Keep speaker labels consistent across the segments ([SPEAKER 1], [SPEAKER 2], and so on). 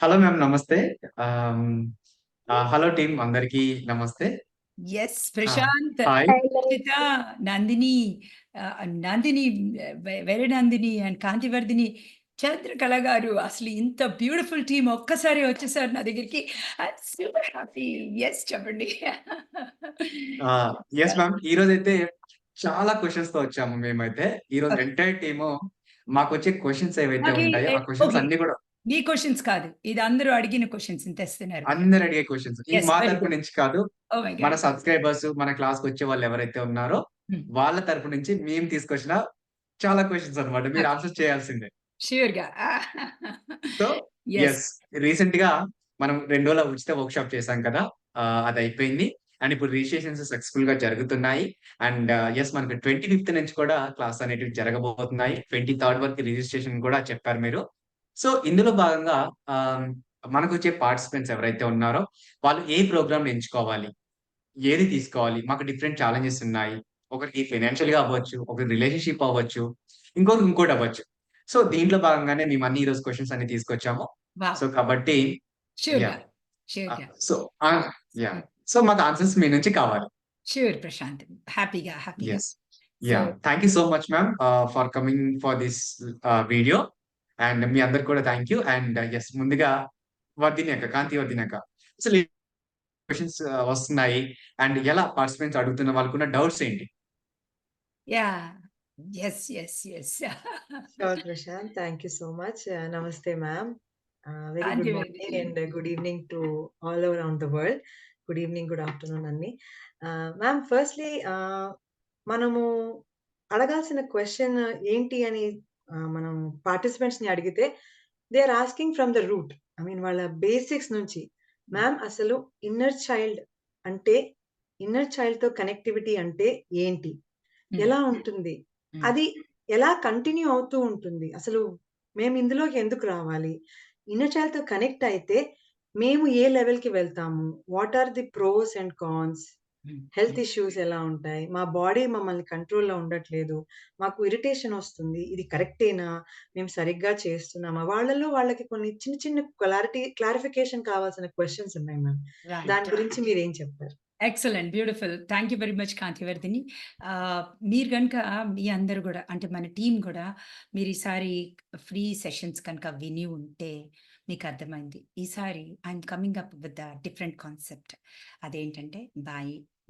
[SPEAKER 1] Hello ma'am నమస్తే. ఆహ్, hello team అందరికీ నమస్తే.
[SPEAKER 2] యెస్.
[SPEAKER 1] ఆ!
[SPEAKER 2] Prashant,
[SPEAKER 1] hi.
[SPEAKER 2] Rakshita, Nandini, Nandini, very Nandini and Kanthivardhini, Chandrakala గారు అసలు ఇంత బ్యూటిఫుల్ టీమ్ ఒక్కసారి వచ్చేసారు నా దగ్గరికి. I'm super happy. యెస్ చెప్పండి.
[SPEAKER 1] Yes ma'am. ఈరోజైతే చాలా క్వెషన్స్‌తో వచ్చాము మేమైతే. ఈరోజు
[SPEAKER 2] ఓకే.
[SPEAKER 1] ఎంటైర్ టీము మాకొచ్చే క్వెషన్స్ ఏవైతే
[SPEAKER 2] నాకి
[SPEAKER 1] ఉంటాయో, ఆ క్వెషన్స్
[SPEAKER 2] ఓకే.
[SPEAKER 1] అన్నీ కూడా
[SPEAKER 2] మీ క్వెషన్స్ కాదు. ఇది అందరూ అడిగిన క్వెషన్స్ తెస్తున్నారు మీరు.
[SPEAKER 1] అందరూ అడిగే క్వెషన్స్. ఇది
[SPEAKER 2] యెస్.
[SPEAKER 1] మా
[SPEAKER 2] వెరీ
[SPEAKER 1] తరపు
[SPEAKER 2] గుడ్.
[SPEAKER 1] నుంచి కాదు.
[SPEAKER 2] ఓహ్ మై
[SPEAKER 1] మన
[SPEAKER 2] గాడ్.
[SPEAKER 1] సబ్‌స్క్రైబర్స్, మన క్లాస్‌కొచ్చే వాళ్ళు ఎవరైతే ఉన్నారో,
[SPEAKER 2] హ్మ్.
[SPEAKER 1] వాళ్ళ తరపు నుంచి మేము తీసుకొచ్చిన చాలా క్వెషన్స్ అన్నమాట. మీరు
[SPEAKER 2] ఓకే.
[SPEAKER 1] ఆన్సర్ చేయాల్సిందే.
[SPEAKER 2] ష్యూర్‌గా.
[SPEAKER 1] So,
[SPEAKER 2] yes.
[SPEAKER 1] యెస్. రీసెంట్‌గా మనం 2 రోజుల ఉచిత వర్క్‌షాప్ చేశాం కదా! అదయిపోయింది. అండ్ ఇప్పుడు రిజిస్ట్రేషన్స్ సక్సెస్‌ఫుల్‌గా జరుగుతున్నాయి. అండ్ యెస్ మనకు 25థ్ నుంచి కూడా క్లాస్ అనేటివి జరగబోతున్నాయి. 23rd వరకు రిజిస్ట్రేషన్ కూడా చెప్పారు మీరు. సో, ఇందులో భాగంగా ఆహ్, మనకొచ్చే పార్టిసిపెంట్స్ ఎవరైతే ఉన్నారో, వాళ్ళు ఏ ప్రోగ్రామ్‌ని ఎంచుకోవాలి? ఏది తీసుకోవాలి? మాకు డిఫరెంట్ ఛాలెంజెస్ ఉన్నాయి. ఒకరికి ఫైనాన్షియల్‌గా అవ్వచ్చు, ఒకరికి రిలేషన్‌షిప్ అవ్వచ్చు, ఇంకోరికి ఇంకోటి అవ్వచ్చు. సో, దీంట్లో భాగంగానే మేమన్నీ ఈరోజు క్వెషన్స్ అన్ని తీసుకొచ్చాము.
[SPEAKER 2] వావ్!
[SPEAKER 1] సో, కాబట్టి
[SPEAKER 2] ష్యూర్‌గా.
[SPEAKER 1] యాహ్!
[SPEAKER 2] ష్యూర్‌గా.
[SPEAKER 1] So yeah!
[SPEAKER 2] హ్మ్.
[SPEAKER 1] సో, మాకు ఆన్సర్స్ మీ నుంచి కావాలి.
[SPEAKER 2] ష్యూర్ ప్రశాంత్. హ్యాపీగా, హ్యాపీగా.
[SPEAKER 1] Yes.
[SPEAKER 2] So
[SPEAKER 1] yeah! Thank you so much ma'am for coming for this video. And మీ అందరికి కూడా థాంక్ యూ. అండ్ యెస్ ముందుగా కాంతి వర్ధిని అక్క. అసలు ఈ క్వెషన్స్ వస్తున్నాయి. అండ్ ఎలా పార్టిసిపెంట్స్ అడుగుతున్న వాళ్ళకున్న డౌట్స్ ఏంటి?
[SPEAKER 2] Yeah! Yes. Yes. Yes.
[SPEAKER 3] Sure, Prashant. Thank you so much. Namaste, ma'am. Very good morning
[SPEAKER 2] Kantivardhini.
[SPEAKER 3] and good evening to all around the world. Good evening, good afternoon అన్ని. Ma'am firstly మనము అడగాల్సిన question ఏంటి అని మనం పార్టిసిపెంట్స్‌ని అడిగితే they are asking from the root. I mean వాళ్ళ basics నుంచి. మ్యామ్ అసలు ఇన్నర్ చైల్డ్ అంటే ఇన్నర్ చైల్డ్‌తో కనెక్టివిటీ అంటే ఏంటి?
[SPEAKER 2] హ్మ్.
[SPEAKER 3] ఎలా ఉంటుంది?
[SPEAKER 2] హ్మ్.
[SPEAKER 3] అది ఎలా కంటిన్యూ అవుతూ ఉంటుంది? అసలు మేము ఇందులోకి ఎందుకు రావాలి? ఇన్నర్ చైల్డ్‌తో కనెక్ట్ అయితే మేము ఏ లెవెల్‌కి వెళ్తాము? What are the pros and cons?
[SPEAKER 2] Hmm.
[SPEAKER 3] Health
[SPEAKER 2] hmm.
[SPEAKER 3] Issues ఎలా ఉంటాయి? మా బాడీ మమ్మల్ని కంట్రోల్‌లో ఉండట్లేదు. మాకు ఇరిటేషన్ వస్తుంది. ఇది కరెక్టేనా? మేము సరిగ్గా చేస్తున్నామా? వాళ్ళలో వాళ్ళకి కొన్ని చిన్న చిన్న క్లారిఫికేషన్ కావాల్సిన క్వెషన్స్ ఉన్నాయి మ్యామ్.
[SPEAKER 2] రైట్.
[SPEAKER 3] దాని గురించి మీరేం చెప్తారు?
[SPEAKER 2] Excellent. Beautiful. Thank you very much Kantivardhini. మీరు గనుక మీ అందరూ గూడా అంటే మన టీమ్ గూడా మీరు ఈసారి ఫ్రీ సెషన్స్ కనుక విని ఉంటే మీకర్థమైంది. ఈసారి I'm coming up with the different concept. అదేంటంటే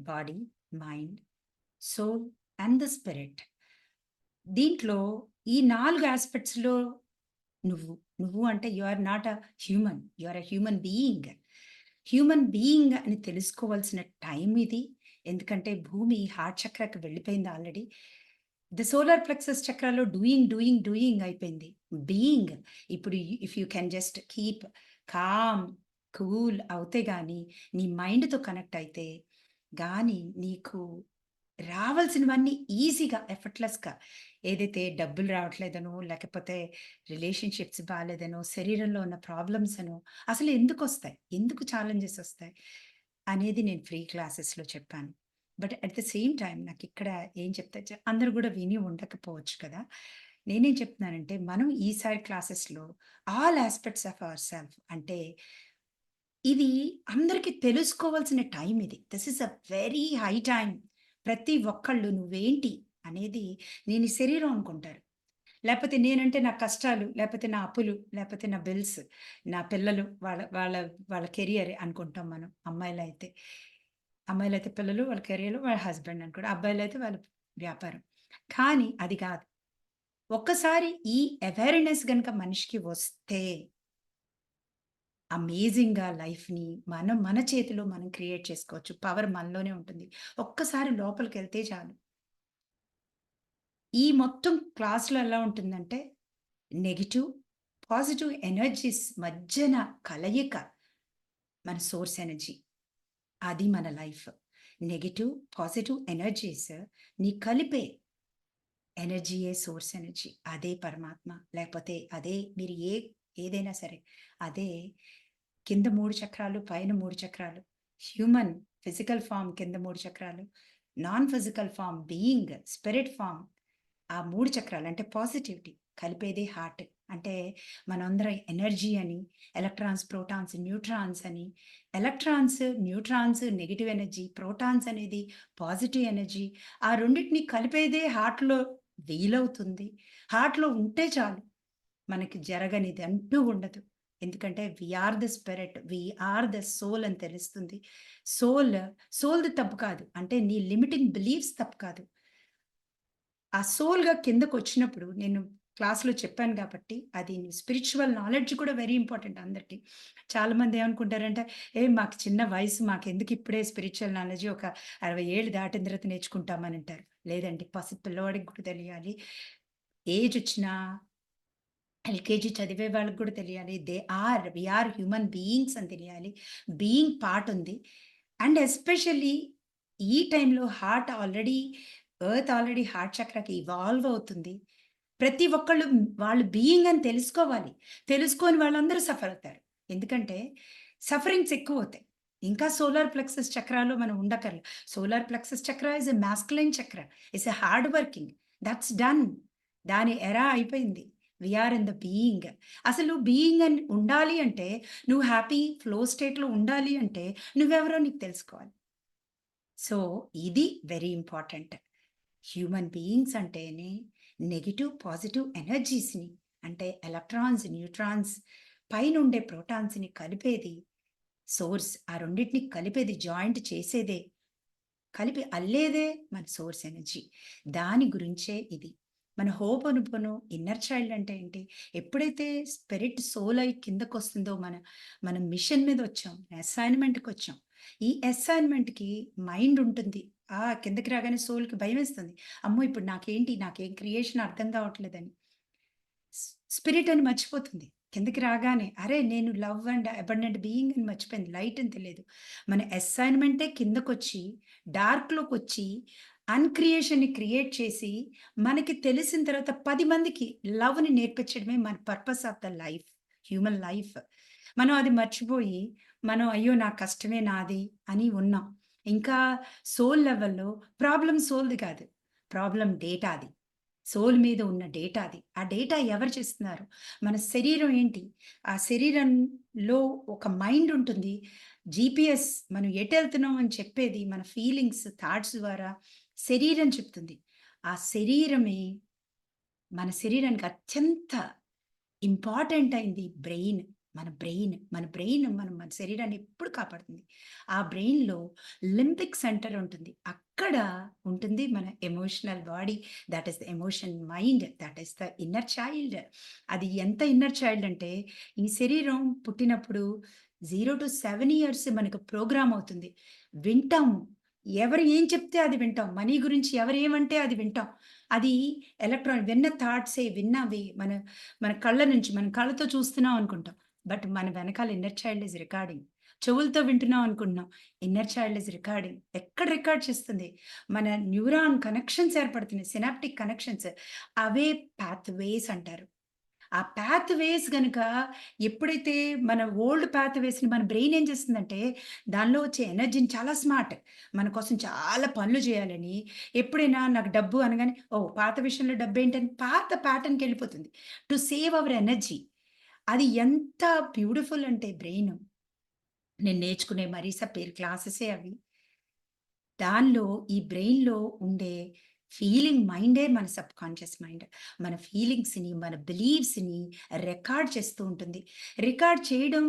[SPEAKER 2] body, mind, soul and the spirit. దీంట్లో ఈ 4 యాస్పెక్ట్స్‌లో నువ్వు. నువ్వు అంటే you are not a human. You are a human being. Human being అని తెలుసుకోవాల్సిన టైం ఇది. ఎందుకంటే భూమి హార్ట్ చక్రాకి వెళ్ళిపోయింది ఆల్రెడీ. ద సోలార్ ప్లెక్సస్ చక్రాలో డూయింగ్ అయిపోయింది. బీయింగ్ ఇప్పుడు if you can just keep calm, cool అవుతే గాని నీ మైండ్‌తో కనెక్ట్ అయితే గాని నీకు రావాల్సినవన్నీ ఈజీగా ఎఫర్ట్‌లెస్‌గా ఏదైతే డబ్బులు రావట్లేదనో, లేకపోతే రిలేషన్‌షిప్స్ బాలేదనో, శరీరంలో ఉన్న ప్రాబ్లమ్స్ అనో అసలు ఎందుకొస్తాయి? ఎందుకు ఛాలెంజెస్ ఒస్తాయి? అనేది నేను ఫ్రీ క్లాసెస్‌లో చెప్పాను. But at the same time నాకిక్కడ ఏం చెప్తే అందరూ గూడా విని ఉండకపోవచ్చు కదా! నేనేం చెప్తున్నానంటే, మనం ఈసారి క్లాసెస్‌లో all aspects of our self అంటే ఇది అందరికి తెలుసుకోవాల్సిన టైం ఇది. This is a very high time. ప్రతి ఒక్కళ్ళు నువ్వేంటి అనేది నేను ఈ శరీరం అనుకుంటారు. లేపోతే నేనంటే నా కష్టాలు, లేపోతే నా అప్పులు, లేపోతే నా బిల్స్, నా పిల్లలు వాళ్ళ వాళ్ళ వాళ్ళ కెరియర్ అనుకుంటాం మనం. అమ్మాయిలైతే పిల్లలు, వాళ్ళ కెరియర్, వాళ్ళ హస్బెండ్ అనుకోండి. అబ్బాయిలైతే వాళ్ళ వ్యాపారం. కానీ అది కాదు. ఒక్కసారి ఈ అవేర్‌నెస్ గనక మనిషికి వస్తే అమేజింగ్‌గా లైఫ్‌ని మన చేతిలో మనం క్రియేట్ చేసుకోవచ్చు. పవర్ మనలోనే ఉంటుంది. ఒక్కసారి లోపలికెళ్తే చాలు. ఈ మొత్తం క్లాస్‌లో ఎలా ఉంటుందంటే నెగెటివ్, పాజిటివ్ ఎనర్జీస్ మధ్యన కలయిక మన సోర్స్ ఎనర్జీ. అది మన లైఫ్. నెగెటివ్, పాజిటివ్ ఎనర్జీస్ ని కలిపే ఎనర్జీయే సోర్స్ ఎనర్జీ. అదే పరమాత్మ. లేకపోతే అదే మీరు ఏదైనా సరే. అదే కింద 3 చక్రాలు, పైన 3 చక్రాలు. హ్యూమన్ ఫిజికల్ ఫార్మ్ కింద 3 చక్రాలు. Non physical form being, spirit form ఆ 3 చక్రాలు అంటే పాజిటివిటీ. కలిపేదే హార్ట్. అంటే మనందరం ఎనర్జీ అని, ఎలక్ట్రాన్స్, ప్రోటాన్స్, న్యూట్రాన్స్ అని, electrons, neutrons negative energy, protons అనేది పాజిటివ్ ఎనర్జీ. ఆ రెండిటిని కలిపేదే హార్ట్‌లో వీలవుతుంది. హార్ట్‌లో ఉంటే చాలు. మనకి జరగనిది అంటూ ఉండదు. ఎందుకంటే we are the spirit, we are the soul అని తెలుస్తుంది. సోల్, సోల్‌ది తప్పు కాదు. అంటే నీ లిమిటింగ్ బిలీఫ్స్ తప్పు కాదు. ఆ సోల్‌గా కిందకొచ్చినప్పుడు నేను క్లాస్‌లో చెప్పాను కాబట్టి, అది స్పిరిచ్యువల్ నాలెడ్జ్ కూడా వెరీ ఇంపార్టెంట్ అందరికి. చాలామంది ఏమనుకుంటారంటే, మాకు చిన్న వయసు మాకెందుకు ఇప్పుడే స్పిరిచ్యువల్ నాలెడ్జ్ ఒక 60 ఏళ్ళు దాటిన తర్వాత నేర్చుకుంటామని అంటారు. లేదండి, పసి పిల్లవాడికి కూడా తెలియాలి. ఏజ్ వచ్చినా ఎల్‌కేజీ చదివే వాళ్ళకి కూడా తెలియాలి. వి ఆర్ హ్యూమన్ బీయింగ్స్ అని తెలియాలి. బీయింగ్ పార్ట్ ఉంది. అండ్ ఎస్పెషల్లీ ఈ టైంలో ఎర్త్ ఆల్రెడీ హార్ట్ చక్రాకి ఇవాల్వ్ అవుతుంది. ప్రతి ఒక్కళ్ళు వాళ్ళు బీయింగ్ అని తెలుసుకోవాలి. తెలుసుకోని వాళ్ళందరూ సఫర్ అవుతారు. ఎందుకంటే సఫరింగ్స్ ఎక్కువవుతాయి. ఇంకా సోలార్ ప్లెక్సస్ చక్రాలో మనం ఉండకర్ల. Solar plexus chakra is a masculine chakra. It's a hard working. That's done. దాని ఎరా అయిపోయింది. We are in the being. అసలు బీయింగ్ అని ఉండాలి అంటే, నువ్వు హ్యాపీ ఫ్లో స్టేట్‌లో ఉండాలి అంటే, నువ్వెవరో నీకు తెలుసుకోవాలి. సో, ఇది వెరీ ఇంపార్టెంట్. హ్యూమన్ బీయింగ్స్ అంటేనే నెగెటివ్, పాజిటివ్ ఎనర్జీస్‌ని అంటే ఎలక్ట్రాన్స్, న్యూట్రాన్స్ పైనుండే ప్రోటాన్స్‌ని కలిపేది సోర్స్. ఆ రెండిటిని కలిపేది, జాయింట్ చేసేదే, కలిపి అల్లేదే మన సోర్స్ ఎనర్జీ. దాని గురించే ఇది. మన హోపోనోపోనో ఇన్నర్ చైల్డ్ అంటే ఏంటి? ఎప్పుడైతే స్పిరిట్ సోల్ అయి కిందకొస్తుందో మనం మిషన్ మీద వచ్చాం. అసైన్‌మెంట్‌కొచ్చాం. ఈ అసైన్‌మెంట్‌కి మైండ్ ఉంటుంది. కిందకి రాగానే సోల్‌కి భయమేస్తుంది. అమ్మో! ఇప్పుడు నాకేం క్రియేషన్ అర్థం కావట్లేదని. స్పిరిట్ అని మర్చిపోతుంది. కిందకి రాగానే అరే! నేను లవ్ అండ్ అబండెంట్ బీయింగ్ అని మర్చిపోయింది. లైట్ అని తెలియదు. మన అసైన్‌మెంటే కిందకొచ్చి, డార్క్‌లోకొచ్చి, అన్‌క్రియేషన్‌ని క్రియేట్ చేసి, మనకి తెలిసిన తర్వాత 10 మందికి లవ్‌ని నేర్పించడమే మన purpose of the life. Human life. మనం అది మర్చిపోయి, అయ్యో! నా కష్టమే నాది అని ఉన్నాం. ఇంకా సోల్ లెవెల్‌లో ప్రాబ్లమ్ సోల్‌ది కాదు. ప్రాబ్లమ్ డేటాది. సోల్ మీద ఉన్న డేటా అది. ఆ డేటా ఎవరు చేస్తున్నారు? మన శరీరం ఏంటి? ఆ శరీరంలో ఒక మైండ్ ఉంటుంది. జీపీఎస్ మనం ఎటెళ్తున్నాం అని చెప్పేది మన ఫీలింగ్స్, థాట్స్ ద్వారా శరీరం చెప్తుంది. ఆ శరీరమే మన శరీరానికి అత్యంత ఇంపార్టెంట్ అయింది బ్రెయిన్. మన శరీరాన్ని ఎప్పుడు కాపాడుతుంది. ఆ బ్రెయిన్‌లో లింబిక్ సెంటర్ ఉంటుంది. అక్కడ ఉంటుంది మన emotional body. That is the emotion mind. That is the inner child. అది ఎంత ఇన్నర్ చైల్డ్ అంటే, ఈ శరీరం పుట్టినప్పుడు 0-7 ఇయర్స్ మనకు ప్రోగ్రామ్ అవుతుంది. వింటాము. ఎవరు ఏం చెప్తే అది వింటాం. మనీ గురించి ఎవరు ఏమంటే అది వింటాం. అది విన్న థాట్సే విన్నవి మన కళ్ళ నుంచి మనం కళ్ళతో చూస్తున్నాం అనుకుంటాం. బట్ మన వెనకాల ఇన్నర్ చైల్డ్ ఈస్ రికార్డింగ్. చెవులతో వింటున్నాం అనుకుంటున్నాం. Inner child is recording. ఎక్కడ రికార్డ్ చేస్తుంది? మన న్యూరాన్ కనెక్షన్స్ ఏర్పడుతున్నాయి. Synaptic connections. అవే పాత్‌వేస్ అంటారు. ఆ పాత్‌వేస్ గనక ఎప్పుడైతే మన ఓల్డ్ పాత్‌వేస్‌ని మన బ్రెయిన్ ఏం చేస్తుందంటే, దానిలో వచ్చే ఎనర్జీని చాలా స్మార్ట్. మన కోసం చాలా పనులు చేయాలని, ఎప్పుడైనా నాకు డబ్బు అనగానే, పాత విషయంలో డబ్బేంటని పాత ప్యాటర్న్‌కెళ్ళిపోతుంది. To save our energy. అది ఎంత బ్యూటిఫుల్ అంటే బ్రెయిన్. నేను నేర్చుకునే మరీసా పేరు క్లాసెసే అవి. దానిలో ఈ బ్రెయిన్‌లో ఉండే ఫీలింగ్ మైండే మన సబ్‌కాన్షియస్ మైండ్. మన ఫీలింగ్స్‌ని, మన బిలీవ్స్‌ని రికార్డ్ చేస్తూ ఉంటుంది. రికార్డ్ చేయడం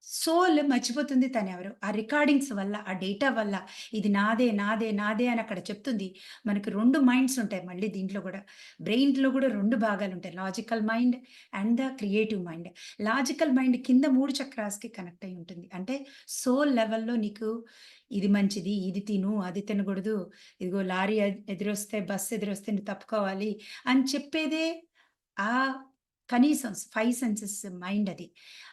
[SPEAKER 2] సోల్ మర్చిపోతుంది తనెవరో. ఆ రికార్డింగ్స్ వల్ల, ఆ డేటా వల్ల ఇది నాదే అని అక్కడ చెప్తుంది. మనకి 2 మైండ్స్ ఉంటాయి మళ్ళీ దీంట్లో గూడా. బ్రెయిన్‌లో గూడా 2 భాగాలుంటాయి. Logical mind and the creative mind. Logical mind కింద 3 చక్రాస్‌కి కనెక్ట్ అయ్యి ఉంటుంది. అంటే సోల్ లెవెల్‌లో నీకు ఇది మంచిది, ఇది తిను, అది తినగూడదు, ఇదిగో లారీ ఎదురొస్తే, బస్ ఎదురొస్తే నువ్వు తప్పుకోవాలి అని చెప్పేదే ఆ కనీసం 5 సెన్సెస్ మైండ్ అది.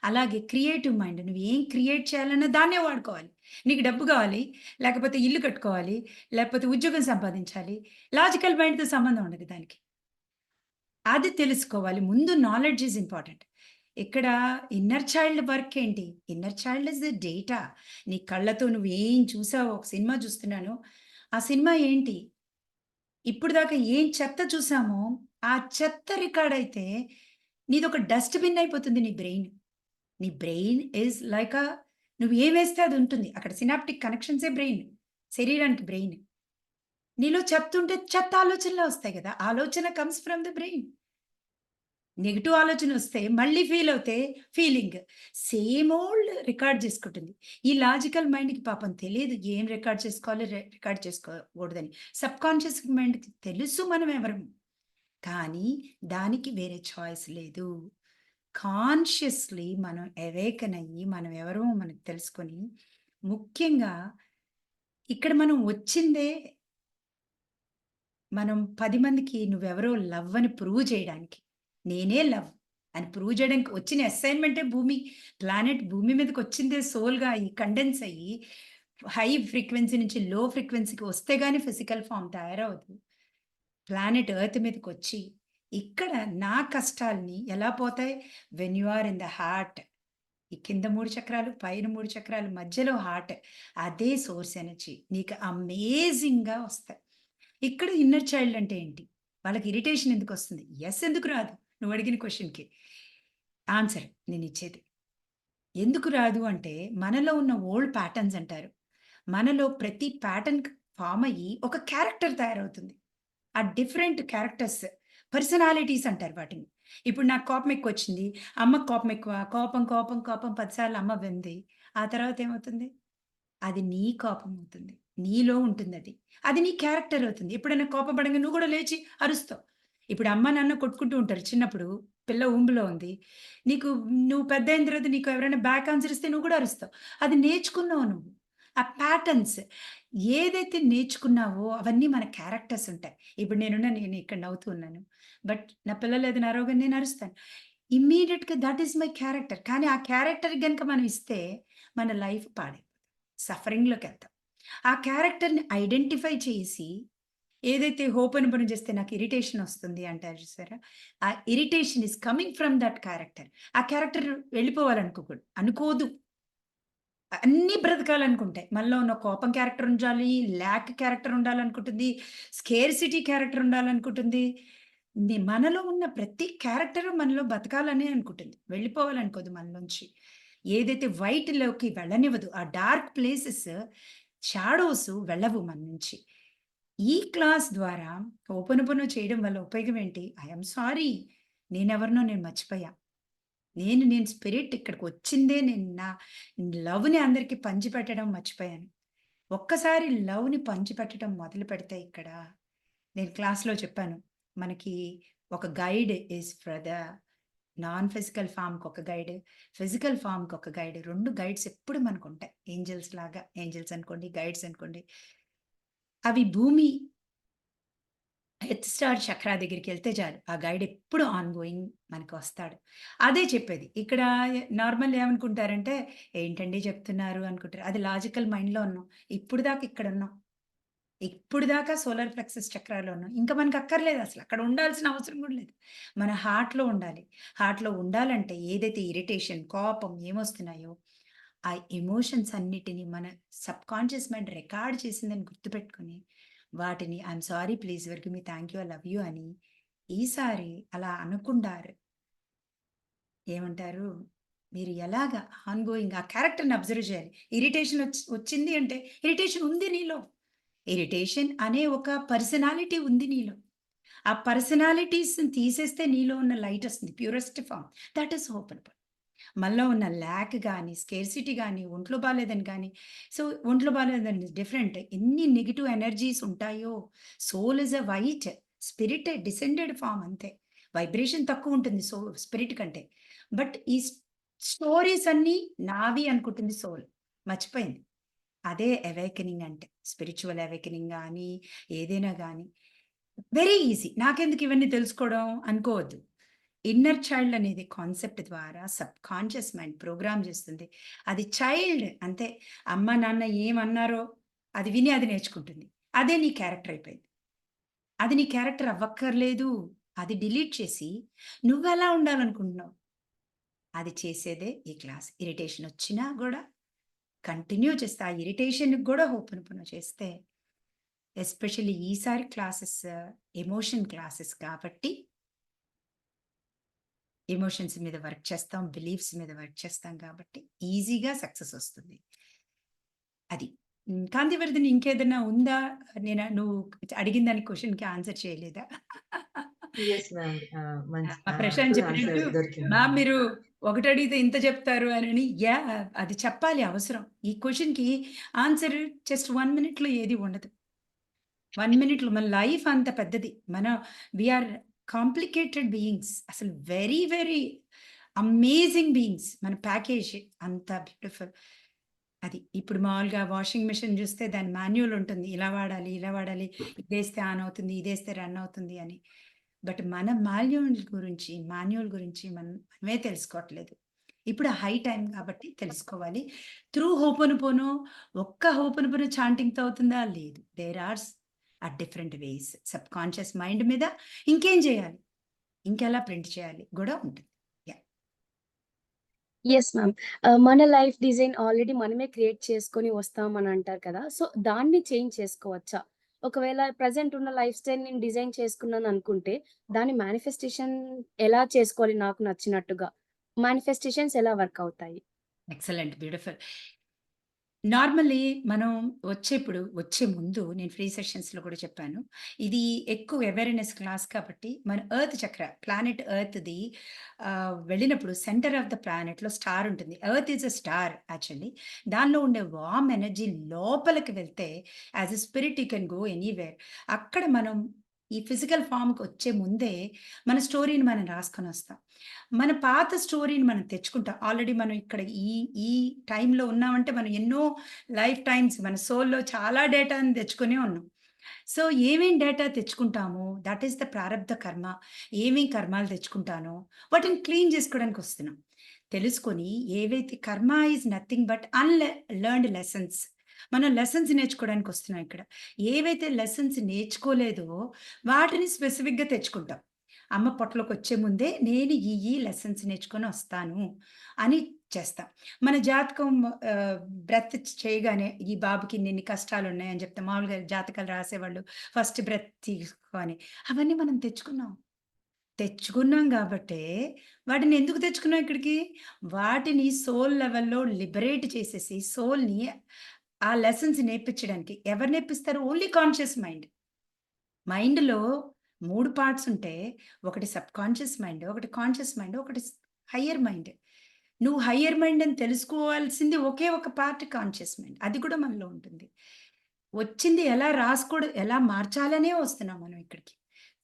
[SPEAKER 2] అలాగే క్రియేటివ్ మైండ్. నువ్వేం క్రియేట్ చేయాలన్నా దాన్నే వాడుకోవాలి. నీకు డబ్బు గావాలి, లేకపోతే ఇల్లు కట్టుకోవాలి, లేకపోతే ఉద్యోగం సంపాదించాలి. లాజికల్ మైండ్‌తో సంబంధం ఉండదు దానికి. అది తెలుసుకోవాలి. ముందు నాలెడ్జ్ ఈజ్ ఇంపార్టెంట్. ఇక్కడ ఇన్నర్ చైల్డ్ వర్క్ ఏంటి? Inner child is the data. నీ కళ్ళతో నువ్వేం చూసావో, ఒక సినిమా చూస్తున్నాను. ఆ సినిమా ఏంటి? ఇప్పటిదాకా ఏం చెత్త చూసామో, ఆ చెత్త రికార్డ్ అయితే నీదొక డస్ట్‌బిన్ అయిపోతుంది నీ బ్రెయిన్. నీ బ్రెయిన్ ఈజ్ లైక్ నువ్వు ఏమేస్తే అది ఉంటుంది. అక్కడ సినాప్టిక్ కనెక్షన్సే బ్రెయిన్. శరీరానికి బ్రెయిన్. నీలో చెత్తుంటే చెత్త ఆలోచనలే వస్తాయి గదా! ఆలోచన comes from the brain. Negative ఆలోచనొస్తే మళ్ళీ ఫీలవుతే ఫీలింగ్. సేమ్ ఓల్డ్ రికార్డ్ చేసుకుంటుంది. ఈ లాజికల్ మైండ్‌కి పాపం తెలీదు ఏం రికార్డ్ చేసుకోవాలి, రికార్డ్ చేసుకోకూడదని. సబ్‌కాన్షియస్ మైండ్‌కి తెలుసు మనం ఎవరం. కానీ దానికి వేరే చాయిస్ లేదు. కాన్షియస్‌లీ మనం అవేకెన్ అయ్యి మనం ఎవరమో మనకు తెలుసుకొని, ముఖ్యంగా ఇక్కడ మనం వచ్చిందే మనం 10 మందికి నువ్వెవరో లవ్ అని ప్రూవ్ చేయడానికి. నేనే లవ్ అని ప్రూవ్ చేయడానికి వచ్చిన అసైన్‌మెంటే ప్లానెట్ భూమి మీదకొచ్చిందే సోల్‌గా అయ్యి కండెన్స్ అయ్యి హై ఫ్రీక్వెన్సీ నుంచి లో ఫ్రీక్వెన్సీకి వస్తే గాని ఫిజికల్ ఫార్మ్ తయారవ్వదు. ప్లానెట్ ఎర్త్ మీదకొచ్చి ఇక్కడ నా కష్టాల్ని ఎలా పోతాయి? When you are in the heart. ఈ కింద 3 చక్రాలు, పైన 3 చక్రాలు, మధ్యలో హార్ట్. అదే సోర్స్ ఎనర్జీ. నీకు అమేజింగ్‌గా వస్తాయి. ఇక్కడ ఇన్నర్ చైల్డ్ అంటే ఏంటి? వాళ్ళకి ఇరిటేషన్ ఎందుకొస్తుంది? యెస్ ఎందుకు రాదు? నువ్వు అడిగిన క్వెషన్‌కి ఆన్సర్ నేనిచ్చేది. ఎందుకు రాదు అంటే, మనలో ఉన్న ఓల్డ్ ప్యాటర్న్స్ అంటారు. మనలో ప్రతి ప్యాటర్న్ ఫార్మ్ అయ్యి ఒక క్యారెక్టర్ తయారవుతుంది. ఆ డిఫరెంట్ క్యారెక్టర్స్, పర్సనాలిటీస్ అంటారు వాటిని. ఇప్పుడు నాకు కోపం ఎక్కువొచ్చింది. అమ్మకి కోపం ఎక్కువ. కోపం, కోపం, కోపం 10 సార్లు అమ్మ వింది. ఆ తర్వాత ఏమవుతుంది? అది నీ కోపం అవుతుంది. నీలో ఉంటుందది. అది నీ క్యారెక్టర్ అవుతుంది. ఎప్పుడైనా కోపపడంగా నువ్వు కూడా లేచి అరుస్తావు. ఇప్పుడు అమ్మ, నాన్న కొట్టుకుంటూ ఉంటారు చిన్నప్పుడు. పిల్ల ఊంబులో ఉంది. నీకు నువ్వు పెద్దయిన తర్వాత నీకు ఎవరైనా బ్యాక్ ఆన్సర్ ఇస్తే నువ్వు కూడా అరుస్తావు. అది నేర్చుకున్నావు నువ్వు. ఆ ప్యాటర్న్స్ ఏదైతే నేర్చుకున్నావో అవన్నీ మన క్యారెక్టర్స్ ఉంటాయి. ఇప్పుడు నేను ఇక్కడ నవ్వుతూ ఉన్నాను. బట్ నా పిల్లలు ఏదైనా అరవగానే నేను అరుస్తాను. ఇమ్మీడియేట్‌గా దట్ ఈస్ మై క్యారెక్టర్. కానీ ఆ క్యారెక్టర్ గనుక మనం ఇస్తే మన లైఫ్ పాడైపోతుంది. సఫరింగ్‌లోకెళ్తాం. ఆ క్యారెక్టర్‌ని ఐడెంటిఫై చేసి, ఏదైతే హోపోనోపోనో చేస్తే నాకు ఇరిటేషన్ వస్తుంది అంటారు చూసారా? ఆ irritation is coming from that character. ఆ క్యారెక్టర్ వెళ్ళిపోవాలనుకోకూడదు. అనుకోదు. అన్నీ బ్రతకాలనుకుంటాయి. మనలో ఉన్న కోపం క్యారెక్టర్ ఉండాలి, ల్యాక్ క్యారెక్టర్ ఉండాలనుకుంటుంది, స్కేర్సిటీ క్యారెక్టర్ ఉండాలనుకుంటుంది. మనలో ఉన్న ప్రతి క్యారెక్టరు మనలో బతకాలనే అనుకుంటుంది. వెళ్ళిపోవాలనుకోదు మనలోంచి. ఏదైతే వైట్‌లోకి వెళ్ళనివ్వదు. ఆ డార్క్ ప్లేసెస్, షాడోస్ వెళ్ళవు మన నుంచి. ఈ క్లాస్ ద్వారా హోపోనోపోనో చేయడం వల్ల ఉపయోగం ఏంటి? I am sorry. నేనెవరినో నేను మర్చిపోయా. నేను స్పిరిట్ ఇక్కడికొచ్చిందే నేను నా లవ్‌ని అందరికి పంచిపెట్టడం మర్చిపోయాను. ఒక్కసారి లవ్‌ని పంచిపెట్టడం మొదలుపెడితే ఇక్కడ, నేను క్లాస్‌లో చెప్పాను. మనకి ఒక guide is for the non physical ఫార్మ్‌కొక గైడ్, ఫిజికల్ ఫార్మ్‌కొక గైడ్. 2 గైడ్స్ ఎప్పుడు మనకుంటాయి. ఏంజెల్స్ లాగా. ఏంజెల్స్ అనుకోండి, గైడ్స్ అనుకోండి. అవి భూమి ఎర్త్ స్టార్ చక్రా దగ్గరికెళ్తే చాలు. ఆ గైడ్ ఎప్పుడు ఆన్ గోయింగ్ మనకొస్తాడు. అదే చెప్పేది. ఇక్కడ నార్మల్ ఏమనుకుంటారంటే, ఏంటండి చెప్తున్నారు అనుకుంటారు. అది లాజికల్ మైండ్‌లో ఉన్నాం. ఇప్పుడు దాకా ఇక్కడున్నాం. ఇప్పుడు దాకా సోలార్ ప్లెక్సస్ చక్రాలో ఉన్నాం. ఇంకా మనకు అక్కర్లేదసల. అక్కడ ఉండాల్సిన అవసరం కూడా లేదు. మన హార్ట్‌లో ఉండాలి. హార్ట్‌లో ఉండాలంటే ఏదైతే ఇరిటేషన్, కోపం ఏమొస్తున్నాయో, ఆ ఎమోషన్స్ అన్నిటిని మన సబ్‌కాన్షియస్ మైండ్ రికార్డ్ చేసిందని గుర్తుపెట్టుకొని, వాటిని I'm sorry please forgive me, thank you, I love you అని ఈసారి అలా అనకుండా ఏమంటారు? మీరు ఎలాగా ఆన్ గోయింగ్ ఆ క్యారెక్టర్‌ని అబ్జర్వ్ చేయాలి. ఇరిటేషన్ వచ్చింది అంటే, ఇరిటేషన్ ఉంది నీలో. ఇరిటేషన్ అనే ఒక పర్సనాలిటీ ఉంది నీలో. ఆ పర్సనాలిటీస్‌ని తీసేస్తే నీలో ఉన్న లైట్ వస్తుంది. Purest form. That is open. మనలో ఉన్న ల్యాక్ గాని, స్కేర్సిటీ గాని, ఒంట్లో బాలేదని గాని, సో, ఒంట్లో బాలేదని డిఫరెంట్. ఎన్ని నెగెటివ్ ఎనర్జీస్ ఉంటాయో, soul is a white. Spirit descended form అంతే. వైబ్రేషన్ తక్కువుంటుంది స్పిరిట్ కంటే. బట్ ఈ స్టోరీస్ అన్నీ నావి అనుకుంటుంది సోల్. మర్చిపోయింది. అదే అవేకెనింగ్ అంటే. స్పిరిచ్యువల్ అవేకెనింగ్ గాని, ఏదైనా గాని వెరీ ఈజీ. నాకెందుకు ఇవన్నీ తెలుసుకోవడం అనుకోవద్దు. ఇన్నర్ చైల్డ్ అనేది కాన్సెప్ట్ ద్వారా సబ్‌కాన్షియస్ మైండ్ ప్రోగ్రామ్ చేస్తుంది. అది చైల్డ్ అంతే. అమ్మ, నాన్న ఏమన్నారో అది విని అది నేర్చుకుంటుంది. అదే నీ క్యారెక్టర్ అయిపోయింది. అది నీ క్యారెక్టర్ అవ్వక్కర్లేదు. అది డిలీట్ చేసి నువ్వెలా ఉండాలనుకుంటున్నావు? అది చేసేదే ఈ క్లాస్. ఇరిటేషన్ వచ్చినా గూడా కంటిన్యూ చేస్తే, ఆ ఇరిటేషన్‌కి గూడా హోపోనోపోనో చేస్తే, ఎస్పెషల్లీ ఈసారి క్లాసెస్ ఎమోషన్ క్లాసెస్ కాబట్టి ఎమోషన్స్ మీద వర్క్ చేస్తాం, బిలీఫ్స్ మీద వర్క్ చేస్తాం కాబట్టి ఈజీగా సక్సెస్ వస్తుంది. అది. కాంతివర్ధిని ఇంకేదైనా ఉందా? నువ్వు అడిగిన దాని క్వెషన్‌కి ఆన్సర్ చేయలేదా?
[SPEAKER 3] Yes ma'am. మంచి
[SPEAKER 2] మా ప్రశాంత్
[SPEAKER 3] ఫుల్
[SPEAKER 2] చెప్పినట్టు
[SPEAKER 3] ఆన్సర్ దొరికింది.
[SPEAKER 2] మ్యామ్ మీరు ఒకటడిగితే ఇంత చెప్తారు అనని అది చెప్పాలి అవసరం. ఈ క్వెషన్‌కి ఆన్సర్ జస్ట్ 1 మినిట్‌లో ఏది ఉండదు. 1 మినిట్‌లో మన లైఫ్ అంత పెద్దది. We are complicated beings. అసలు వెరీ, వెరీ అమేజింగ్ బీయింగ్స్. మన ప్యాకేజ్ అంత బ్యూటిఫుల్. అది. ఇప్పుడు మామూలుగా వాషింగ్ మెషిన్ చూస్తే దాని మాన్యువల్ ఉంటుంది. ఇలా వాడాలి, ఇలా వాడాలి. ఇదేస్తే ఆన్ అవుతుంది, ఇదేస్తే రన్ అవుతుంది అని. బట్ మన మాన్యువల్ గురించి మనమే తెలుసుకోవట్లేదు. ఇప్పుడు హై టైమ్ కాబట్టి తెలుసుకోవాలి. త్రూ హోపోనోపోనో ఒక్క హోపోనోపోనో చాంటింగ్‌తో అవుతుందా? లేదు. There are different ways. Subconscious mind మీద ఇంకేం చేయాలి? ఇంకెలా ప్రింట్ చేయాలి? గూడా ఉంటుంది. యాహ్!
[SPEAKER 4] Yes ma'am. మన లైఫ్ డిజైన్ ఆల్రెడీ మనమే క్రియేట్ చేసుకొని వస్తామని అంటారు కదా! సో, దాన్ని చేంజ్ చేసుకోవచ్చా? ఒకవేళ ప్రెజెంట్ ఉన్న లైఫ్ స్టైల్ నేను డిజైన్ చేసుకున్నాననుకుంటే, దాని మేనిఫెస్టేషన్ ఎలా చేసుకోవాలి నాకు నచ్చినట్టుగా? మేనిఫెస్టేషన్స్ ఎలా వర్క్ అవుతాయి?
[SPEAKER 2] ఎక్సలెంట్. బ్యూటిఫుల్. నార్మల్లీ మనం వచ్చే ముందు నేను ఫ్రీ సెషన్స్‌లో కూడా చెప్పాను. ఇది ఎక్కువ అవేర్‌నెస్ క్లాస్ కాబట్టి మన ఎర్త్ చక్ర ప్లానెట్ ఎర్త్‌ది వెళ్ళినప్పుడు సెంటర్ ఆఫ్ ద ప్లానెట్‌లో స్టార్ ఉంటుంది. Earth is a star actually. దానిలో ఉండే వార్మ్ ఎనర్జీ లోపలికి వెళ్తే as a spirit you can go anywhere. అక్కడ మనం ఈ ఫిజికల్ ఫార్మ్‌కి వచ్చే ముందే మన స్టోరీని మనం రాసుకొనొస్తాం. మన పాత స్టోరీని మనం తెచ్చుకుంటాం. ఆల్రెడీ మనం ఇక్కడ ఈ ఈ టైంలో ఉన్నామంటే మనం ఎన్నో లైఫ్ టైమ్స్ మన సోల్‌లో చాలా డేటాని తెచ్చుకొనే ఉన్నాం. సో, ఏమేం డేటా తెచ్చుకుంటామో దట్ ఈస్ ద ప్రారబ్ధ కర్మ. ఏమేం కర్మాలు తెచ్చుకుంటానో వాటిని క్లీన్ చేసుకోవడానికొస్తున్నాం. తెలుసుకొని ఏవైతే కర్మ is nothing but learned lessons. మనం లెసన్స్ నేర్చుకోవడానికొస్తున్నాం ఇక్కడ. ఏవైతే లెసన్స్ నేర్చుకోలేదో వాటిని స్పెసిఫిక్‌గా తెచ్చుకుంటాం. అమ్మ పొట్టలోకొచ్చే ముందే నేను ఈ లెసన్స్ నేర్చుకొనొస్తాను అని చేస్తాం. మన జాతకం బ్రెత్ చేయగానే ఈ బాబుకి ఇన్నిన్ని కష్టాలున్నాయని చెప్తాం. మామూలుగా జాతకాలు రాసేవాళ్ళు ఫస్ట్ బ్రెత్ తీసుకో అని. అవన్నీ మనం తెచ్చుకున్నాం. తెచ్చుకున్నాం గాబట్టే వాటిని ఎందుకు తెచ్చుకున్నాం ఇక్కడికి? వాటిని సోల్ లెవెల్‌లో లిబరేట్ చేసేసి సోల్‌ని ఆ లెసన్స్ నేర్పించడానికి. ఎవరు నేర్పిస్తారు? Only conscious mind. మైండ్‌లో 3 పార్ట్స్ ఉంటే, ఒకటి సబ్‌కాన్షియస్ మైండ్, ఒకటి కాన్షియస్ మైండ్, ఒకటి హయ్యర్ మైండ్. నువ్వు హయ్యర్ మైండ్ అని తెలుసుకోవాల్సింది ఒకే ఒక పార్ట్ కాన్షియస్ మైండ్. అది కూడా మనలో ఉంటుంది. వచ్చింది ఎలా మార్చాలనే వస్తున్నాం మనం ఇక్కడికి.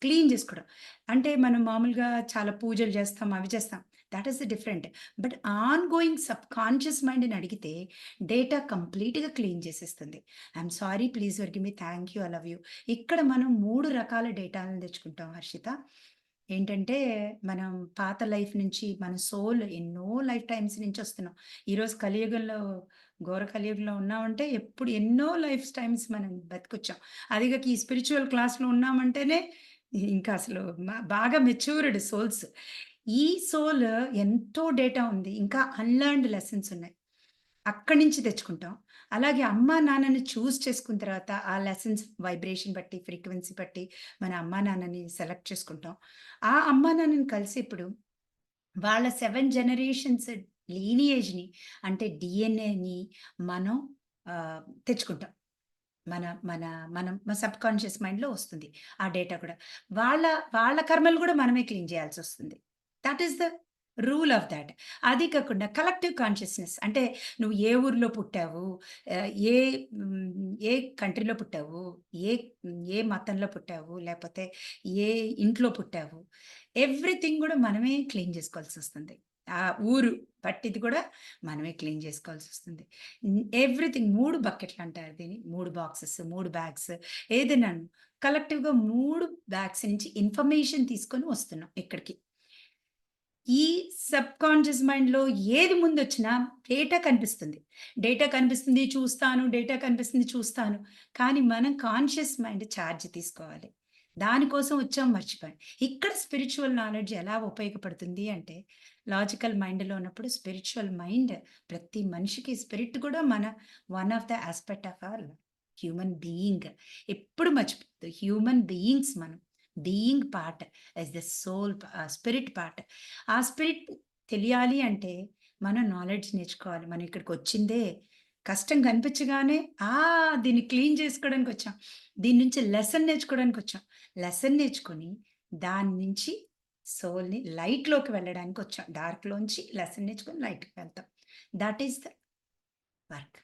[SPEAKER 2] క్లీన్ చేసుకోవడం. అంటే మనం మామూలుగా చాలా పూజలు చేస్తాం, అవి చేస్తాం. That is different. But on going subconscious మైండ్‌ని అడిగితే డేటా కంప్లీట్‌గా క్లీన్ చేసేస్తుంది. I'm sorry, please forgive me, thank you, I love you. ఇక్కడ మనం 3 రకాల డేటాలను తెచ్చుకుంటాం హర్షిత. ఏంటంటే, మనం పాత లైఫ్ నుంచి మన సోల్ ఎన్నో లైఫ్ టైమ్స్ నుంచి వస్తున్నాం. ఈరోజు కలియుగంలో ఘోర కలియుగంలో ఉన్నామంటే ఎప్పుడు ఎన్నో లైఫ్ టైమ్స్ మనం బతికొచ్చాం. అది గాక ఈ స్పిరిచ్యువల్ క్లాస్‌లో ఉన్నామంటేనే ఇంకా అసలు బాగా మెచ్యూర్డ్ సోల్స్. ఈ సోల్ ఎంతో డేటా ఉంది. ఇంకా అన్‌లెర్న్డ్ లెసన్స్ ఉన్నాయి. అక్కడి నుంచి తెచ్చుకుంటాం. అలాగే అమ్మా, నాన్నని చేసుకున్న తర్వాత ఆ లెసన్స్ వైబ్రేషన్ బట్టి, ఫ్రీక్వెన్సీ బట్టి మన అమ్మా, నాన్నని సెలెక్ట్ చేసుకుంటాం. ఆ అమ్మా, నాన్నని కలిసి ఇప్పుడు వాళ్ళ 7 జనరేషన్స్ లీనియేజ్‌ని అంటే డీఎన్ఏని మనం తెచ్చుకుంటాం. మన మన మనం మన సబ్‌కాన్షియస్ మైండ్‌లో వస్తుంది ఆ డేటా కూడా. వాళ్ళ వాళ్ళ కర్మలు కూడా మనమే క్లీన్ చేయాల్సొస్తుంది. That is the rule of thought. అది కాకుండా కలెక్టివ్ కాన్షియస్‌నెస్ అంటే నువ్వు ఏ ఊర్లో పుట్టావు? ఏ ఏ కంట్రీలో పుట్టావు? ఏ ఏ మతంలో పుట్టావు? లేపోతే ఏ ఇంట్లో పుట్టావు? ఎవ్రీథింగ్ కూడా మనమే క్లీన్ చేసుకోవాల్సొస్తుంది. ఆ ఊరు పట్టిది కూడా మనమే క్లీన్ చేసుకోవాల్సొస్తుంది. ఎవ్రీథింగ్ 3 బకెట్లంటారు దీన్ని. 3 బాక్సెస్, 3 బ్యాగ్స్ ఏదైనాను. కలెక్టివ్‌గా 3 బ్యాగ్స్ నుంచి ఇన్ఫర్మేషన్ తీసుకొని వస్తున్నాం ఇక్కడికి. ఈ సబ్‌కాన్షియస్ మైండ్‌లో ఏది ముందొచ్చినా డేటా కనిపిస్తుంది. డేటా కనిపిస్తుంది చూస్తాను. కానీ మనం కాన్షియస్ మైండ్ చార్జ్ తీసుకోవాలి. దానికోసం వచ్చాం మర్చిపోయాం. ఇక్కడ స్పిరిచ్యువల్ నాలెడ్జ్ ఎలా ఉపయోగపడుతుంది అంటే, లాజికల్ మైండ్‌లో ఉన్నప్పుడు స్పిరిచ్యువల్ మైండ్ ప్రతి మనిషికి స్పిరిట్ కూడా one of the aspect of our human being. ఎప్పుడు మర్చిపోవద్దు. హ్యూమన్ బీయింగ్స్ మనం. Being part as the soul spirit part. ఆ స్పిరిట్ తెలియాలి అంటే మనం నాలెడ్జ్ నేర్చుకోవాలి. మనం ఇక్కడికి వచ్చిందే కష్టం కనిపించగానే దీన్ని క్లీన్ చేసుకోవడానికి వచ్చాం. దీని నుంచి లెసన్ నేర్చుకోవడానికి వచ్చాం. లెసన్ నేర్చుకొని దాని నుంచి సోల్‌ని లైట్‌లోకి వెళ్ళడానికి వచ్చాం. డార్క్‌లోంచి లెసన్ నేర్చుకొని లైట్‌కి వెళ్తాం. That is the work.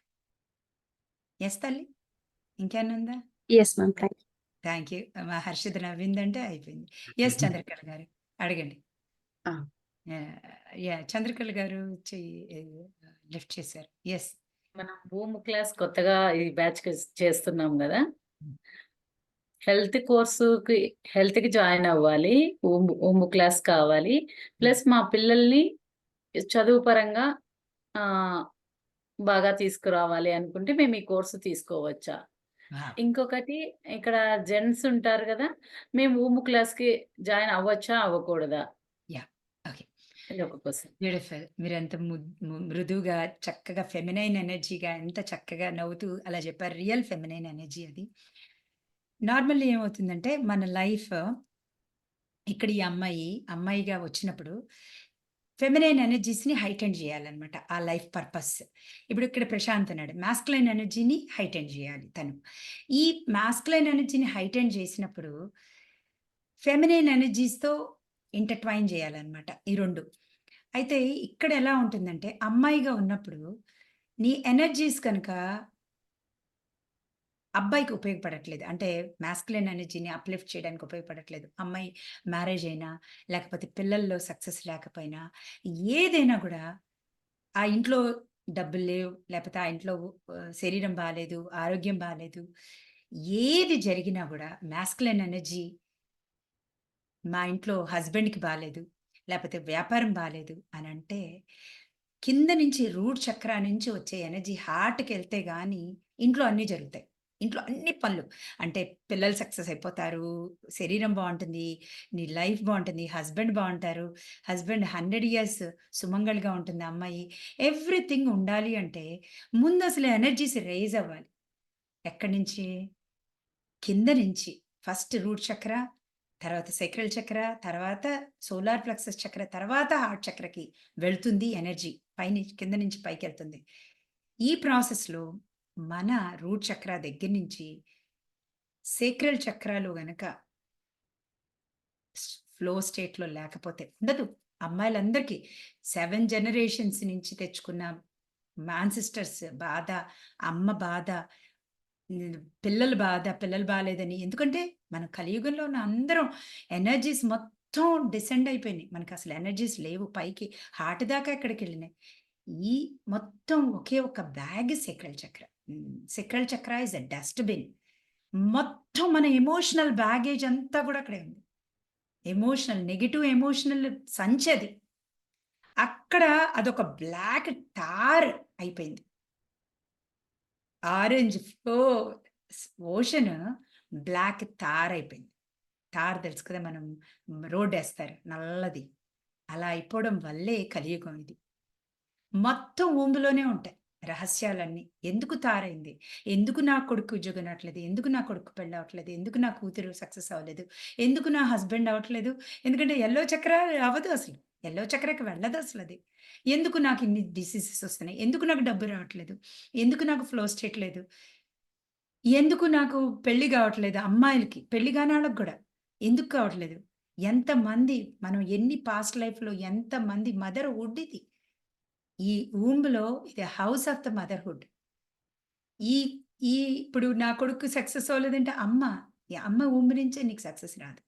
[SPEAKER 2] Yes తల్లి. ఇంకేమన్నా ఉందా?
[SPEAKER 4] Yes ma'am.
[SPEAKER 2] Thank you. మా హర్షిత నవ్విందంటే అయిపోయింది. యెస్ చంద్రకళ గారు అడగండి.
[SPEAKER 5] ఆ!
[SPEAKER 2] చంద్రకళ గారు చెయ్యి లిఫ్ట్ చేశారు. యెస్.
[SPEAKER 5] మనం భూమి క్లాస్ కొత్తగా ఈ బ్యాచ్‌కి చేస్తున్నాం గదా! హెల్త్‌కి జాయిన్ అవ్వాలి. ఓంబు క్లాస్ కావాలి. ప్లస్ మా పిల్లల్ని చదువు పరంగా ఆహ్, బాగా తీసుకురావాలి అనుకుంటే మేము ఈ కోర్స్ తీసుకోవచ్చా?
[SPEAKER 2] వావ్!
[SPEAKER 5] ఇంకొకటి ఇక్కడ జెంట్స్ ఉంటారు గదా! మేము ఓంబు క్లాస్‌కి జాయిన్ అవ్వచ్చా? అవ్వకూడదా?
[SPEAKER 2] యాహ్! ఓకే.
[SPEAKER 5] ఇదొక క్వెషన్.
[SPEAKER 2] బ్యూటిఫుల్. మీరెంత మృదువుగా, చక్కగా ఫెమినైన్ ఎనర్జీగా ఎంత చక్కగా నవ్వుతూ అలా చెప్పారు. రియల్ ఫెమినైన్ ఎనర్జీ అది. నార్మల్లీ ఏమవుతుందంటే మన లైఫ్ ఇక్కడ ఈ అమ్మాయిగా వచ్చినప్పుడు ఫెమినైన్ ఎనర్జీస్‌ని హైటెండ్ చేయాలన్నమాట. ఆ లైఫ్ పర్పస్. ఇప్పుడు ఇక్కడ ప్రశాంత్ ఉన్నాడు. మాస్కులైన్ ఎనర్జీని హైటెండ్ చేయాలి తను. ఈ మాస్కులైన్ ఎనర్జీని హైటెండ్ చేసినప్పుడు ఫెమినైన్ ఎనర్జీస్‌తో ఇంటర్‌ట్వైన్ చేయాలన్నమాట ఈ 2. అయితే ఇక్కడ ఎలా ఉంటుందంటే అమ్మాయిగా ఉన్నప్పుడు నీ ఎనర్జీస్ కనుక అబ్బాయికి ఉపయోగపడట్లేదు. అంటే మాస్కులైన్ ఎనర్జీని అప్‌లిఫ్ట్ చేయడానికి ఉపయోగపడట్లేదు. అమ్మాయి మ్యారేజ్ అయినా, లేకపోతే పిల్లల్లో సక్సెస్ లేకపోయినా, ఏదైనా గూడా ఆ ఇంట్లో డబ్బులు లేవు, లేపోతే ఆ ఇంట్లో శరీరం బాలేదు, ఆరోగ్యం బాలేదు. ఏది జరిగినా గూడా మాస్కులైన్ ఎనర్జీ మా ఇంట్లో హస్బెండ్‌కి బాలేదు, లేపోతే వ్యాపారం బాలేదు అనంటే, కింద నుంచి రూట్ చక్రా నుంచి వచ్చే ఎనర్జీ హార్ట్‌కెళ్తే గాని ఇంట్లో అన్నీ జరుగుతాయి. ఇంట్లో అన్ని పనులు. అంటే పిల్లలు సక్సెస్ అయిపోతారు, శరీరం బావుంటుంది, నీ లైఫ్ బావుంటుంది, హస్బెండ్ బావుంటారు. హస్బెండ్ 100 ఇయర్స్ సుమంగళిగా ఉంటుంది ఆ అమ్మాయి. ఎవ్రీథింగ్ ఉండాలి అంటే ముందసలు ఎనర్జీస్ రైజ్ అవ్వాలి. ఎక్కడి నుంచి? కింద నుంచి. ఫస్ట్ రూట్ చక్ర, తర్వాత సేక్రల్ చక్ర, తర్వాత సోలార్ ప్లెక్సస్ చక్ర, తర్వాత హార్ట్ చక్రకి వెళ్తుంది ఎనర్జీ. కింద నుంచి పైకెళ్తుంది. ఈ ప్రాసెస్‌లో మన రూట్ చక్ర దగ్గర నుంచి సేక్రల్ చక్రాలు గనక ఫ్లో స్టేట్‌లో లేకపోతే ఉండదు. అమ్మాయిలందరికీ 7 జనరేషన్స్ నుంచి తెచ్చుకున్న యాన్సిస్టర్స్ బాధ, అమ్మ బాధ, పిల్లల బాధ, పిల్లలు బాలేదని. ఎందుకంటే మన కలియుగంలో ఉన్న అందరం ఎనర్జీస్ మొత్తం డిసెండ్ అయిపోయినాయి. మనకసలు ఎనర్జీస్ లేవు పైకి. హార్ట్ దాకా ఎక్కడికెళ్ళినాయి. ఈ మొత్తం ఒకే ఒక బ్యాగ్ సేక్రల్ చక్ర. సేక్రల్ చక్ర ఈస్ ఎ డస్ట్‌బిన్. మొత్తం మన ఎమోషనల్ బ్యాగేజ్ అంతా కూడా అక్కడే ఉంది. నెగెటివ్ ఎమోషనల్ సంచది. అక్కడ అదొక బ్లాక్ టార్ అయిపోయింది. Orange flow ocean black tar అయిపోయింది. టార్ తెలుసు కదా! మనం రోడ్డేస్తారు నల్లది. అలా అయిపోవడం వల్లే కలియుగం ఇది. మొత్తం ఊంబులోనే ఉంటాయి రహస్యాలన్నీ. ఎందుకు తారైంది? ఎందుకు నా కొడుకు ఉద్యోగం రావట్లేదు? ఎందుకు నా కొడుకు పెళ్ళవ్వట్లేదు? ఎందుకు నా కూతురు సక్సెస్ అవ్వలేదు? ఎందుకు నా హస్బెండ్ అవ్వట్లేదు? ఎందుకంటే యెల్లో చక్ర అవ్వదు అసలు. యెల్లో చక్రకి వెళ్ళదు అసలది. ఎందుకు నాకు ఇన్ని డిసీజెస్ వస్తున్నాయి? ఎందుకు నాకు డబ్బు రావట్లేదు? ఎందుకు నాకు ఫ్లో స్టేట్ లేదు? ఎందుకు నాకు పెళ్లి గావట్లేదు? అమ్మాయిలకి, పెళ్లి కానోళ్ళకి గూడా. ఎందుకు కావట్లేదు? ఎంతమంది మనం ఎన్ని పాస్ట్ లైఫ్‌లో ఎంతమంది మదర్‌హుడ్ ఇది. ఈ వూంబ్‌లో ఇది హౌస్ ఆఫ్ ద మదర్‌హుడ్. ఈ ఈ ఇప్పుడు నా కొడుకు సక్సెస్ అవ్వలేదంటే ఈ అమ్మ వూంబ్ నుంచే నీకు సక్సెస్ రాదు.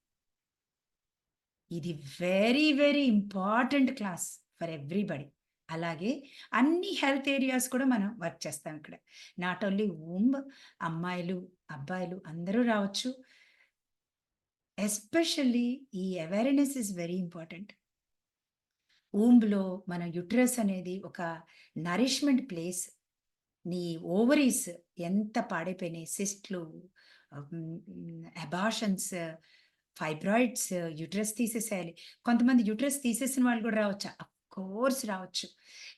[SPEAKER 2] ఇది very, very important class for everybody. అలాగే అన్ని హెల్త్ ఏరియాస్ కూడా మనం వర్క్ చేస్తాం ఇక్కడ. నాట్ ఓన్లీ వూంబ్, అమ్మాయిలు, అబ్బాయిలు అందరూ రావచ్చు. ఎస్పెషల్లీ ఈ అవేర్‌నెస్ ఈస్ వెరీ ఇంపార్టెంట్. వూంబ్‌లో మన యుటరస్ అనేది ఒక నరిష్మెంట్ ప్లేస్. నీ ఓవరీస్ ఎంత పాడైపోయినాయి. సిస్ట్‌లు, అబార్షన్స్, ఫైబ్రాయిడ్స్, యుటరస్ తీసేసేయాలి. కొంతమంది యుటరస్ తీసేసిన వాళ్ళు కూడా రావచ్చా? అఫ్‌కోర్స్ రావచ్చు.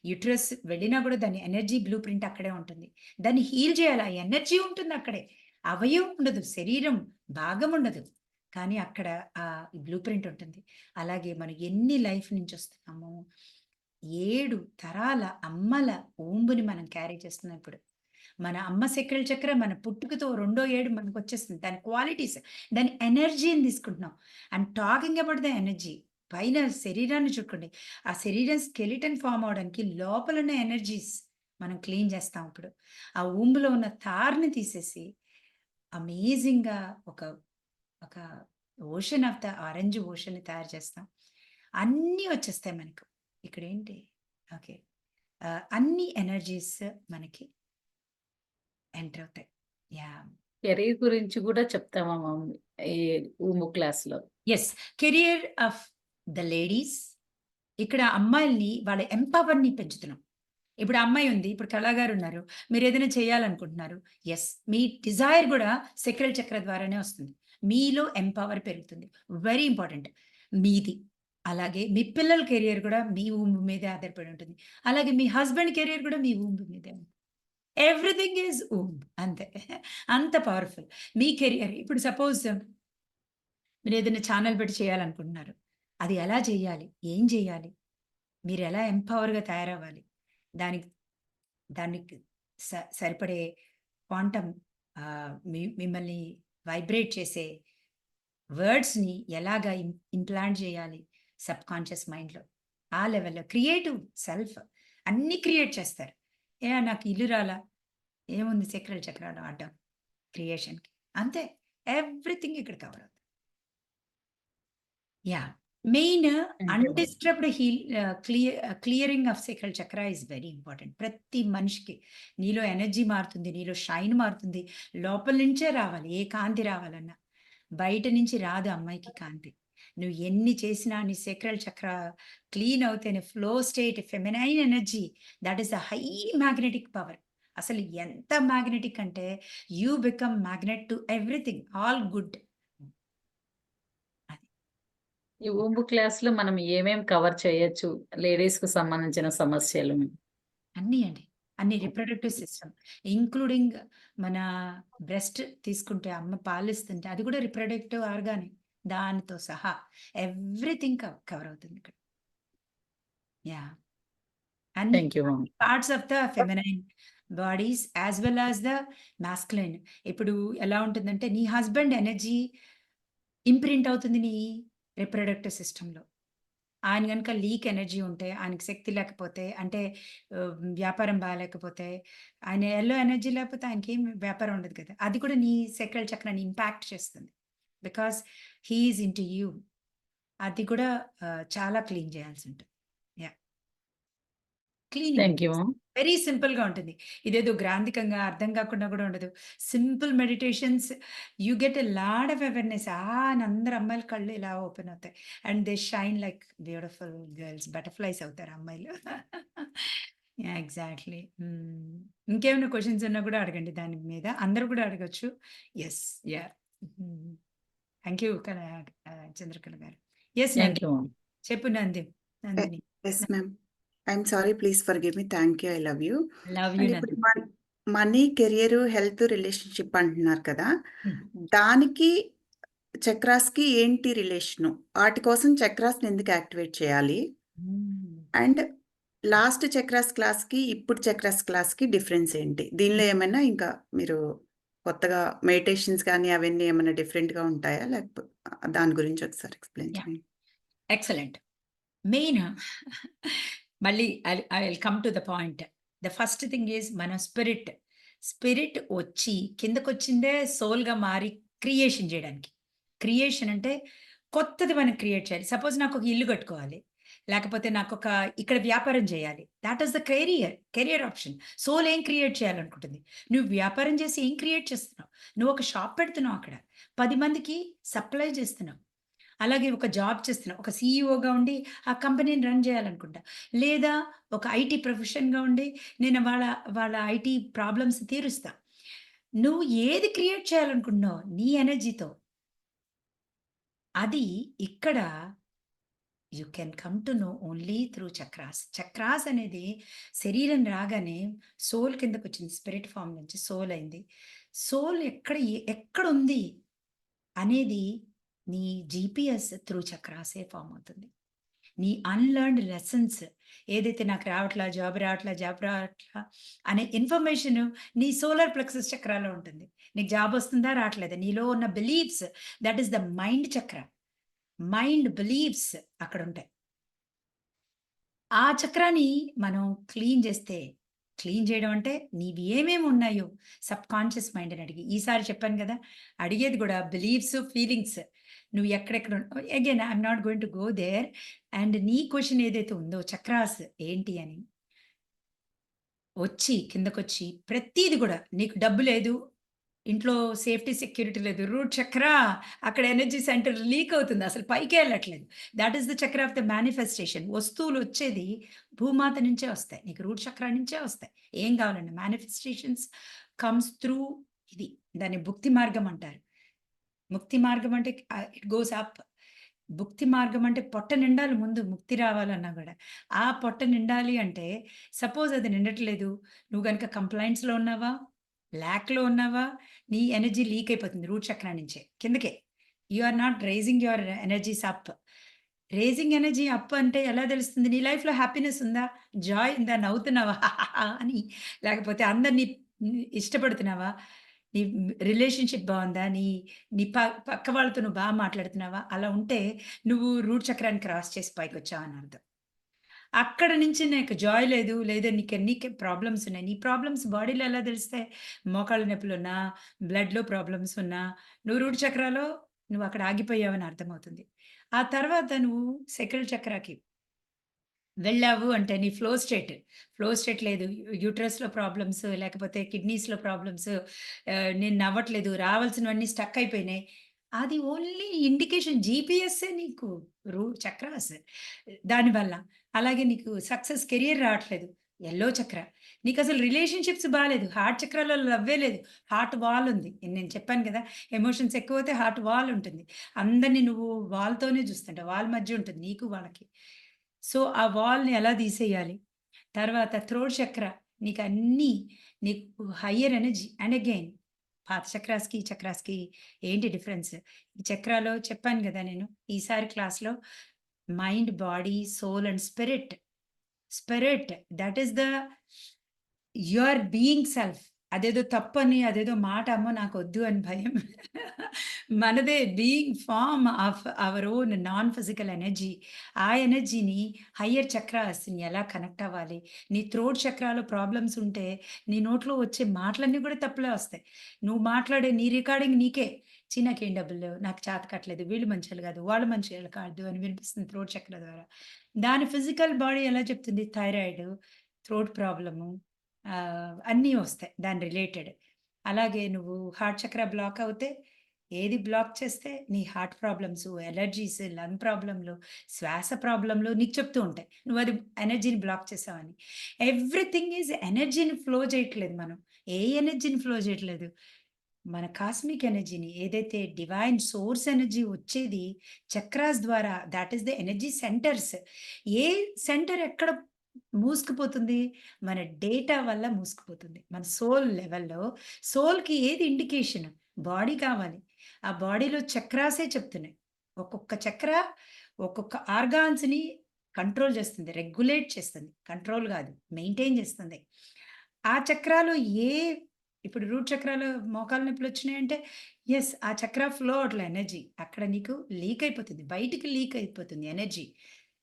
[SPEAKER 2] యుటరస్ వెళ్ళినా కూడా దాని ఎనర్జీ బ్లూ ప్రింట్ అక్కడే ఉంటుంది. దాన్ని హీల్ చేయాలి. ఆ ఎనర్జీ ఉంటుంది అక్కడే. అవయవం ఉండదు. శరీరం భాగం ఉండదు. కానీ అక్కడ ఆ బ్లూ ప్రింట్ ఉంటుంది. అలాగే మనం ఎన్ని లైఫ్ నుంచి వస్తున్నామో 7 తరాల అమ్మల ఓంబుని మనం క్యారీ చేస్తున్నాం ఇప్పుడు. మన అమ్మ సెక్రల్ చక్ర మన పుట్టుకతో రెండో ఏడు మనకు వచ్చేస్తుంది. దాని క్వాలిటీస్, దాని ఎనర్జీని తీసుకుంటున్నాం. And talking about the energy, పైన శరీరాన్ని చూడండి. ఆ శరీరం స్కెలిటన్ ఫామ్ అవడానికి లోపల ఉన్న ఎనర్జీస్ మనం క్లీన్ చేస్తాం ఇప్పుడు. ఆ ఊంబులో ఉన్న తార్ని తీసేసి అమేజింగ్‌గా ఒక ఒక ఓషన్ ఆఫ్ ద ఆరెంజ్ ఓషన్‌ని తయారు చేస్తాం. అన్నీ వచ్చేస్తాయి మనకు. ఇక్కడేంటి ఓకే. అన్ని ఎనర్జీస్ మనకి ఎంటర్ అవుతాయి. యాహ్!
[SPEAKER 5] కెరీర్ గురించి కూడా చెప్తామా మమ్మీ ఈ ఊము క్లాస్‌లో?
[SPEAKER 2] Yes. Career of the ladies. ఇక్కడ అమ్మాయిల్ని వాళ్ళ ఎంపవర్‌ని పెంచుతున్నాం. ఇప్పుడు అమ్మాయి ఉంది. ఇప్పుడు కళాగారున్నారు. మీరేదైనా చేయాలనుకుంటున్నారు. యెస్. మీ డిజైర్ గూడా సెక్రల్ చక్ర ద్వారానే వస్తుంది. మీలో ఎంపవర్ పెరుగుతుంది. Very important. మీది. అలాగే మీ పిల్లల కెరియర్ గూడా మీ ఊంబు మీదే ఆధారపడి ఉంటుంది. అలాగే మీ హస్బెండ్ కెరియర్ గూడా మీ ఊంబు మీదే ఉంటుంది. ఎవ్రీథింగ్ ఈజ్ ఊంబ్ అంతే. అంత పవర్‌ఫుల్. మీ కెరియర్ ఇప్పుడు సపోజ్ మీరేదైనా ఛానెల్ పెట్టి చేయాలనుకుంటున్నారు. అది ఎలా చేయాలి? ఏం చేయాలి? మీరెలా ఎంపవర్‌గా తయారవ్వాలి? దానికి దానికి సరిపడే క్వాంటమ్ మిమ్మల్ని వైబ్రేట్ చేసే వర్డ్స్‌ని ఎలాగా ఇంప్లాంట్ చేయాలి సబ్‌కాన్షియస్ మైండ్‌లో. ఆ లెవెల్‌లో క్రియేటివ్ సెల్ఫ్ అన్నీ క్రియేట్ చేస్తారు. నాకు ఇల్లు రాలా? ఏముంది సెక్రల్ చక్రాలు ఆడడం క్రియేషన్‌కి. అంతే. ఎవ్రీథింగ్ ఇక్కడ కవర్ అవుతుంది. Yeah! Main undisturbed clearing of sacral chakra is very important. ప్రతి మనిషికి నీలో ఎనర్జీ మారుతుంది. నీలో షైన్ మారుతుంది. లోపల నుంచే రావాలి. ఏ కాంతి రావాలన్నా. బయట నుంచి రాదు అమ్మాయికి కాంతి. నువ్వు ఎన్ని చేసినా నీ సేక్రల్ చక్ర క్లీన్ అవుతేనే flow state feminine energy that is the high magnetic power. అసలు ఎంత మ్యాగ్నెటిక్ అంటే you become magnet to everything. All good.
[SPEAKER 5] ఈ ఊంబు క్లాస్‌లో మనం ఏమేం కవర్ చేయొచ్చు లేడీస్‌కు సంబంధించిన సమస్యలు?
[SPEAKER 2] అన్నీ అండి. అన్ని రిప్రొడక్టివ్ సిస్టమ్ ఇంక్లూడింగ్ మన బ్రెస్ట్ తీసుకుంటే అమ్మ పాలిస్తుంటే అది కూడా రిప్రొడక్టివ్ ఆర్గానే. దానితో సహా ఎవ్రీథింగ్ కవర్ అవుతుంది ఇక్కడ. యాహ్! అన్ని
[SPEAKER 5] thank you mummy.
[SPEAKER 2] Parts of the feminine bodies as well as the masculine. ఇప్పుడు ఎలా ఉంటుందంటే నీ హస్బెండ్ ఎనర్జీ ఇంప్రింట్ అవుతుంది నీ రిప్రొడక్టివ్ సిస్టమ్‌లో. ఆయన గనుక లీక్ ఎనర్జీ ఉంటే, ఆయనకి శక్తి లేకపోతే, అంటే వ్యాపారం బాలేకపోతే, ఆయన ఎల్లో ఎనర్జీ లేకపోతే ఆయనకేం వ్యాపారం ఉండదు కదా! అది కూడా నీ సెక్రల్ చక్రాన్ని ఇంపాక్ట్ చేస్తుంది. Because he is into you. అది కూడా చాలా క్లీన్ చేయాల్సి ఉంటుంది. Yeah! Cleaning
[SPEAKER 5] thank you mum.
[SPEAKER 2] Very సింపుల్‌గా ఉంటుంది. ఇదేదో గ్రాంథికంగా అర్థం కాకుండా కూడా ఉండదు. Simple meditations you get a lot of awareness. అని అందరు అమ్మాయిల కళ్ళు ఇలా ఓపెన్ అవుతాయి. And they shine like beautiful girls. Butterflies అవుతారు అమ్మాయిలు. యాహ్! ఎగ్జాక్ట్‌లీ. ఇంకేమైనా క్వెషన్స్ ఉన్నా కూడా అడగండి దాని మీద. అందరూ కూడా అడగొచ్చు. Yes. Yeah! Thank you Chandrakala గారు. Yes
[SPEAKER 5] thank
[SPEAKER 2] Nandini.
[SPEAKER 5] You ma'am.
[SPEAKER 2] చెప్పు Nandini.
[SPEAKER 6] Yes ma'am. I'm sorry. Please forgive me. Thank you. I love you.
[SPEAKER 2] Love you
[SPEAKER 6] and ఇప్పుడు
[SPEAKER 2] Nandini.
[SPEAKER 6] Money, career, health, relationship అంటున్నారు కదా!
[SPEAKER 2] హ్మ్.
[SPEAKER 6] దానికి చక్రాస్‌కి ఏంటి రిలేషను? వాటి కోసం చక్రాస్‌ని ఎందుకు యాక్టివేట్ చేయాలి?
[SPEAKER 2] హ్మ్.
[SPEAKER 6] అండ్ లాస్ట్ చక్రాస్ క్లాస్‌కి, ఇప్పుడు చక్రాస్ క్లాస్‌కి డిఫరెన్స్ ఏంటి? దీనిలో ఏమైనా ఇంకా మీరు కొత్తగా మెడిటేషన్స్ గాని అవన్నీ ఏమైనా డిఫరెంట్‌గా ఉంటాయా? దాని గురించి ఒకసారి ఎక్స్‌ప్లెయిన్
[SPEAKER 2] యాహ్!
[SPEAKER 6] చేయండి.
[SPEAKER 2] ఎక్సలెంట్. మెయిన్ మళ్ళీ I will come to the point. The first thing is మన స్పిరిట్ వచ్చి కిందకొచ్చిందే సోల్‌గా మారి క్రియేషన్ చేయడానికి. క్రియేషన్ అంటే కొత్తది మనం క్రియేట్ చేయాలి. సపోజ్ నాకొక ఇల్లు కట్టుకోవాలి. లేకపోతే నాకొక ఇక్కడ వ్యాపారం చేయాలి. That is the career option. Soul ఏం క్రియేట్ చేయాలనుకుంటుంది? నువ్వు వ్యాపారం చేసి ఏం క్రియేట్ చేస్తున్నావు? నువ్వు ఒక షాప్ పెడుతున్నావు అక్కడ. 10 మందికి సప్లై చేస్తున్నావు. అలాగే ఒక జాబ్ చేస్తున్నావు. ఒక సీఈఓగా ఉండి ఆ కంపెనీని రన్ చేయాలనుకుంటా. లేదా ఒక ఐటీ ప్రొఫెషన్‌గా ఉండి నేను వాళ్ళ ఐటీ ప్రాబ్లమ్స్ తీరుస్తా. నువ్వు ఏది క్రియేట్ చేయాలనుకుంటున్నావో నీ ఎనర్జీతో అది ఇక్కడ you can come to know only through chakras. Chakras అనేది శరీరం రాగానే సోల్ కిందకొచ్చింది. స్పిరిట్ ఫార్మ్ నుంచి సోల్ అయింది. సోల్ ఎక్కడుంది అనేది నీ జీపీఎస్ త్రూ చక్రాసే ఫామ్ అవుతుంది. నీ అన్‌లెర్న్డ్ లెసన్స్ ఏదైతే నాకు రావట్లా, జాబ్ రావట్లా అనే ఇన్ఫర్మేషన్ నీ సోలార్ ప్లెక్సస్ చక్రాలో ఉంటుంది. నీకు జాబ్ వస్తుందా? రావట్లేదా? నీలో ఉన్న beliefs that is the mind chakra. Mind beliefs అక్కడుంటాయి. ఆ చక్రాన్ని మనం క్లీన్ చేస్తే, క్లీన్ చేయడం అంటే నీవి ఏమేమి ఉన్నాయో సబ్‌కాన్షియస్ మైండ్‌ని అడిగి. ఈసారి చెప్పాను కదా! అడిగేది కూడా బిలీఫ్స్, ఫీలింగ్స్ నువ్వు ఎక్కడెక్కడ again I am not going to go there. And నీ క్వెషన్ ఏదైతే ఉందో చక్రాస్ ఏంటి అని వచ్చి కిందకొచ్చి ప్రతీది కూడా నీకు డబ్బు లేదు, ఇంట్లో సేఫ్టీ సెక్యూరిటీ లేదు, రూట్ చక్ర అక్కడ ఎనర్జీ సెంటర్ లీక్ అవుతుంది, అసలు పైకే వెళ్ళట్లేదు. దట్ ఈస్ ద చక్ర ఆఫ్ ద మేనిఫెస్టేషన్. వస్తువులు వచ్చేది భూమాత నుంచే వస్తాయి, నీకు రూట్ చక్ర నుంచే వస్తాయి. ఏం కావాలండి మేనిఫెస్టేషన్స్ కమ్స్ త్రూ ఇది. దాన్ని భుక్తి మార్గం అంటారు. ముక్తి మార్గం అంటే ఇట్ గోస్ అప్. భుక్తి మార్గం అంటే పొట్ట నిండాలి ముందు ముక్తి రావాలన్నా కూడా. ఆ పొట్ట నిండాలి అంటే సపోజ్ అది నిండట్లేదు, నువ్వు గనుక కంప్లైంట్స్‌లో ఉన్నావా, ల్యాక్‌లో ఉన్నావా, నీ ఎనర్జీ లీక్ అయిపోతుంది రూట్ చక్ర నుంచే కిందకే. You are not rising your energies up. Rising energy up అంటే ఎలా తెలుస్తుంది? నీ లైఫ్‌లో హ్యాపీనెస్ ఉందా? జాయ్ ఉందా? నవ్వుతున్నావా అని? లేకపోతే అందరిని ఇష్టపడుతున్నావా? నీ రిలేషన్‌షిప్ బావుందా? నీ నీ పక్క వాళ్ళతో నువ్వు మాట్లాడుతున్నావా? అలా ఉంటే నువ్వు రూట్ చక్రాన్ని క్రాస్ చేసి పైకొచ్చావని అర్థం. అక్కడ నుంచి నీకు జాయ్ లేదు, లేదా నీకు ప్రాబ్లమ్స్ ఉన్నాయి. నీ ప్రాబ్లమ్స్ బాడీలో ఎలా తెలుస్తాయి? మోకాళ్ళ నొప్పులున్నా, బ్లడ్‌లో ప్రాబ్లమ్స్ ఉన్నా, నువ్వు రూట్ చక్రాలో నువ్వు అక్కడ ఆగిపోయావని అర్థమవుతుంది. ఆ తర్వాత నువ్వు సెకండ్ చక్రాకి వెళ్ళావు అంటే నీ ఫ్లో స్టేట్ లేదు. యూట్రస్‌లో ప్రాబ్లమ్స్, లేకపోతే కిడ్నీస్‌లో ప్రాబ్లమ్స్, నేను నవ్వట్లేదు, రావాల్సినవన్నీ స్టక్ అయిపోయినాయి. అది ఓన్లీ ఇండికేషన్, జీపీఎస్సే నీకు చక్రాస్ దానివల్ల. అలాగే నీకు సక్సెస్ కెరియర్ రావట్లేదు, యెల్లో చక్ర. నీకసలు రిలేషన్‌షిప్స్ బాలేదు, హార్ట్ చక్రాలో లవ్వే లేదు, హార్ట్ వాల్ ఉంది. నేను చెప్పాను కదా! ఎమోషన్స్ ఎక్కువైతే హార్ట్ వాల్ ఉంటుంది. అందరిని నువ్వు వాల్‌తోనే చూస్తుంటావు. వాల్ మధ్య ఉంటుంది నీకు వాళ్ళకి. సో, ఆ వాల్‌ని ఎలా తీసేయాలి? తర్వాత థ్రోట్ చక్ర నీకన్నీ నీకు హయ్యర్ ఎనర్జీ. అండ్ అగైన్ పాత చక్రాస్‌కి, ఈ చక్రాస్‌కి ఏంటి డిఫరెన్స్? ఈ చక్రాలో చెప్పాను గదా నేను ఈసారి క్లాస్‌లో mind, body, soul and spirit. Spirit that is the your being self. అదేదో తప్పని, అదేదో మాట అమ్మో నాకొద్దు అని భయం. మనదే being form of our own non physical energy. ఆ ఎనర్జీని హయ్యర్ చక్రాస్‌ని ఎలా కనెక్ట్ అవ్వాలి? నీ థ్రోట్ చక్రాలో ప్రాబ్లమ్స్ ఉంటే, నీ నోట్లో వచ్చే మాటలన్నీ కూడా తప్పులే వస్తాయి. నువ్వు మాట్లాడే నీ రికార్డింగ్ నీకే. ఛీ! నాకేం డబ్బులు లేవు, నాకు చేత కాట్లేదు, వీళ్ళు మంచోళ్ళు కాదు, వాళ్ళు మంచోళ్ళు కాదు అని వినిపిస్తుంది థ్రోట్ చక్ర ద్వారా. దాని ఫిజికల్ బాడీ ఎలా చెప్తుంది? థైరాయిడ్, థ్రోట్ ప్రాబ్లము, అన్నీ వస్తాయి దాని రిలేటెడ్. అలాగే నువ్వు హార్ట్ చక్ర బ్లాక్ అవుతే, ఏది బ్లాక్ చేస్తే నీ హార్ట్ ప్రాబ్లమ్స్, ఎలర్జీస్, లంగ్ ప్రాబ్లమ్‌లు, శ్వాస ప్రాబ్లమ్‌లు నీకు చెప్తూ ఉంటాయి. నువ్వది ఎనర్జీని బ్లాక్ చేసావని. ఎవ్రీథింగ్ ఈజ్ ఎనర్జీని ఫ్లో చేయట్లేదు మనం. ఏ ఎనర్జీని ఫ్లో చేయట్లేదు. మన కాస్మిక్ ఎనర్జీని, ఏదైతే డివైన్ సోర్స్ ఎనర్జీ వచ్చేది చక్రాస్ ద్వారా, thought is the energy centres. A centre ఎక్కడ మూసుకుపోతుంది? మన డేటా వల్ల మూసుకుపోతుంది. మన సోల్ లెవెల్‌లో సోల్‌కి ఏది ఇండికేషన్? బాడీ కావాలి. ఆ బాడీలో చక్రాసే చెప్తున్నాయి. ఒక్కొక్క చక్ర ఒక్కొక్క ఆర్గాన్స్‌ని కంట్రోల్ చేస్తుంది, రెగ్యులేట్ చేస్తుంది. కంట్రోల్ కాదు, మెయింటైన్ చేస్తుంది. ఆ చక్రాలో ఇప్పుడు రూట్ చక్రాలో మోకాళ్ళ నొప్పులొచ్చినాయంటే, యెస్ ఆ చక్ర ఫ్లో అవ్వట్లే ఎనర్జీ. అక్కడ నీకు లీక్ అయిపోతుంది, బయటికి లీక్ అయిపోతుంది ఎనర్జీ.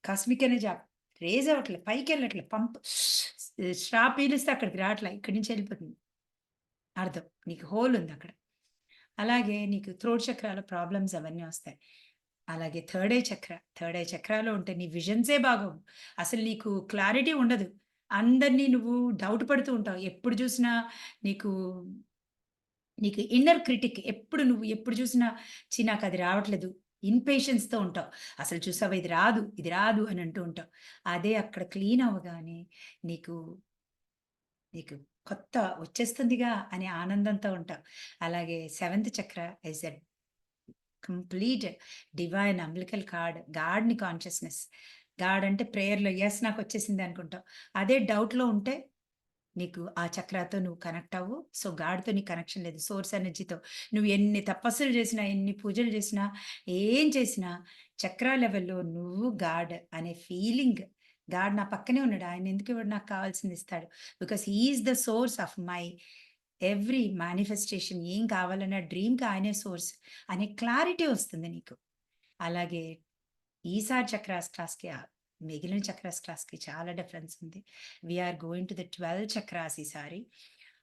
[SPEAKER 2] కాస్మిక్ ఎనర్జీ రేజ్ అవ్వట్లే, పైకెళ్ళట్లే. స్ట్రా పీలిస్తే అక్కడికి రావట్లే, ఇక్కడి నుంచి వెళ్ళిపోతుంది. అర్థం. నీకు హోల్ ఉందక్కడ. అలాగే నీకు థ్రోట్ చక్రాలో ప్రాబ్లమ్స్ అవన్నీ వస్తాయి. అలాగే థర్డ్ ఐ చక్రాలో ఉంటే నీ విజన్సే బాగోవు. అసలు నీకు క్లారిటీ ఉండదు. అందరిని నువ్వు డౌట్ పడుతూ ఉంటావు. ఎప్పుడు చూసినా నీకు నీకు ఇన్నర్ క్రిటిక్ నువ్వు ఎప్పుడు చూసినా ఛీ! నాకది రావట్లేదు. ఇంపేషెన్స్‌తో ఉంటావు. అసలు చూసావా ఇది రాదు అని అంటూ ఉంటావు. అదే అక్కడ క్లీన్ అవ్వగానే నీకు నీకు కొత్త వచ్చేస్తుందిగా అనే ఆనందంతో ఉంటావు. అలాగే seventh chakra is a complete divine umbilical గాడ్‌ని కాన్షియస్‌నెస్. గాడ్ అంటే ప్రేయర్‌లో యెస్ నాకొచ్చేసింది అనుకుంటావు. అదే డౌట్‌లో ఉంటే నీకు ఆ చక్రాతో నువ్వు కనెక్ట్ అవ్వు. సో, గాడ్‌తో నీకు కనెక్షన్ లేదు. సోర్స్ ఎనర్జీతో. నువ్వు ఎన్ని తపస్సులు చేసినా, ఎన్ని పూజలు చేసినా, ఏం చేసినా చక్రా లెవెల్‌లో నువ్వు గాడ్ అనే ఫీలింగ్, గాడ్ నా పక్కనే ఉన్నాడు. ఆయన ఎందుకు ఇవ్వడు, నాకు కావాల్సింది ఇస్తాడు. Because he is the source of my every manifestation. ఏం కావాలన్నా డ్రీమ్‌కి ఆయనే సోర్స్ అనే క్లారిటీ వస్తుంది నీకు. అలాగే ఈసారి చక్రాస్ క్లాస్‌కి మిగిలిన చక్రాస్ క్లాస్‌కి చాలా డిఫరెన్స్ ఉంది. We are going to the 12 chakras ఈసారి.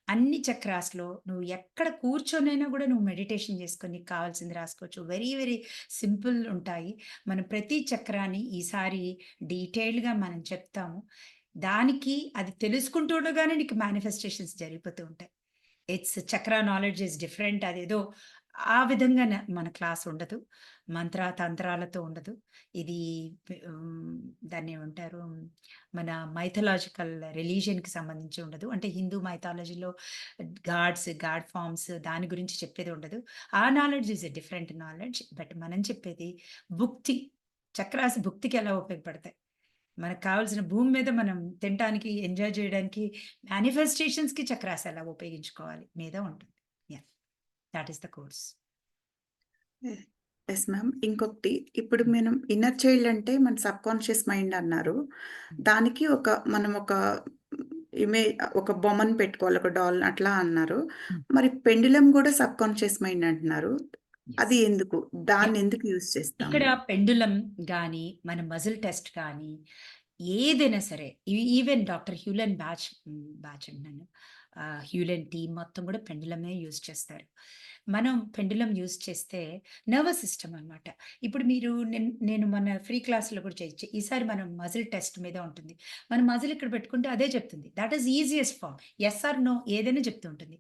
[SPEAKER 2] అన్ని చక్రాస్‌లో నువ్వు ఎక్కడ కూర్చొనైనా కూడా నువ్వు మెడిటేషన్ చేసుకొని నీకు కావాల్సింది రాసుకోవచ్చు. వెరీ, వెరీ సింపుల్ ఉంటాయి. మనం ప్రతి చక్రాన్ని ఈసారి డీటెయిల్డ్‌గా మనం చెప్తాము. దానికి అది తెలుసుకుంటూ ఉండగానే నీకు మేనిఫెస్టేషన్స్ జరిగిపోతూ ఉంటాయి. It's Chakra knowledge is different. అదేదో ఆ విధంగా మన క్లాస్ ఉండదు. మంత్ర తంత్రాలతో ఉండదు. ఇది దాన్నేమంటారు, మన మైథలాజికల్ రిలీజియన్‌కి సంబంధించి ఉండదు. అంటే హిందూ మైథాలజీలో గాడ్స్, గాడ్ ఫార్మ్స్ దాని గురించి చెప్పేది ఉండదు. ఆ knowledge is a different knowledge. But మనం చెప్పేది భుక్తి. చక్రాస్ భుక్తికి ఎలా ఉపయోగపడతాయి? మనకు కావాల్సిన భూమి మీద మనం తినటానికి, ఎంజాయ్ చేయడానికి, మేనిఫెస్టేషన్స్‌కి చక్రాస్ ఎలా ఉపయోగించుకోవాలి మీద ఉంటుంది. Yeah! Thought is the course.
[SPEAKER 6] Yes ma'am. ఇంకొకటి ఇప్పుడు మనం ఇన్నర్ చైల్డ్ అంటే మన సబ్‌కాన్షియస్ మైండ్ అన్నారు. దానికి మనం ఒక ఒక బొమ్మను పెట్టుకోవాలి. ఒక డాల్ అట్లా అన్నారు. మరి పెండులమ్ గూడా సబ్‌కాన్షియస్ మైండ్ అంటున్నారు. అది
[SPEAKER 2] యెస్.
[SPEAKER 6] ఎందుకు?
[SPEAKER 2] యాహ్!
[SPEAKER 6] దాన్నెందుకు యూజ్ చేస్తాం
[SPEAKER 2] ఇక్కడ
[SPEAKER 6] మనం?
[SPEAKER 2] పెండులం గాని, మన మజిల్ టెస్ట్ కానీ, ఏదైనా సరే ఈవెన్ డాక్టర్ హ్యూలెన్ బ్యాచ్ అంటున్నాను. హ్యూలెన్ టీమ్ మొత్తం కూడా పెండులమే యూజ్ చేస్తారు. మనం పెండులం యూజ్ చేస్తే నర్వస్ సిస్టమ్ అనమాట. ఇప్పుడు మీరు నేను మన ఫ్రీ క్లాస్‌లో కూడా చేయొచ్చు. ఈసారి మనం మజిల్ టెస్ట్ మీద ఉంటుంది. మన మజిల్ ఇక్కడ పెట్టుకుంటే అదే చెప్తుంది. Thought is easiest form. Yes or no ఏదైనా చెప్తూ ఉంటుంది.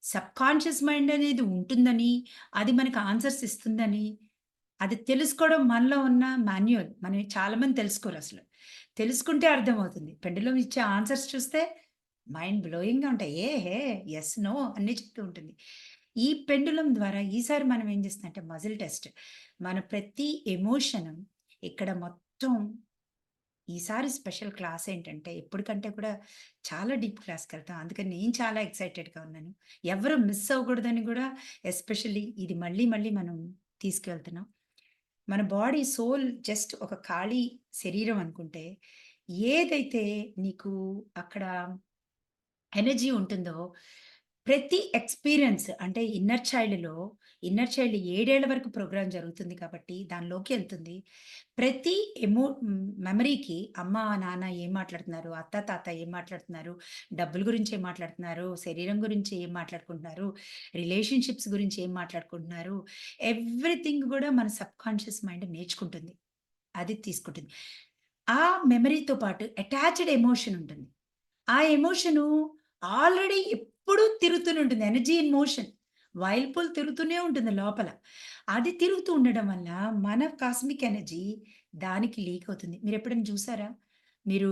[SPEAKER 2] సబ్‌కాన్షియస్ మైండ్ అనేది ఉంటుందని, అది మనకు ఆన్సర్స్ ఇస్తుందని, అది తెలుసుకోవడం మనలో ఉన్న మాన్యువల్. మనం చాలామంది తెలుసుకోరసలు. తెలుసుకుంటే అర్థమవుతుంది. పెండులం ఇచ్చే ఆన్సర్స్ చూస్తే మైండ్ బ్లోయింగ్‌గా ఉంటాయి. హే! యెస్, నో అన్నీ చెప్తూ ఉంటుంది. ఈ పెండులం ద్వారా ఈసారి మనం ఏం చేస్తున్నామంటే మజిల్ టెస్ట్. మన ప్రతి ఎమోషన్ ఇక్కడ మొత్తం ఈసారి స్పెషల్ క్లాస్ ఏంటంటే ఎప్పటికంటే కూడా చాలా డీప్ క్లాస్‌కెళ్తాం. అందుకని నేను చాలా ఎక్సైటెడ్‌గా ఉన్నాను. ఎవరు మిస్ అవ్వకూడదని కూడా ఎస్పెషల్లీ ఇది మళ్ళీ మళ్ళీ మనం తీసుకెళ్తున్నాం. మన బాడీ, సోల్ జస్ట్ ఒక ఖాళీ శరీరం అనుకుంటే, ఏదైతే నీకు అక్కడ ఎనర్జీ ఉంటుందో, ప్రతి ఎక్స్‌పీరియన్స్ అంటే ఇన్నర్ చైల్డ్ 7 ఏళ్ల వరకు ప్రోగ్రామ్ జరుగుతుంది కాబట్టి దానిలోకి ఎళ్తుంది. ప్రతి మెమరీకి అమ్మ, నాన్న ఏం మాట్లాడుతున్నారు, అత్త, తాత ఏం మాట్లాడుతున్నారు, డబ్బుల గురించి ఏం మాట్లాడుతున్నారు, శరీరం గురించి ఏం మాట్లాడుకుంటున్నారు, రిలేషన్‌షిప్స్ గురించి ఏం మాట్లాడుకుంటున్నారు, ఎవ్రీథింగ్ గూడా మన సబ్‌కాన్షియస్ మైండ్ నేర్చుకుంటుంది. అది తీసుకుంటుంది. ఆ మెమరీతో పాటు అటాచ్డ్ ఎమోషన్ ఉంటుంది. ఆ ఎమోషను ఆల్రెడీ ఎప్పుడూ తిరుగుతూనే ఉంటుంది. Energy in motion. While pool తిరుగుతూనే ఉంటుంది లోపల. అది తిరుగుతూ ఉండడం వల్ల మన కాస్మిక్ ఎనర్జీ దానికి లీక్ అవుతుంది. మీరెప్పుడైనా చూసారా? మీరు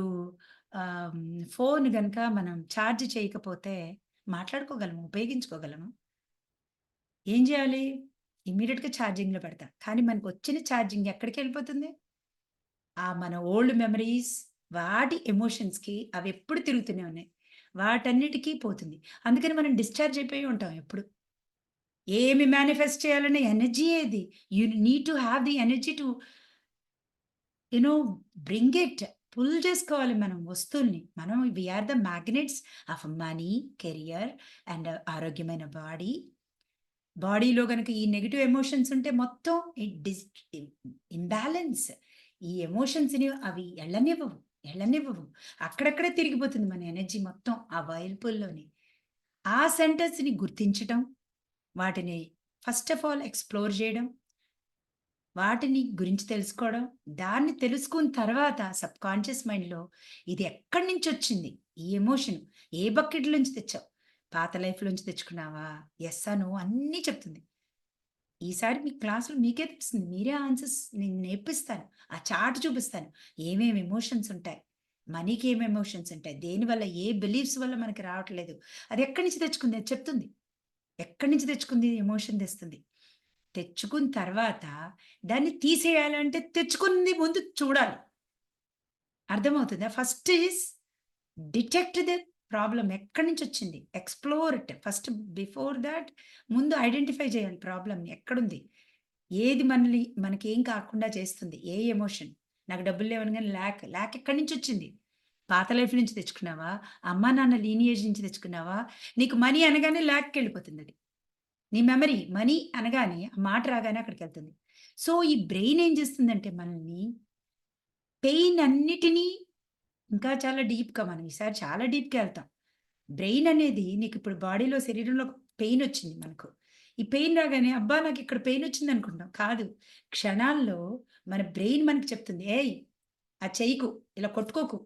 [SPEAKER 2] ఫోన్ గనక మనం చార్జ్ చేయకపోతే మాట్లాడుకోగలము, ఉపయోగించుకోగలము. ఏం చేయాలి? ఇమ్మీడియేట్‌గా ఛార్జింగ్‌లో పెడతాం. కానీ మనకొచ్చిన ఛార్జింగ్ ఎక్కడికెళ్ళిపోతుంది? మన ఓల్డ్ మెమరీస్, వాటి ఎమోషన్స్‌కి అవెప్పుడు తిరుగుతూనే ఉన్నాయి. వాటన్నిటికి పోతుంది. అందుకని మనం డిశ్చార్జ్ అయిపోయి ఉంటాం ఎప్పుడు. ఏమి మేనిఫెస్ట్ చేయాలన్న ఎనర్జీయే ఇది. You need to have the energy to you know bring it. Pull చేసుకోవాలి మనం వస్తువుల్ని. We are the magnets of money, career and ఆరోగ్యమైన బాడీ. బాడీలో గనక ఈ నెగెటివ్ ఎమోషన్స్ ఉంటే మొత్తం ఇంబాలెన్స్. ఈ ఎమోషన్స్‌ని అవి ఎళ్ళనివ్వవు. అక్కడక్కడే తిరిగిపోతుంది మన ఎనర్జీ మొత్తం ఆ వైల్‌పుల్‌లోని. ఆ సెంటర్స్‌ని గుర్తించటం, వాటిని ఫస్ట్ ఆఫ్ ఆల్ ఎక్స్‌ప్లోర్ చేయడం, వాటిని గురించి తెలుసుకోవడం, దాన్ని తెలుసుకున్న తర్వాత సబ్‌కాన్షియస్ మైండ్‌లో ఇది ఎక్కడి నుంచొచ్చింది? ఈ ఎమోషన్ ఏ బకెట్‌లోంచి తెచ్చావు? పాత లైఫ్‌లోంచి తెచ్చుకున్నావా? యెస్సా? నో? అన్నీ చెప్తుంది. ఈసారి మీ క్లాస్‌లో మీకే తెలుస్తుంది. మీరే ఆన్సర్స్ నేను నేర్పిస్తాను. ఆ చార్ట్ చూపిస్తాను. ఏమేమి ఎమోషన్స్ ఉంటాయి? మనీకి ఏమి ఎమోషన్స్ ఉంటాయి? దేనివల్ల ఏ బిలీఫ్స్ వల్ల మనకి రావట్లేదు? అది ఎక్కడి నుంచి తెచ్చుకుంది? అది చెప్తుంది. ఎక్కడి నుంచి తెచ్చుకుంది ఎమోషన్ తెస్తుంది. తెచ్చుకున్న తర్వాత దాన్ని తీసేయాలంటే తెచ్చుకుంది ముందు చూడాలి. అర్థమవుతుందా? First is detect the problem ఎక్కడి నుంచి వచ్చింది? Explore it. First before thought ముందు ఐడెంటిఫై చేయాలి ప్రాబ్లమ్‌ని ఎక్కడుంది? ఏది మనకేం కాకుండా చేస్తుంది? ఏ ఎమోషన్? నాకు డబ్బులు లేవనగానే లాక్ ఎక్కడి నుంచి వచ్చింది? పాత లైఫ్ నుంచి తెచ్చుకున్నావా? అమ్మా, నాన్న లీనియేజ్ నుంచి తెచ్చుకున్నావా? నీకు మనీ అనగానే లాక్‌కెళ్ళిపోతుందది. నీ మెమరీ మనీ అనగానే ఆ మాట రాగానే అక్కడికెళ్తుంది. సో, ఈ బ్రెయిన్ ఏం చేస్తుందంటే మనల్ని పెయిన్ అన్నిటిని ఇంకా చాలా డీప్‌గా మనం ఈసారి చాలా డీప్‌గా ఎళ్తాం. బ్రెయిన్ అనేది నీకిప్పుడు బాడీలో శరీరంలో పెయిన్ వచ్చింది మనకు. ఈ పెయిన్ రాగానే అబ్బా! నాకిక్కడ పెయిన్ వచ్చిందనుకుంటాం. కాదు. క్షణాల్లో మన బ్రెయిన్ మనకు చెప్తుంది. "ఏయ్! అది చెయ్యకు. ఇలా కొట్టుకోకు"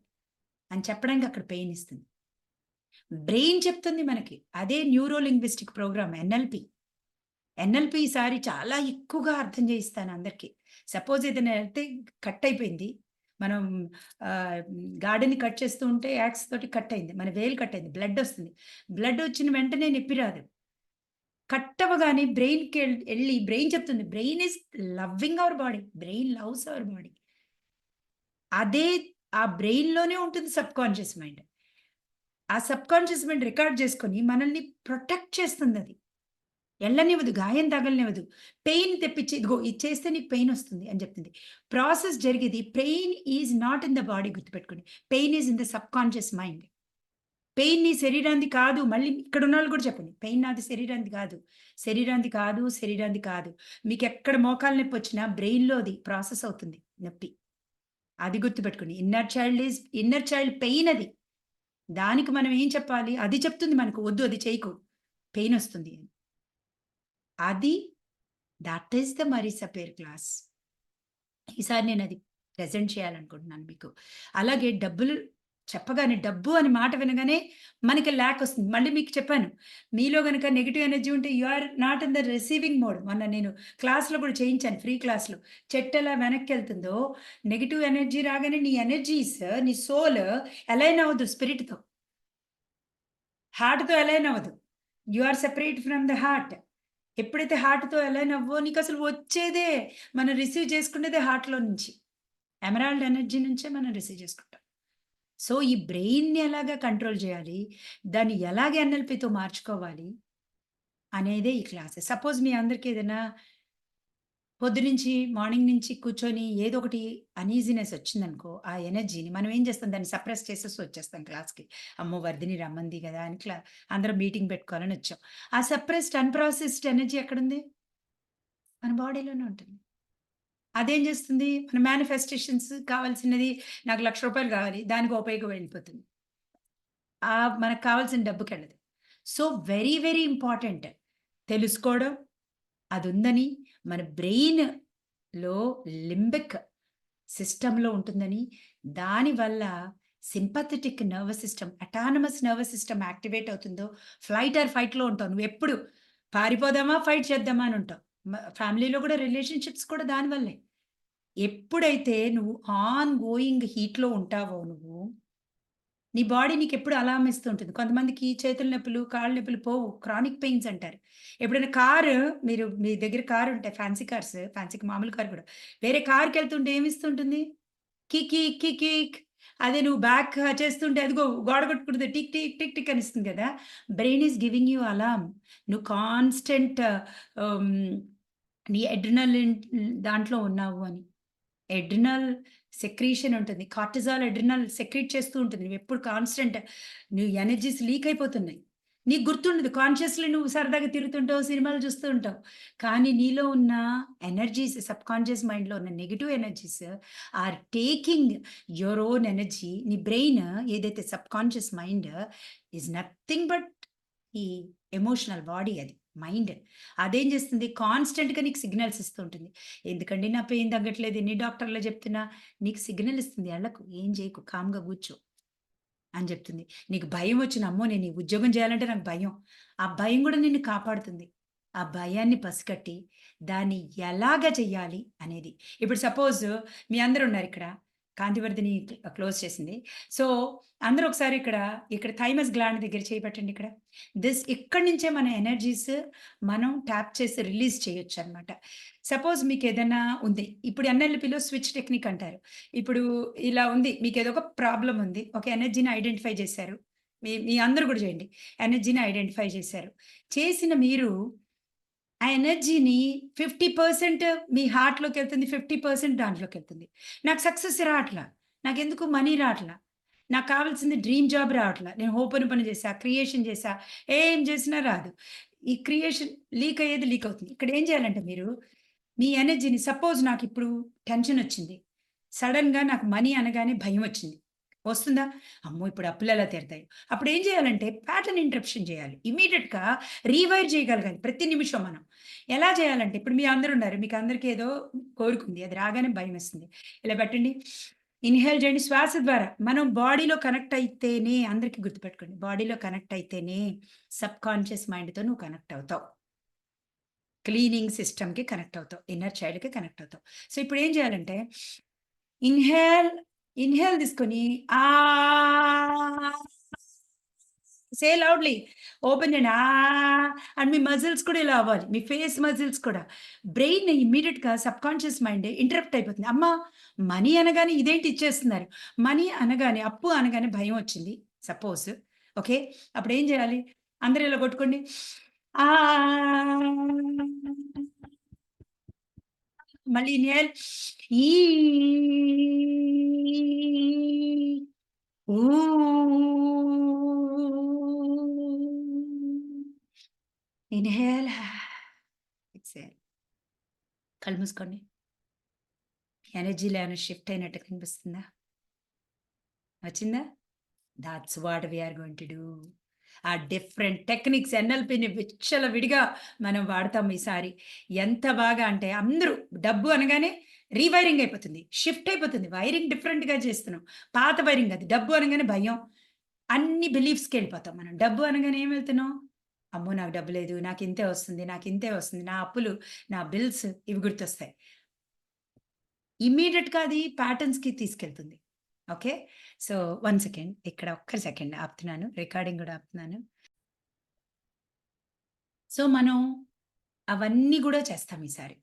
[SPEAKER 2] అని చెప్పడానికి అక్కడ పెయిన్ ఇస్తుంది. బ్రెయిన్ చెప్తుంది మనకి. అదే neuro linguistic program NLP. NLP ఈసారి చాలా ఎక్కువగా అర్థం చేయిస్తాను అందరికి. సపోజ్ ఏదైనా ఎళ్తే కట్ అయిపోయింది. మనం గార్డెన్‌ని కట్ చేస్తూ ఉంటే యాక్స్ తోటి కట్ అయింది. మన వేలు కట్ అయింది. బ్లడ్ ఒస్తుంది. బ్లడ్ వచ్చిన వెంటనే నొప్పి రాదు. కట్ అవ్వగానే ఎళ్లి బ్రెయిన్ చెప్తుంది. Brain is loving our body. Brain loves our body. అదే ఆ బ్రెయిన్‌లోనే ఉంటుంది సబ్‌కాన్షియస్ మైండ్. ఆ సబ్‌కాన్షియస్ మైండ్ రికార్డ్ చేసుకొని మనల్ని ప్రొటెక్ట్ చేస్తుందది. ఎళ్ళనివ్వదు. గాయం తగలనివ్వదు. పెయిన్ తెప్పించి ఇదిగో ఇది చేస్తే నీకు పెయిన్ వస్తుంది అని చెప్తుంది. ప్రాసెస్ జరిగేది pain is not in the body గుర్తుపెట్టుకోండి. Pain is in the subconscious mind. Pain నీ శరీరానిది కాదు. మళ్ళీ ఇక్కడ ఉన్నోళ్ళు కూడా చెప్పండి. పెయిన్ నాది శరీరానిది కాదు. శరీరానిది కాదు, శరీరానిది కాదు. మీకెక్కడ మోకాలు నొప్పి వచ్చినా బ్రెయిన్‌లోది ప్రాసెస్ అవుతుంది నొప్పి. అది గుర్తుపెట్టుకోండి. ఇన్నర్ చైల్డ్ పెయిన్ అది. దానికి మనం ఏం చెప్పాలి? అది చెప్తుంది మనకు వద్దు అది చేయకు. పెయిన్ వస్తుంది అని. అది that is the Marisa Peer class. ఈసారి నేనది ప్రెజెంట్ చేయాలనుకుంటున్నాను మీకు. అలాగే డబ్బులు చెప్పగానే డబ్బు అని మాట వినగానే మనకి ల్యాక్ వస్తుంది. మళ్ళీ మీకు చెప్పాను. మీలో గనక నెగెటివ్ ఎనర్జీ ఉంటే you are not in the receiving mode. మొన్న నేను క్లాస్‌లో కూడా చేయించాను ఫ్రీ క్లాస్‌లో. చెట్టెలా వెనక్కెళ్తుందో నెగెటివ్ ఎనర్జీ రాగానే నీ ఎనర్జీస్, నీ సోల్ అలైన్ అవ్వదు స్పిరిట్‌తో. హార్ట్‌తో అలైన్ అవ్వదు. You are separate from the heart. ఎప్పుడైతే హార్ట్‌తో అలైన్ అవ్వో నీకసలు వచ్చేదే మనం రిసీవ్ చేసుకునేదే హార్ట్‌లో నుంచి. ఎమరాల్డ్ ఎనర్జీ నుంచే మనం రిసీవ్ చేసుకుంటాం. సో, ఈ బ్రెయిన్‌ని ఎలాగా కంట్రోల్ చేయాలి? దాన్ని ఎలాగ ఎన్ఎల్‌పితో మార్చుకోవాలి? అనేదే ఈ క్లాస్. సపోజ్ మీ అందరికి ఏదైనా పొద్దునుంచి మార్నింగ్ నుంచి కూర్చొని ఏదో ఒకటి అనీజీనెస్ వచ్చిందనుకో, ఆ ఎనర్జీని మనం ఏం చేస్తాం దాన్ని సప్రెస్ చేసేసి వచ్చేస్తాం క్లాస్‌కి. అమ్మో! వర్ధిని రమ్మంది గదా! అని అందరం మీటింగ్ పెట్టుకోవాలని వచ్చాం. ఆ సప్రెస్డ్ అన్‌ప్రాసెస్డ్ ఎనర్జీ ఎక్కడుంది? మన బాడీలోనే ఉంటుంది. అదేం చేస్తుంది? మన మేనిఫెస్టేషన్స్ కావాల్సినది నాకు రూ. 1,00,000 కావాలి. దానికి ఓ పైకి వెళ్ళిపోతుంది. మనకు కావాల్సిన డబ్బుకెళ్ళదు. సో, వెరీ, వెరీ ఇంపార్టెంట్ తెలుసుకోవడం అదుందని, మన బ్రెయిన్‌లో లింబిక్ సిస్టమ్‌లో ఉంటుందని, దానివల్ల sympathetic nervous system, autonomous nervous system activate అవుతుందో, ఫ్లైట్ ఆర్ ఫైట్‌లో ఉంటావు. నువ్వెప్పుడు పారిపోదామా, ఫైట్ చేద్దామా అని ఉంటావు. ఫ్యామిలీలో కూడా రిలేషన్‌షిప్స్ కూడా దానివల్లే. ఎప్పుడైతే నువ్వు ఆన్ గోయింగ్ హీట్‌లో ఉంటావో నువ్వు, నీ బాడీ నీకెప్పుడు అలారం ఇస్తూ ఉంటుంది. కొంతమందికి చేతుల నొప్పులు, కాళ్ళ నొప్పులు పోవు. క్రానిక్ పెయిన్స్ అంటారు. ఎప్పుడైనా మీ దగ్గర కారు ఉంటే ఫ్యాన్సీకి మామూలు కారు కూడా. వేరే కార్‌కెళ్తుంటే ఏమిస్తుంటుంది? Kick kick kick. అదే నువ్వు బ్యాక్ చేస్తుంటే అదిగో గోడ కొట్టుకుంటుంది. టిక్ టిక్ టిక్ టిక్ అనిస్తుంది కదా! Brain is giving you alarm. నువ్వు కాన్స్టెంట్ ఆహ్, నీ అడ్రినలిన్ దాంట్లో ఉన్నావు అని. అడ్రినల్ సెక్రీషన్ ఉంటుంది. కార్టిజాల్, అడ్రినల్ సెక్రీట్ చేస్తూ ఉంటుంది. నువ్వెప్పుడు కాన్స్టెంట్ నీ ఎనర్జీస్ లీక్ అయిపోతున్నాయి. నీకు గుర్తుండదు. కాన్షియస్‌లీ నువ్వు సరదాగా తిరుగుతుంటావు, సినిమాలు చూస్తూ ఉంటావు. కానీ నీలో ఉన్న ఎనర్జీస్ సబ్‌కాన్షియస్ మైండ్‌లో ఉన్న negative energies are taking your own energy. నీ బ్రెయిన్ ఏదైతే subconscious mind is nothing but ఈ ఎమోషనల్ బాడీ అది. మైండ్. అదేం చేస్తుంది కాన్స్టెంట్‌గా నీకు సిగ్నల్స్ ఇస్తూ ఉంటుంది. ఎందుకండి నా పెయిన్ తగ్గట్లేదు ఎన్ని డాక్టర్‌లు చెప్తున్నా, నీకు సిగ్నల్ ఇస్తుంది ఎళ్ళకు. ఏం చేయకు కామ్‌గా కూర్చో అని చెప్తుంది. నీకు భయం వచ్చిన అమ్మో! నేను ఈ ఉద్యోగం చేయాలంటే నాకు భయం. ఆ భయం కూడా నిన్ను కాపాడుతుంది. ఆ భయాన్ని పసిగట్టి దాన్ని ఎలాగా చెయ్యాలి అనేది. ఇప్పుడు సపోజ్ మీ అందరూ ఉన్నారిక్కడ. కాంతివర్ధిని క్లోజ్ చేసింది. సో, అందరూ ఒకసారి ఇక్కడ థైమస్ గ్లాండ్ దగ్గర చేయి పెట్టండి ఇక్కడ. ఇక్కడి నుంచే మన ఎనర్జీస్ మనం ట్యాప్ చేసి రిలీజ్ చేయొచ్చనమాట. సపోజ్ మీకేదైనా ఉంది. ఇప్పుడు ఎన్ఎల్‌పిలో స్విచ్ టెక్నిక్ అంటారు. ఇప్పుడు ఇలా ఉంది. మీకేదో ఒక ప్రాబ్లమ్ ఉంది. ఒక ఎనర్జీని ఐడెంటిఫై చేశారు. మీ అందరూ కూడా చేయండి. ఎనర్జీని ఐడెంటిఫై చేశారు. చేసిన మీరు ఆ ఎనర్జీని 50% మీ హార్ట్‌లోకి వెళ్తుంది. 50% దాంట్లోకి వెళ్తుంది. నాకు సక్సెస్ రావట్లా. నాకెందుకు మనీ రావట్లా. నాకు కావాల్సింది డ్రీమ్ జాబ్ రావట్లా. నేను ఓపెన్ పని చేశా, క్రియేషన్ చేశా, ఏం చేసినా రాదు. ఈ క్రియేషన్ లీక్ అయ్యేది లీక్ అవుతుంది. ఇక్కడ ఏం చేయాలంటే మీరు మీ ఎనర్జీని సపోజ్ నాకిప్పుడు టెన్షన్ వచ్చింది. సడెన్‌గా నాకు మనీ అనగానే భయం వచ్చింది. వస్తుందా? అమ్మో! ఇప్పుడు అప్పులు ఎలా తీరుతాయి? అప్పుడు ఏం చేయాలంటే ప్యాటర్న్ ఇంటరప్షన్ చేయాలి. ఇమ్మీడియేట్‌గా రీవైర్ చేయగలగాలి ప్రతి నిమిషం మనం. ఎలా చేయాలంటే ఇప్పుడు మీ అందరూ ఉన్నారు. మీకు అందరికి ఏదో కోరికుంది. అది రాగానే భయమేస్తుంది. ఇలా పెట్టండి. ఇన్‌హేల్ చేయండి శ్వాస ద్వారా. మనం బాడీలో కనెక్ట్ అయితేనే అందరికి గుర్తుపెట్టుకోండి. బాడీలో కనెక్ట్ అయితేనే సబ్‌కాన్షియస్ మైండ్‌తో నువ్వు కనెక్ట్ అవుతావు. క్లీనింగ్ సిస్టమ్‌కి కనెక్ట్ అవుతావు. ఇన్నర్ చైల్డ్‌కి కనెక్ట్ అవుతావు. సో ఇప్పుడు ఏం చేయాలంటే ఇన్‌హేల్ తీసుకొని సే లౌడ్‌లీ ఓపెన్ చేయండి. అండ్ మీ మజిల్స్ కూడా ఇలా అవ్వాలి. మీ ఫేస్ మజిల్స్ కూడా. బ్రెయిన్ ఇమ్మీడియేట్‌గా సబ్‌కాన్షియస్ మైండ్ ఇంటరప్ట్ అయిపోతుంది. అమ్మా! మనీ అనగానే ఇదేంటి ఇచ్చేస్తున్నారు. మనీ అనగానే అప్పు అనగానే భయం వచ్చింది. Suppose okay. అప్పుడు ఏం చేయాలి? అందరూ ఇలా కొట్టుకోండి. మళ్ళీ ఇన్‌హేల్ ఈ ఊ ఇన్‌హేల్ ఎక్స్‌హేల్. కళ్ళు మూసుకోండి. ఎనర్జీలో ఏమైనా షిఫ్ట్ అయినట్టు కనిపిస్తుందా? వచ్చిందా? That's what we are going to do. ఆ డిఫరెంట్ టెక్నిక్స్ ఎన్ఎల్పిని విచ్చలవిడిగా మనం వాడతాం ఈసారి. ఎంత బాగా అంటే అందరూ డబ్బు అనగానే రీవైరింగ్ అయిపోతుంది. షిఫ్ట్ అయిపోతుంది. వైరింగ్ డిఫరెంట్‌గా చేస్తున్నాం. పాత వైరింగ్ అది. డబ్బు అనగానే భయం. అన్ని బిలీఫ్స్‌కి వెళ్ళిపోతాం మనం. డబ్బు అనగానే ఏం వెళ్తున్నాం? అమ్మో! నాకు డబ్బు లేదు. నాకు ఇంతే వస్తుంది. నాకు ఇంతే వస్తుంది. నా అప్పులు, నా బిల్స్ ఇవి గుర్తొస్తాయి. ఇమ్మీడియేట్‌గా అది ప్యాటర్న్స్‌కి తీసుకెళ్తుంది. ఓకే. So, 1 second. ఇక్కడ ఒక్క సెకండ్ ఆపుతున్నాను. రికార్డింగ్ గూడా ఆపుతున్నాను. సో, మనం అవన్నీ గూడా చేస్తాం ఈసారి.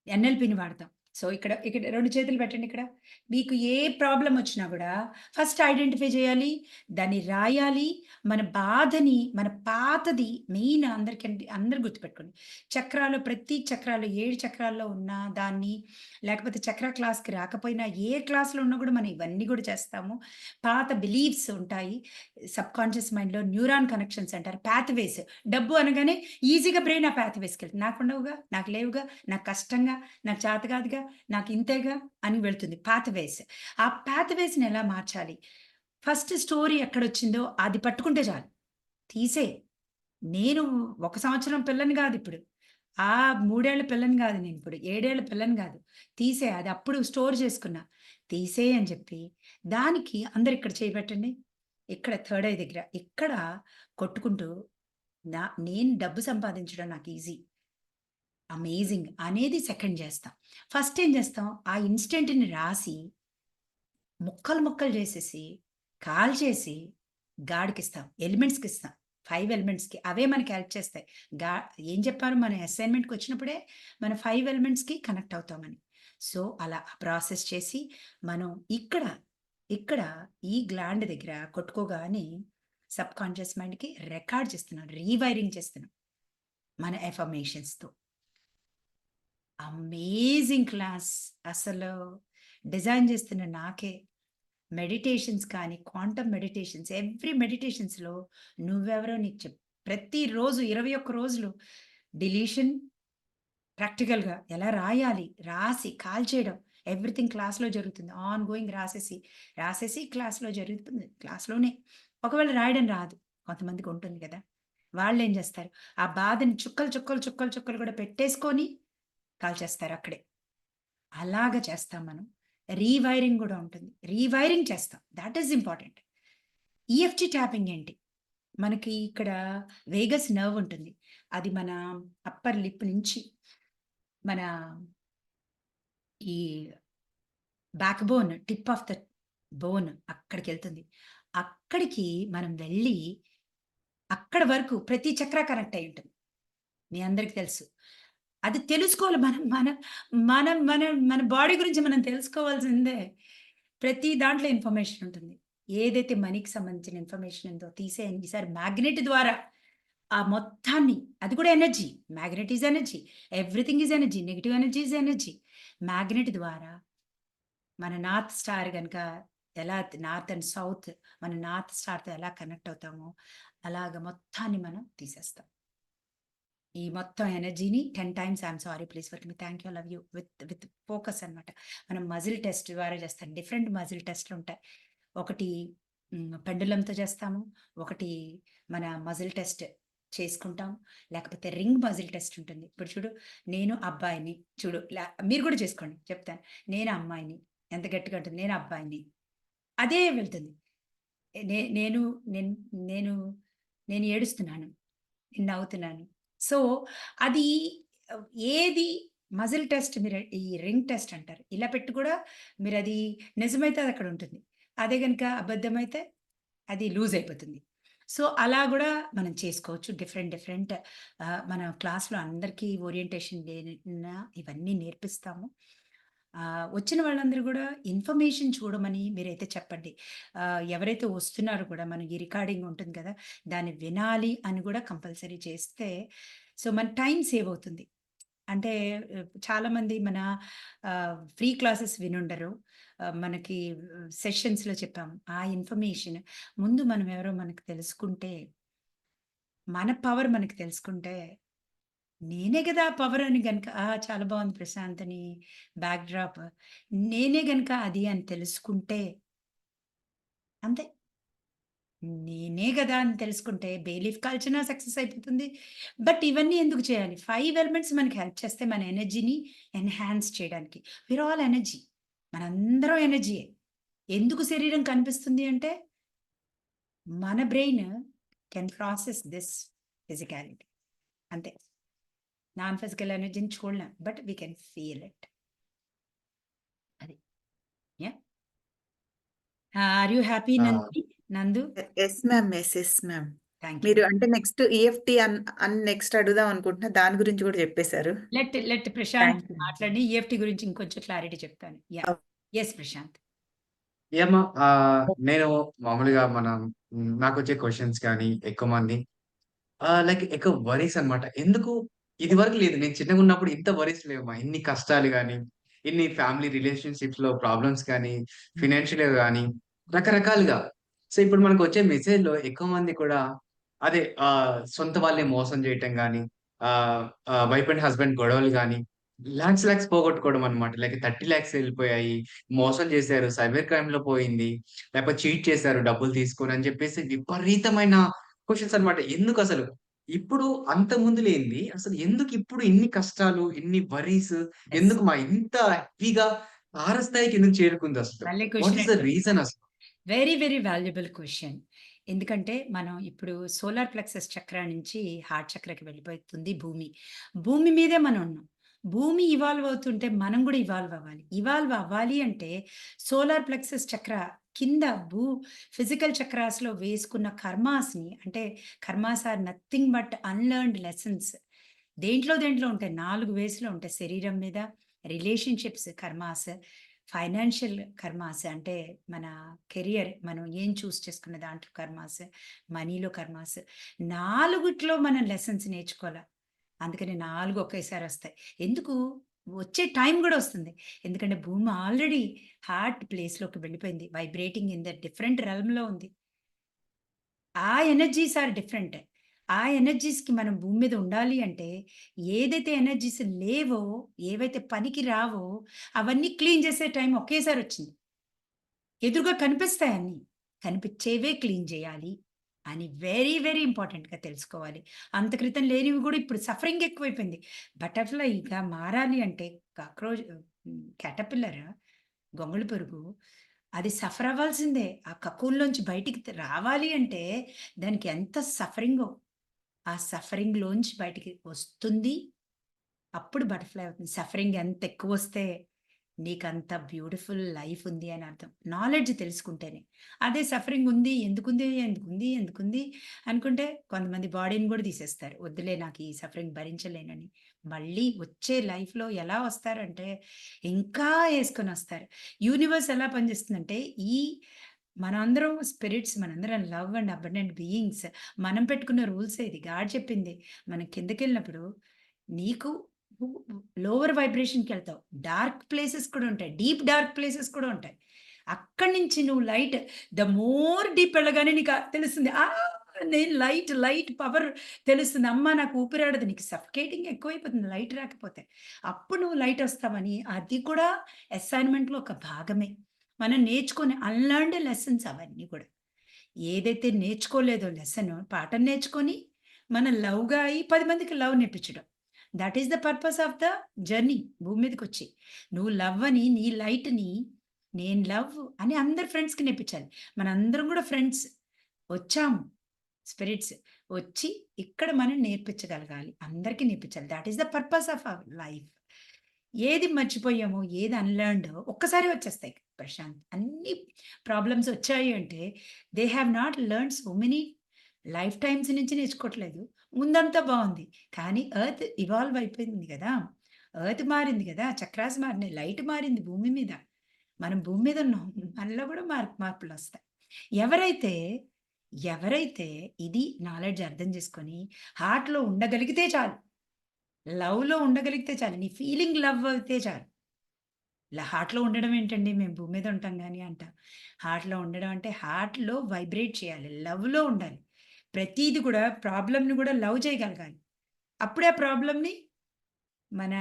[SPEAKER 2] ఎన్ఎల్‌పిని వాడతాం. సో, ఇక్కడ 2 చేతులు పెట్టండి ఇక్కడ. మీకు ఏ ప్రాబ్లమ్ వచ్చినా గూడా ఫస్ట్ ఐడెంటిఫై చేయాలి. దాన్ని రాయాలి. మన బాధని, మన పాతది మెయిన్ అందరూ గుర్తుపెట్టుకోండి. చక్రాలు ప్రతి చక్రాలు 7 చక్రాల్లో ఉన్న దాన్ని లేకపోతే చక్ర క్లాస్‌కి రాకపోయినా ఏ క్లాస్‌లో ఉన్నా గూడా మనం ఇవన్నీ గూడా చేస్తాము. పాత బిలీఫ్స్ ఉంటాయి. సబ్‌కాన్షియస్ మైండ్‌లో న్యూరాన్ కనెక్షన్స్ అంటారు. పాత్‌వేస్. డబ్బు అనగానే ఈజీగా బ్రెయిన్ ఆ పాత్‌వేస్‌కెళ్తుంది. నాకుండవుగా, నాకు లేవుగా, నాకు కష్టంగా, నాకు చేత కాదుగా, నాకు ఇంతేగా అని వెళ్తుంది పాత్‌వేస్. ఆ పాత్‌వేస్‌ని ఎలా మార్చాలి? ఫస్ట్ స్టోరీ ఎక్కడొచ్చిందో అది పట్టుకుంటే చాలు. తీసేయి. నేను 1 సంవత్సరం పిల్లని గాదిప్పుడు. ఆ 3 ఏళ్ల పిల్లని గాదు నేనిప్పుడు. 7 ఏళ్ల పిల్లని గాదు. తీసేయి. అది అప్పుడు స్టోర్ చేసుకున్నా. తీసేయి అని చెప్పి దానికి అందరూ ఇక్కడ చేయి పెట్టండి. ఇక్కడ థర్డ్ ఐ దగ్గర. ఇక్కడ కొట్టుకుంటూ నేను డబ్బు సంపాదించడం నాకు ఈజీ. అమేజింగ్ అనేది సెకండ్ చేస్తాం. ఫస్ట్ ఏం చేస్తాం? ఆ ఇన్‌స్టంట్‌ని రాసి, ముక్కలు ముక్కలు చేసేసి, కాల్చేసి గాడికిస్తాం. ఎలిమెంట్స్‌కిస్తాం. 5 ఎలిమెంట్స్‌కి. అవే మనకి హెల్ప్ చేస్తాయి. గా ఏం చెప్పారు మన అసైన్‌మెంట్‌కొచ్చినప్పుడే మన 5 ఎలిమెంట్స్‌కి కనెక్ట్ అవుతామని. సో, అలా ప్రాసెస్ చేసి మనం ఇక్కడ ఈ గ్లాండ్ దగ్గర కొట్టుకోగానే సబ్‌కాన్షియస్ మైండ్‌కి రికార్డ్ చేస్తున్నాం. రీవైరింగ్ చేస్తున్నాం. మన అఫర్మేషన్స్‌తో. Amazing class. అసలు డిజైన్ చేస్తున్న నాకే మెడిటేషన్స్ కానీ, క్వాంటమ్ మెడిటేషన్స్, ఎవ్రీ మెడిటేషన్స్‌లో నువ్వెవరో నీకు ప్రతిరోజు 21 రోజులు డిలీషన్ ప్రాక్టికల్‌గా ఎలా రాయాలి, రాసి కాల్చేయడం ఎవ్రీథింగ్ క్లాస్‌లో జరుగుతుంది. ఆన్ గోయింగ్ రాసేసి క్లాస్‌లో జరుగుతుంది. క్లాస్‌లోనే. ఒకవేళ రాయడం రాదు. కొంతమందికి ఉంటుంది కదా! వాళ్ళేం చేస్తారు? ఆ బాధని చుక్కలు కూడా పెట్టేసుకొని కాల్చేస్తారు అక్కడే. అలాగా చేస్తాం మనం. రీవైరింగ్ గూడా ఉంటుంది. రీవైరింగ్ చేస్తాం. Thought is important. EFG tapping ఏంటి? మనకి ఇక్కడ వేగస్ నర్వ్ ఉంటుంది. అది మన అప్పర్ లిప్ నుంచి మన ఈ back bone, tip of the bone అక్కడికెళ్తుంది. అక్కడికి మనం వెళ్ళి అక్కడి వరకు ప్రతి చక్ర కనెక్ట్ అయ్యి ఉంటుంది. మీ అందరికి తెలుసు. అది తెలుసుకోవాలి. మనం మనం మనం మన మన బాడీ గురించి మనం తెలుసుకోవాల్సిందే. ప్రతి దాంట్లో ఇన్ఫర్మేషన్ ఉంటుంది. ఏదైతే మనీకి సంబంధించిన ఇన్ఫర్మేషన్ ఉందో తీసేయండి. ఈసారి మ్యాగ్నెట్ ద్వారా ఆ మొత్తాన్ని, అది కూడా energy. Magnet is energy. Everything is energy. Negative energy is energy. Magnet ద్వారా మన నార్త్ స్టార్ గనక ఎలా నార్త్ అండ్ సౌత్ మన నార్త్ స్టార్‌తో ఎలా కనెక్ట్ అవుతామో, అలాగ మొత్తాన్ని మనం తీసేస్తాం. ఈ మొత్తం ఎనర్జీని 10 times I'm sorry, please forgive me, thank you, love you with focus అన్నమాట. మనం మజిల్ టెస్ట్ ద్వారా చేస్తాం. డిఫరెంట్ మజిల్ టెస్ట్‌లుంటాయి. ఒకటి పెండులంతో చేస్తాము. ఒకటి మన మజిల్ టెస్ట్ చేసుకుంటాం. లేకపోతే రింగ్ మజిల్ టెస్ట్ ఉంటుంది. ఇప్పుడు చూడు, నేను అబ్బాయిని చూడు, మీరు కూడా చేసుకోండి చెప్తాను. నేను అమ్మాయిని, ఎంత గట్టిగా ఉంటుంది. నేను అబ్బాయిని, అదే వెళ్తుంది. నేను నేను నేను నేను ఏడుస్తున్నాను, నేను నవ్వుతున్నాను. సో అది ఏది మజిల్ టెస్ట్, మీరు ఈ రింగ్ టెస్ట్ అంటారు. ఇలా పెట్టి కూడా మీరు అది నిజమైతే అది అక్కడ ఉంటుంది. అదే గనుక అబద్ధమైతే అది లూజ్ అయిపోతుంది. సో అలా కూడా మనం చేసుకోవచ్చు. డిఫరెంట్ మన క్లాస్‌లో అందరికీ ఓరియంటేషన్ డేన ఇవన్నీ నేర్పిస్తాము. వచ్చిన వాళ్ళందరూ కూడా ఇన్ఫర్మేషన్ చూడమని మీరైతే చెప్పండి. ఎవరైతే వస్తున్నారో కూడా మనం ఈ రికార్డింగ్ ఉంటుంది కదా! దాన్ని వినాలి అని కూడా కంపల్సరీ చేస్తే సో మన టైం సేవ్ అవుతుంది. అంటే చాలామంది మన ఫ్రీ క్లాసెస్ వినుండరు. మనకి సెషన్స్‌లో చెప్పాము. ఆ ఇన్ఫర్మేషన్ ముందు మనం ఎవరో మనకు తెలుసుకుంటే, మన పవర్ మనకు తెలుసుకుంటే, నేనే గదా పవర్ అని గనక చాలా బావుంది ప్రశాంత్ అని బ్యాక్ డ్రాప్. నేనే గనక అది అని తెలుసుకుంటే అంతే. నేనే గదా అని తెలుసుకుంటే బేలీఫ్ కాల్చినా సక్సెస్ అయిపోతుంది. బట్ ఇవన్నీ ఎందుకు చేయాలి? 5 ఎలిమెంట్స్ మనకి హెల్ప్ చేస్తాయి మన ఎనర్జీని ఎన్హాన్స్ చేయడానికి. We are all energy. మనందరం ఎనర్జీయే. ఎందుకు శరీరం కనిపిస్తుంది అంటే, మన brain can process this physicality. అంతే. నాన్ ఫిజికల్ ఎనర్జీని చూడలేం. But we can feel it. అది. Yeah! Are you happy
[SPEAKER 1] ah!
[SPEAKER 2] Nandu?
[SPEAKER 6] Yes ma'am. Yes ma'am.
[SPEAKER 2] Thank you.
[SPEAKER 6] మీరు అంటే నెక్స్ట్ ఈఎఫ్టీ అని నెక్స్ట్ అడుగుదాం అనుకుంటున్నా. దాని గురించి కూడా చెప్పేశారు.
[SPEAKER 2] Let Prashant
[SPEAKER 6] thank you.
[SPEAKER 2] మాట్లాడి ఈఎఫ్టీ గురించి ఇంకొంచెం క్లారిటీ చెప్తాను. యాహ్! యెస్ ప్రశాంత్.
[SPEAKER 1] ఏమ్మా నేను మామూలుగా నాకొచ్చే క్వెషన్స్ కానీ ఎక్కువ మంది లైక్ ఎక్కువ వరీస్ అన్నమాట. ఎందుకు ఇదివరకు లేదు. నేను చిన్నగున్నప్పుడు ఇంత వరీస్ లేవమ్మా. ఇన్ని కష్టాలు గాని, ఇన్ని ఫ్యామిలీ రిలేషన్‌షిప్స్‌లో ప్రాబ్లమ్స్ కానీ, ఫైనాన్షియల్‌గా గాని, రకరకాలుగా. సో, ఇప్పుడు మనకొచ్చే మెసేజ్‌లో ఎక్కువ మంది కూడా అదే సొంత వాళ్ళని మోసం చేయటం గాని, ఆహ్, వైఫ్ అండ్ హస్బాండ్ గొడవలు గాని, లాక్స్ పోగొట్టుకోవడం అన్నమాట. లైక్ 30,00,000 ఎళ్ళిపోయాయి. మోసం చేశారు. సైబర్ క్రైమ్‌లో పోయింది. లేకపోతే చీట్ చేశారు డబ్బులు తీసుకొని అని చెప్పేసి విపరీతమైన క్వెషన్స్ అన్నమాట. ఎందుకసలు? ఇప్పుడు అంతకుముందు లేనిది అసలు ఎందుకిప్పుడు ఇన్ని కష్టాలు, ఇన్ని వరీస్
[SPEAKER 2] యెస్.
[SPEAKER 1] ఎందుకు ఇంత హెవీగా తారస్థాయికి ఎందుకు చేరుకుందసలు?
[SPEAKER 2] భలే
[SPEAKER 1] వాట్
[SPEAKER 2] క్వెషన్
[SPEAKER 1] ఈస్ ద
[SPEAKER 2] అడిగారు.
[SPEAKER 1] రీజన్ అసలు?
[SPEAKER 2] Very valuable question. ఎందుకంటే మనం ఇప్పుడు సోలార్ ప్లెక్సస్ చక్ర నుంచి హార్ట్ చక్రకి వెళ్ళిపోతుంది భూమి. భూమి మీదే మనం ఉన్నాం. భూమి ఇవాల్వ్ అవుతుంటే మనం కూడా ఇవాల్వ్ అవ్వాలి. ఇవాల్వ్ అవ్వాలి అంటే సోలార్ ప్లెక్సస్ చక్ర కింద ఫిజికల్ చక్రాస్‌లో వేసుకున్న కర్మాస్‌ని, అంటే karmas are nothing but unlearned lessons. దేంట్లో ఉంటాయి. 4 వేస్‌లో ఉంటాయి. శరీరం మీద రిలేషన్‌షిప్స్ కర్మాస్, ఫైనాన్షియల్ కర్మాస్ అంటే మన కెరియర్ మనం ఏం చూస్ చేసుకున్న దాంట్లో కర్మాస్, మనీలో కర్మాస్. 4 మనం లెసన్స్ నేర్చుకోవాల. అందుకని 4 ఒకేసారి వస్తాయి. ఎందుకు? వచ్చే టైం గూడా వస్తుంది. ఎందుకంటే భూమి ఆల్రెడీ హార్ట్ ప్లేస్‌లోకి వెళ్ళిపోయింది. వైబ్రేటింగ్ ఇన్ ద డిఫరెంట్ రెల్మ్‌లో ఉంది. ఆ ఎనర్జీస్ ఆర్ డిఫరెంట్. ఆ ఎనర్జీస్‌కి మనం భూమి మీద ఉండాలి అంటే, ఏదైతే ఎనర్జీస్ లేవో, ఏవైతే పనికి రావో, అవన్నీ క్లీన్ చేసే టైం ఒకేసారొచ్చింది. ఎదురుగా కనిపిస్తాయి అన్నీ. కనిపిచ్చేవే క్లీన్ చేయాలి అని వెరీ ఇంపార్టెంట్‌గా తెలుసుకోవాలి. అంత క్రితం లేనివి కూడా ఇప్పుడు సఫరింగ్ ఎక్కువైపోయింది. బటర్‌ఫ్లైగా మారాలి అంటే క్యాటర్‌పిల్లర్, గొంగళి పురుగు, అది సఫర్ అవ్వాల్సిందే. ఆ కకూన్‌లోంచి బయటికి రావాలి అంటే దానికి ఎంత సఫరింగో. ఆ సఫరింగ్‌లోంచి బయటికి వస్తుంది. అప్పుడు బటర్‌ఫ్లై అవుతుంది. సఫరింగ్ ఎంత ఎక్కువొస్తే నీకంత బ్యూటిఫుల్ లైఫ్ ఉంది అని అర్థం. నాలెడ్జ్ తెలుసుకుంటేనే. అదే సఫరింగ్ ఉంది, ఎందుకుంది అనుకుంటే కొంతమంది బాడీని గూడా తీసేస్తారు. వద్దులే నాకు ఈ సఫరింగ్ భరించలేనని. మళ్ళీ వచ్చే లైఫ్‌లో ఎలా వస్తారంటే ఇంకా యేసుకొనొస్తారు. యూనివర్స్ ఎలా పనిచేస్తుందంటే ఈ మనందరం స్పిరిట్స్, మనందరం లవ్ అండ్ అబండెంట్ బీయింగ్స్. మనం పెట్టుకున్న రూల్సే ఇది. గాడ్ చెప్పింది. మనం కిందకెళ్ళినప్పుడు నీకు లోవర్ వైబ్రేషన్‌కెళ్తావు. డార్క్ ప్లేసెస్ కూడా ఉంటాయి. డీప్ డార్క్ ప్లేసెస్ కూడా ఉంటాయి. అక్కడి నుంచి నువ్వు లైట్ ద మోర్ డీప్ వెళ్ళగానే నీకు తెలుస్తుంది. నేను లైట్ పవర్ తెలుస్తుంది. అమ్మ నాకు ఊపిరాడదు. నీకు సఫకేటింగ్ ఎక్కువైపోతుంది లైట్ రాకపోతే. అప్పుడు నువ్వు లైట్ వస్తావని అది కూడా అసైన్‌మెంట్‌లో ఒక భాగమే. మనం నేర్చుకునే అన్‌లెర్న్డ్ లెసన్స్ అవన్నీ కూడా. ఏదైతే నేర్చుకోలేదో లెసన్ పాఠం నేర్చుకొని మనం లవ్‌గా అయ్యి 10 మందికి లవ్ నేర్పించడం. That is the purpose of the journey భూమి మీదకొచ్చి. నువ్వు లవ్ అని నీ లైట్‌ని నేను లవ్ అని అందరి ఫ్రెండ్స్‌కి నేర్పించాలి. మనందరం కూడా ఫ్రెండ్స్. వచ్చాము స్పిరిట్స్. వచ్చి ఇక్కడ మనం నేర్పించగలగాలి. అందరికీ నేర్పించాలి. That is the purpose of our life. ఏది మర్చిపోయామో, ఏది అన్‌లెర్న్‌డో ఒక్కసారే వచ్చేస్తాయి ప్రశాంత్. అన్ని ప్రాబ్లమ్స్ వచ్చాయి అంటే they have not learned so many life times నుంచి నేర్చుకోవట్లేదు. ముందంతా బావుంది. కానీ ఎర్త్ ఇవాల్వ్ అయిపోయింది గదా! ఎర్త్ మారింది గదా! చక్రాస్ మారినాయి. లైట్ మారింది భూమి మీద. మనం భూమి మీద ఉన్నాం. మనలో కూడా మార్పులొస్తాయి. ఎవరైతే, ఎవరైతే ఇది నాలెడ్జ్ అర్థం చేసుకొని హార్ట్‌లో ఉండగలిగితే చాలు. లవ్‌లో ఉండగలిగితే చాలు. నీ ఫీలింగ్ లవ్ అయితే చాలు. హార్ట్‌లో ఉండడం ఏంటండి? మేము భూమి మీద ఉంటాం గాని అంటాం. హార్ట్‌లో ఉండడం అంటే హార్ట్‌లో వైబ్రేట్ చేయాలి. లవ్‌లో ఉండాలి. ప్రతీది కూడా ప్రాబ్లమ్‌ని కూడా లవ్ చేయగలగాలి. అప్పుడే ఆ ప్రాబ్లమ్‌ని మన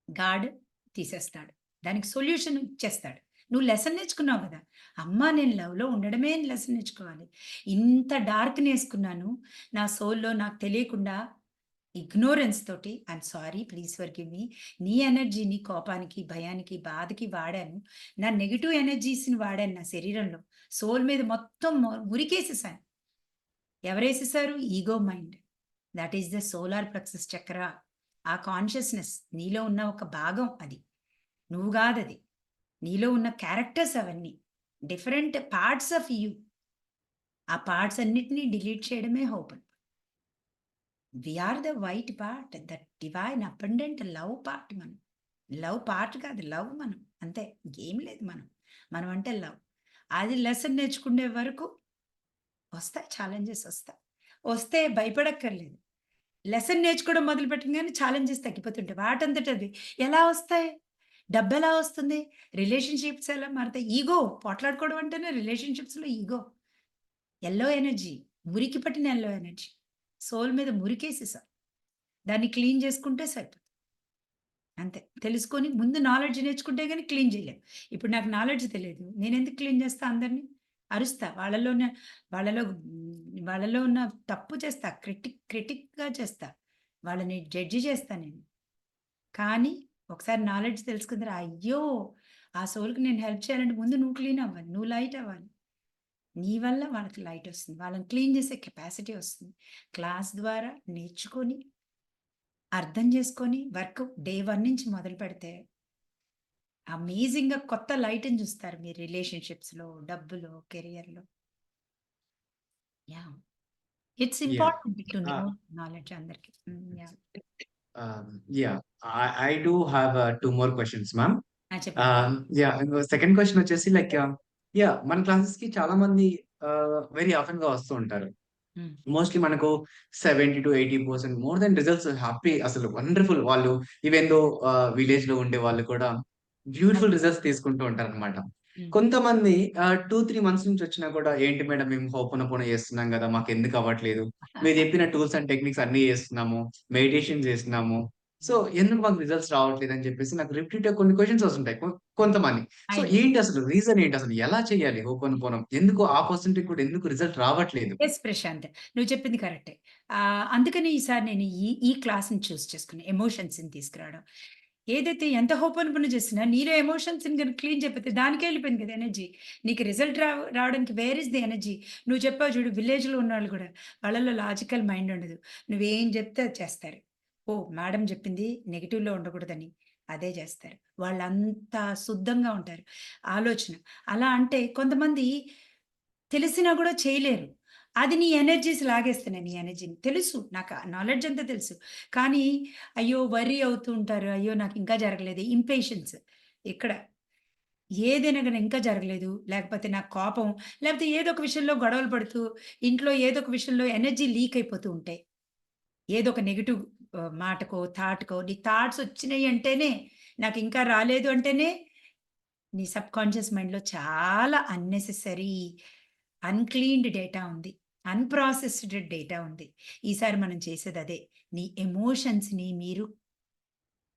[SPEAKER 2] గాడ్ తీసేస్తాడు. దానికి సొల్యూషన్ ఇచ్చేస్తాడు. నువ్వు లెసన్ నేర్చుకున్నావు గదా! అమ్మా నేను లవ్‌లో ఉండడమే లెసన్ నేర్చుకోవాలి. ఇంత డార్క్‌నేసుకున్నాను. నా సోల్‌లో నాకు తెలియకుండా ఇగ్నోరెన్స్ తోటి ఐయామ్ సారీ ప్లీజ్ ఫర్గివ్ మీ. నీ ఎనర్జీని కోపానికి, భయానికి, బాధకి వాడాను. నా నెగెటివ్ ఎనర్జీస్‌ని వాడాను నా శరీరంలో. సోల్ మీద మొత్తం మురికేసేసాను. ఎవరేసేసారు? Ego mind. That is the solar plexus chakra. ఆ కాన్షియస్‌నెస్ నీలో ఉన్న ఒక భాగం అది. నువ్వు గాదది. నీలో ఉన్న క్యారెక్టర్స్ అవన్నీ. Different parts of you. ఆ పార్ట్స్ అన్నిటిని డిలీట్ చేయడమే open. We are the white part. That divine abundant love part మనం. లవ్ పార్ట్ కాదు. లవ్ మనం. అంతే. ఇంకేం లేదు మనం. మనం అంటే లవ్. అది లెసన్ నేర్చుకునే వరకు వస్తాయి ఛాలెంజెస్ వస్తాయి. వస్తే భయపడక్కర్లేదు. లెసన్ నేర్చుకోవడం మొదలుపెట్టంగానే ఛాలెంజెస్ తగ్గిపోతుంటాయి. వాటంతట అవి. ఎలా వస్తాయి? డబ్బెలా వస్తుంది? రిలేషన్‌షిప్స్ ఎలా మారతాయి? ఈగో పోట్లాడుకోవడం అంటేనే రిలేషన్‌షిప్స్‌లో ఈగో. Yellow energy. మురికి పట్టిన యెల్లో ఎనర్జీ. సోల్ మీద మురికేసేసాం. దాన్ని క్లీన్ చేసుకుంటే సరిపోతుంది. అంతే. తెలుసుకొని ముందు నాలెడ్జ్ నేర్చుకుంటే గాని క్లీన్ చేయలేం. ఇప్పుడు నాకు నాలెడ్జ్ తెలియదు. నేనెందుకు క్లీన్ చేస్తా అందరిని? అరుస్తా. వాళ్ళలో ఉన్న తప్పు చేస్తా. క్రిటిక్‌గా చేస్తా. వాళ్ళని జడ్జి చేస్తా నేను. కానీ ఒకసారి నాలెడ్జ్ తెలుసుకున్న తర్వాత అయ్యో! ఆ సోల్‌కి నేను హెల్ప్ చేయాలంటే ముందు నువ్వు క్లీన్ అవ్వాలి. నువ్వు లైట్ అవ్వాలి. నీ వల్ల వాళ్ళకి లైట్ వస్తుంది. వాళ్ళని క్లీన్ చేసే కెపాసిటీ వస్తుంది. క్లాస్ ద్వారా నేర్చుకొని, అర్థం చేసుకొని వర్క్ డే 1 నుంచి మొదలుపెడితే అమేజింగ్‌గా కొత్త లైట్‌ని చూస్తారు మీ రిలేషన్‌షిప్స్‌లో, డబ్బులో, కెరియర్‌లో. Yeah! It's
[SPEAKER 1] yeah!
[SPEAKER 2] Important to
[SPEAKER 1] ఆ!
[SPEAKER 2] నో నాలెడ్జ్ అందరికి. Yeah!
[SPEAKER 1] Yeah! I do have 2 more questions ma'am.
[SPEAKER 2] చెప్పండి.
[SPEAKER 1] యాహ్! సెకండ్ క్వెషన్ వచ్చేసి లైక్ యాహ్! మన క్లాసెస్‌కి చాలా మంది వెరీ ఆఫెన్‌గా వస్తూ ఉంటారు.
[SPEAKER 2] హ్మ్.
[SPEAKER 1] మోస్ట్‌లీ మనకు 70-80% మోర్ థాన్ రిజల్ట్స్ హ్యాపీ అసలు వండర్‌ఫుల్ వాళ్ళు ఈవెన్ దో విలేజ్‌లో ఉండే వాళ్ళు కూడా బ్యూటిఫుల్ రిజల్ట్స్ తీసుకుంటూ ఉంటారనమాట.
[SPEAKER 2] హ్మ్.
[SPEAKER 1] కొంతమంది 2, 3 మంత్స్ నుంచి వచ్చినా కూడా ఏంటి మేడం మేము హోపోనోపోనో చేస్తున్నాం గదా! మాకెందుకు అవ్వట్లేదు. మీరు చెప్పిన టూల్స్ అండ్ టెక్నిక్స్ అన్నీ చేస్తున్నాము. మెడిటేషన్ చేస్తున్నాము. సో, ఎందుకు మాకు రిజల్ట్స్ రావట్లేదు అని చెప్పేసి నాకు రిపీట్‌గా కొన్ని క్వెషన్స్ వస్తుంటాయి కొంతమంది. So,
[SPEAKER 2] I know.
[SPEAKER 1] ఏంటి అసలు రీజన్ ఏంటి అసలు? ఎలా చేయాలి హోపోనోపోనో? ఎందుకు ఆ పర్సన్‌కి కూడా ఎందుకు రిజల్ట్ రావట్లేదు?
[SPEAKER 2] యెస్ ప్రశాంత్. నువ్వు చెప్పింది కరెక్టే. అందుకని ఈసారి నేను ఈ క్లాస్‌ని చూజ్ చేసుకున్నా. ఎమోషన్స్‌ని తీసుకురావడం. ఏదైతే ఎంత హోపోనోపోనో చేసినా నీలో ఎమోషన్స్‌ని గనుక క్లీన్ చేయకపోతే దానికే వెళ్ళిపోయింది కదా ఎనర్జీ. నీకు రిజల్ట్ రావడానికి వేర్ ఈస్ ది ఎనర్జీ. నువ్వు చెప్పావు చూడు విలేజ్‌లో ఉన్నోళ్ళు కూడా వాళ్ళలో లాజికల్ మైండ్ ఉండదు. నువ్వేం చెప్తే అది చేస్తారు. ఓహ్! మేడం చెప్పింది నెగెటివ్‌లో ఉండకూడదని అదే చేస్తారు. వాళ్ళంత శుద్ధంగా ఉంటారు. ఆలోచన. అలా అంటే కొంతమంది తెలిసినా కూడా చేయలేరు. అది నీ ఎనర్జీస్ లాగేస్తున్నాయి నీ ఎనర్జీని. తెలుసు. నాకు ఆ నాలెడ్జ్ అంతా తెలుసు. కానీ అయ్యో! వర్రీ అవుతూ ఉంటారు. అయ్యో! నాకు ఇంకా జరగలేదు. ఇంపేషెన్స్ ఇక్కడ. ఏదైనా గాని ఇంకా జరగలేదు, లేకపోతే నాకు కోపం, లేకపోతే ఏదో ఒక విషయంలో గొడవలు పడుతూ, ఇంట్లో ఏదో ఒక విషయంలో ఎనర్జీ లీక్ అయిపోతూ ఉంటే, ఏదో ఒక నెగెటివ్ మాటకో, థాట్‌కో నీ థాట్స్ వచ్చినయి అంటేనే, నాకు ఇంకా రాలేదు అంటేనే, నీ సబ్‌కాన్షియస్ మైండ్‌లో చాలా అన్నెసెసరీ, అన్‌క్లీన్డ్ డేటా ఉంది. అన్‌ప్రాసెస్డ్ డేటా ఉంది. ఈసారి మనం చేసేదదే. నీ ఎమోషన్స్‌ని మీరు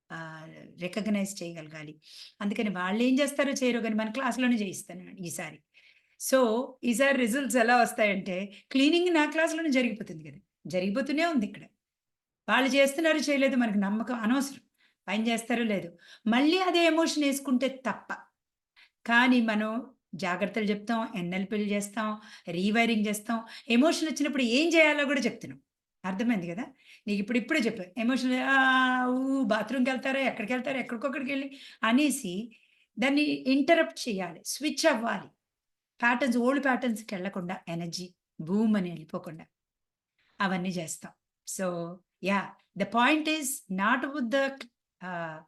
[SPEAKER 2] ఆహ్, రికగ్నైజ్ చేయగలగాలి. అందుకని వాళ్ళేం చేస్తారో చేయరో గాని మన క్లాస్‌లోనే చేయిస్తాను ఈసారి. సో, ఈసారి రిజల్ట్స్ ఎలా వస్తాయంటే క్లీనింగ్ నా క్లాస్‌లోనే జరిగిపోతుంది గదా! జరిగిపోతూనే ఉందిక్కడ. వాళ్ళు చేస్తున్నారో చేయలేదో మనకు నమ్మకం అనవసరం. పైన చేస్తారో లేదో. మళ్ళీ అదే ఎమోషన్ యేసుకుంటే తప్ప. కానీ మనం జాగ్రత్తలు చెప్తాం, ఎన్ఎల్‌పీలు చేస్తాం, రీవైరింగ్ చేస్తాం. ఎమోషన్ వచ్చినప్పుడు ఏం చేయాలో గూడా చెప్తున్నాం. అర్థమైంది గదా! నీకిప్పుడు ఇప్పుడే చెప్పా. ఎమోషన్ బాత్రూమ్‌కెళ్తారో, ఎక్కడికెళ్తారో, ఎక్కడికొక్కడికెళ్ళి అనేసి దాన్ని ఇంటరప్ట్ చేయాలి. స్విచ్ అవ్వాలి. ఓల్డ్ ప్యాటర్న్స్‌కెళ్ళకుండా ఎనర్జీ బూమ్ అని ఎళ్ళిపోకుండా. అవన్నీ జేస్తాం. So, yeah! The point is not with the ah,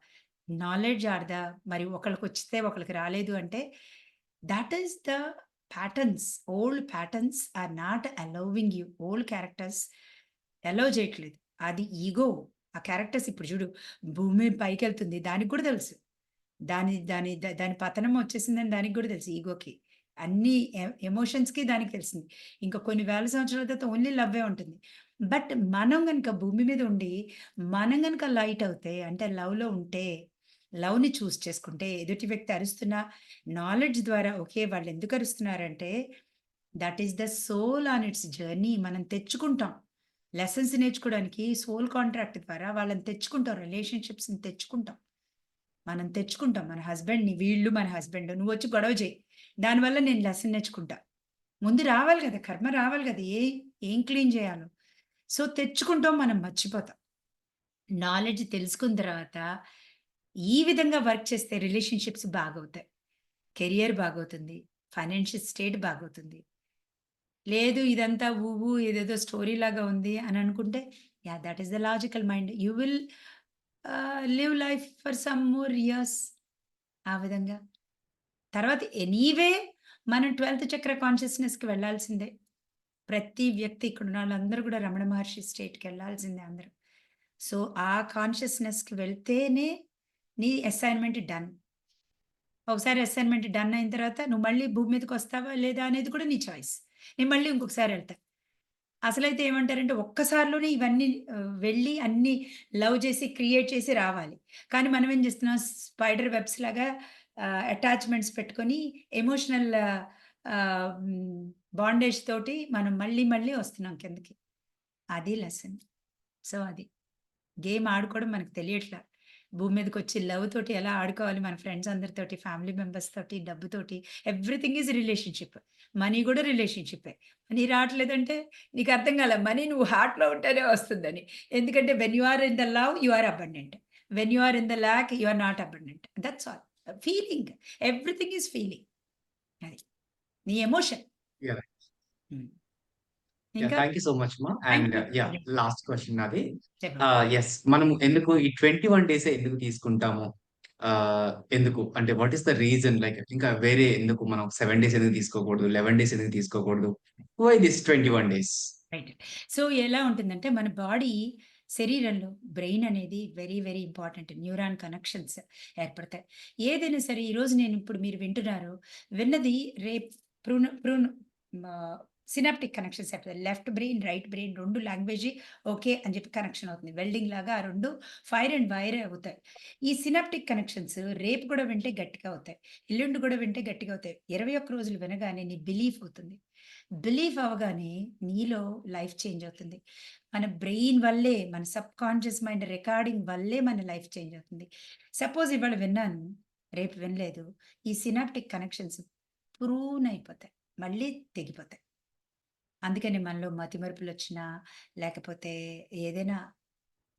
[SPEAKER 2] knowledge are the మరి ఒకళ్ళకొచ్చితే ఒకళ్ళకి రాలేదు అంటే, that is the patterns. Old patterns are not allowing you. Old characters allow చేయట్లేదు. అది ఈగో. ఆ క్యారెక్టర్స్ ఇప్పుడు చూడు భూమి పైకెళ్తుంది. దానికి కూడా తెలుసు. దాని పతనం వచ్చేసిందని దానికి గూడా తెలుసు ఈగోకి. అన్ని ఎమోషన్స్‌కి దానికి తెలిసింది. ఇంకా కొన్ని వేల సంవత్సరాల తర్వాత ఓన్లీ లవ్వే ఉంటుంది. బట్ మనం గనుక భూమి మీద ఉండి, మనం గనుక లైట్ అవుతే అంటే లవ్‌లో ఉంటే, లవ్‌ని చూజ్ చేసుకుంటే ఎదుటి వ్యక్తి అరుస్తున్నా నాలెడ్జ్ ద్వారా ఓకే. వాళ్ళెందుకు అరుస్తున్నారంటే that is the soul on its journey. మనం తెచ్చుకుంటాం. లెసన్స్ నేర్చుకోవడానికి సోల్ కాంట్రాక్ట్ ద్వారా వాళ్ళని తెచ్చుకుంటాం. రిలేషన్‌షిప్స్‌ని తెచ్చుకుంటాం. మనం తెచ్చుకుంటాం. మన హస్బెండ్‌ని, వీళ్ళు మన హస్బెండ్. నువ్వొచ్చి గొడవ చెయి. దానివల్ల నేను లెసన్ నేర్చుకుంటా. ముందు రావాలి గదా! కర్మ రావాలి గదా! ఏం క్లీన్ చేయాలో. సో, తెచ్చుకుంటాం. మనం మర్చిపోతాం. నాలెడ్జ్ తెలుసుకున్న తర్వాత ఈ విధంగా వర్క్ చేస్తే రిలేషన్‌షిప్స్ బాగవుతాయి. కెరియర్ బాగవుతుంది. ఫైనాన్షియల్ స్టేట్ బాగవుతుంది. లేదు ఇదంతా ఇదేదో స్టోరీ లాగా ఉంది అని అనుకుంటే, yeah! That is the logical mind. You will live life for some more years ఆ విధంగా. తర్వాత ఎనీవే మనం 12థ్ చక్ర కాన్షియస్‌నెస్‌కి వెళ్ళాల్సిందే. ప్రతి వ్యక్తి ఇక్కడున్న వాళ్ళందరూ గూడా రమణ మహర్షి స్టేట్‌కెళ్ళాల్సిందే అందరూ. సో, ఆ కాన్షియస్‌నెస్‌కి వెళ్తేనే నీ అసైన్‌మెంట్ డన్. ఒకసారి అసైన్‌మెంట్ డన్ అయిన తర్వాత నువ్వు మళ్ళీ భూమి మీదకొస్తావా లేదా అనేది కూడా నీ చాయిస్. నేను మళ్ళీ ఇంకొకసారి ఎళ్తా. అసలైతే ఏమంటారంటే ఒక్కసారిలోనే ఇవన్నీ వెళ్ళి అన్నీ లవ్ చేసి, క్రియేట్ చేసి రావాలి. కానీ మనం ఏం చేస్తున్నాం స్పైడర్ వెబ్స్ లాగా అటాచ్‌మెంట్స్ పెట్టుకొని ఎమోషనల్ బాండేజ్ తోటి మనం మళ్ళీ, మళ్ళీ వస్తున్నాం కిందకి. అది లెసన్. సో, అది. గేమ్ ఆడుకోవడం మనకు తెలియట్లా. భూమి మీదకొచ్చి లవ్ తోటి ఎలా ఆడుకోవాలి మన ఫ్రెండ్స్ అందరితోటి, ఫ్యామిలీ మెంబర్స్ తోటి, డబ్బుతోటి ఎవ్రీథింగ్ ఈజ్ రిలేషన్‌షిప్. మనీ గూడా రిలేషన్‌షిప్పే. మనీ రావట్లేదంటే నీకు అర్థం కాలే. మనీ నువ్వు హార్ట్‌లో ఉంటేనే వస్తుందని. ఎందుకంటే when you are in the love you are abundant. When you are in the lack you are not abundant. That's all. Feeling. Everything is feeling. అది. నీ ఎమోషన్.
[SPEAKER 1] యాహ్!
[SPEAKER 2] హ్మ్.
[SPEAKER 1] యాహ్!
[SPEAKER 2] ఇంకా
[SPEAKER 1] థాంక్ యూ సో మచ్ మా.
[SPEAKER 2] Thank
[SPEAKER 1] and
[SPEAKER 2] you.
[SPEAKER 1] Yeah! Last question నాది.
[SPEAKER 2] చెప్పండి.
[SPEAKER 1] Yes. మనం ఎందుకు ఈ 21 డేసే ఎందుకు తీసుకుంటాము? ఎందుకు? అంటే what is the reason? Like ఇంకా వేరే ఎందుకు మనం 7 డేస్ ఎందుకు తీసుకోకూడదు? 11 డేస్ ఎందుకు తీసుకోకూడదు? Why this 21 days?
[SPEAKER 2] Right. So, ఎలా ఉంటుందంటే మన బాడీ శరీరంలో బ్రెయిన్ అనేది very, very important. Neuron connections ఏర్పడతాయి. ఏదైనా సరే ఈరోజు నేను ఇప్పుడు మీరు వింటున్నారు. విన్నది రేపు ప్రూన్ సినాప్టిక్ కనెక్షన్స్ ఏర్పడతాయి. Left brain, right brain 2 language okay అని చెప్పి కనెక్షన్ అవుతుంది. వెల్డింగ్ లాగా ఆ 2 ఫైర్ అండ్ వైర్ అవుతాయి. ఈ సినాప్టిక్ కనెక్షన్స్ రేపు కూడా వింటే గట్టిగా అవుతాయి. ఎల్లుండి కూడా వింటే గట్టిగా అవుతాయి. 21 రోజులు వినగానే నీ బిలీఫ్ అవుతుంది. బిలీవ్ అవ్వగానే నీలో లైఫ్ చేంజ్ అవుతుంది. మన బ్రెయిన్ వల్లే, మన సబ్‌కాన్షియస్ మైండ్ రికార్డింగ్ వల్లే మన లైఫ్ చేంజ్ అవుతుంది. సపోజ్ ఇవాళ విన్నాను, రేపు వినలేదు. ఈ సినాప్టిక్ కనెక్షన్స్ ప్రూన్ అయిపోతాయి. మళ్ళీ తెగిపోతాయి. అందుకని మనలో మతిమరుపులొచ్చినా, లేకపోతే ఏదైనా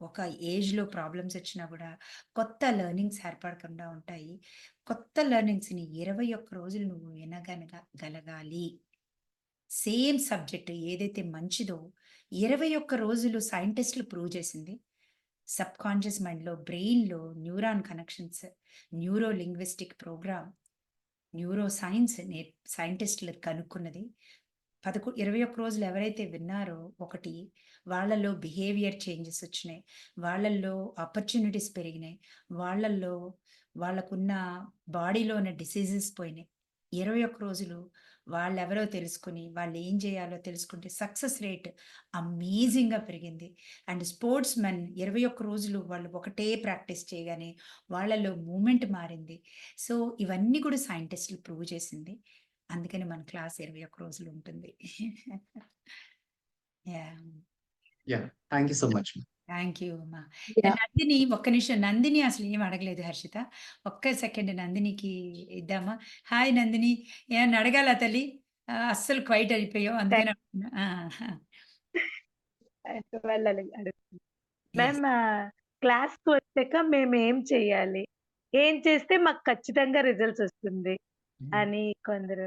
[SPEAKER 2] ఒక ఏజ్‌లో ప్రాబ్లమ్స్ వచ్చినా గూడా కొత్త లెర్నింగ్స్ ఏర్పడకుండా ఉంటాయి. కొత్త లెర్నింగ్స్‌ని 21 రోజులు నువ్వు గలగాలి. సేమ్ సబ్జెక్ట్ ఏదైతే మంచిదో 21 రోజులు సైంటిస్టులు ప్రూవ్ చేసింది. సబ్‌కాన్షియస్ మైండ్‌లో, బ్రెయిన్‌లో neuron connections, neuro linguistic program neuro science సైంటిస్టులు కనుక్కున్నది 21 రోజులు ఎవరైతే విన్నారో ఒకటి వాళ్ళల్లో బిహేవియర్ చేంజెస్ వచ్చినాయి, వాళ్ళల్లో ఆపర్చునిటీస్ పెరిగినాయి, వాళ్ళల్లో వాళ్ళకున్న బాడీలో ఉన్న డిసీజెస్ పోయినాయి. 21 రోజులు వాళ్ళెవరో తెలుసుకుని వాళ్ళు ఏం చేయాలో తెలుసుకుంటే సక్సెస్ రేట్ అమేజింగ్గా పెరిగింది. అండ్ స్పోర్ట్స్ మెన్ 21 రోజులు వాళ్ళు ఒకటే ప్రాక్టీస్ చేయగానే వాళ్ళలో మూమెంట్ మారింది. సో ఇవన్నీ కూడా సైంటిస్టులు ప్రూవ్ చేసింది. అందుకని మన క్లాస్ 21 రోజులు ఉంటుంది.
[SPEAKER 1] Thank you so much.
[SPEAKER 2] Thank you అమ్మా.
[SPEAKER 4] Yeah.
[SPEAKER 2] నందిని ఒక్క నిమిషం, నందిని అసలు ఏం అడగలేదు హర్షిత, ఒక్క సెకండ్ నందినికి ఇద్దామా? హాయ్ నందిని, ఏమన్నా అడగాల తల్లి? అస్సలు క్వైట్ అయిపోయావు అందుకని అడుగుతున్నా.
[SPEAKER 7] వెళ్ళాలి అడుగుతుంది.
[SPEAKER 2] Yes.
[SPEAKER 7] మ్యామ్ క్లాస్‌కి వచ్చాక మేమేం చేయాలి? ఏం చేస్తే మాకు ఖచ్చితంగా రిజల్ట్స్ వస్తుంది అని కొందరు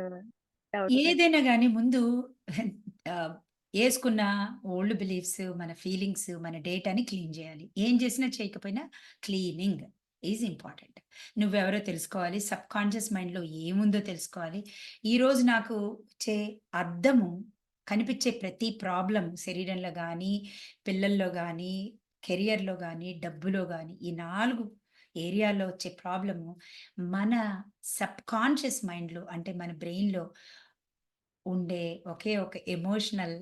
[SPEAKER 7] డౌట్
[SPEAKER 2] ఏదైనా కానీ ముందు వేసుకున్న ఓల్డ్ బిలీఫ్స్, మన ఫీలింగ్స్, మన డేటాని క్లీన్ చేయాలి. ఏం చేసినా చేయకపోయినా క్లీనింగ్ ఈజ్ ఇంపార్టెంట్. నువ్వెవరో తెలుసుకోవాలి, సబ్ కాన్షియస్ మైండ్లో ఏముందో తెలుసుకోవాలి. ఈరోజు నాకు వచ్చే అర్థము, కనిపించే ప్రతి ప్రాబ్లం శరీరంలో కానీ, పిల్లల్లో కానీ, కెరియర్లో కానీ, డబ్బులో కానీ, ఈ 4 ఏరియాలో వచ్చే ప్రాబ్లము మన సబ్ కాన్షియస్ మైండ్లో, అంటే మన బ్రెయిన్లో ఉండే ఒకే ఒక ఎమోషనల్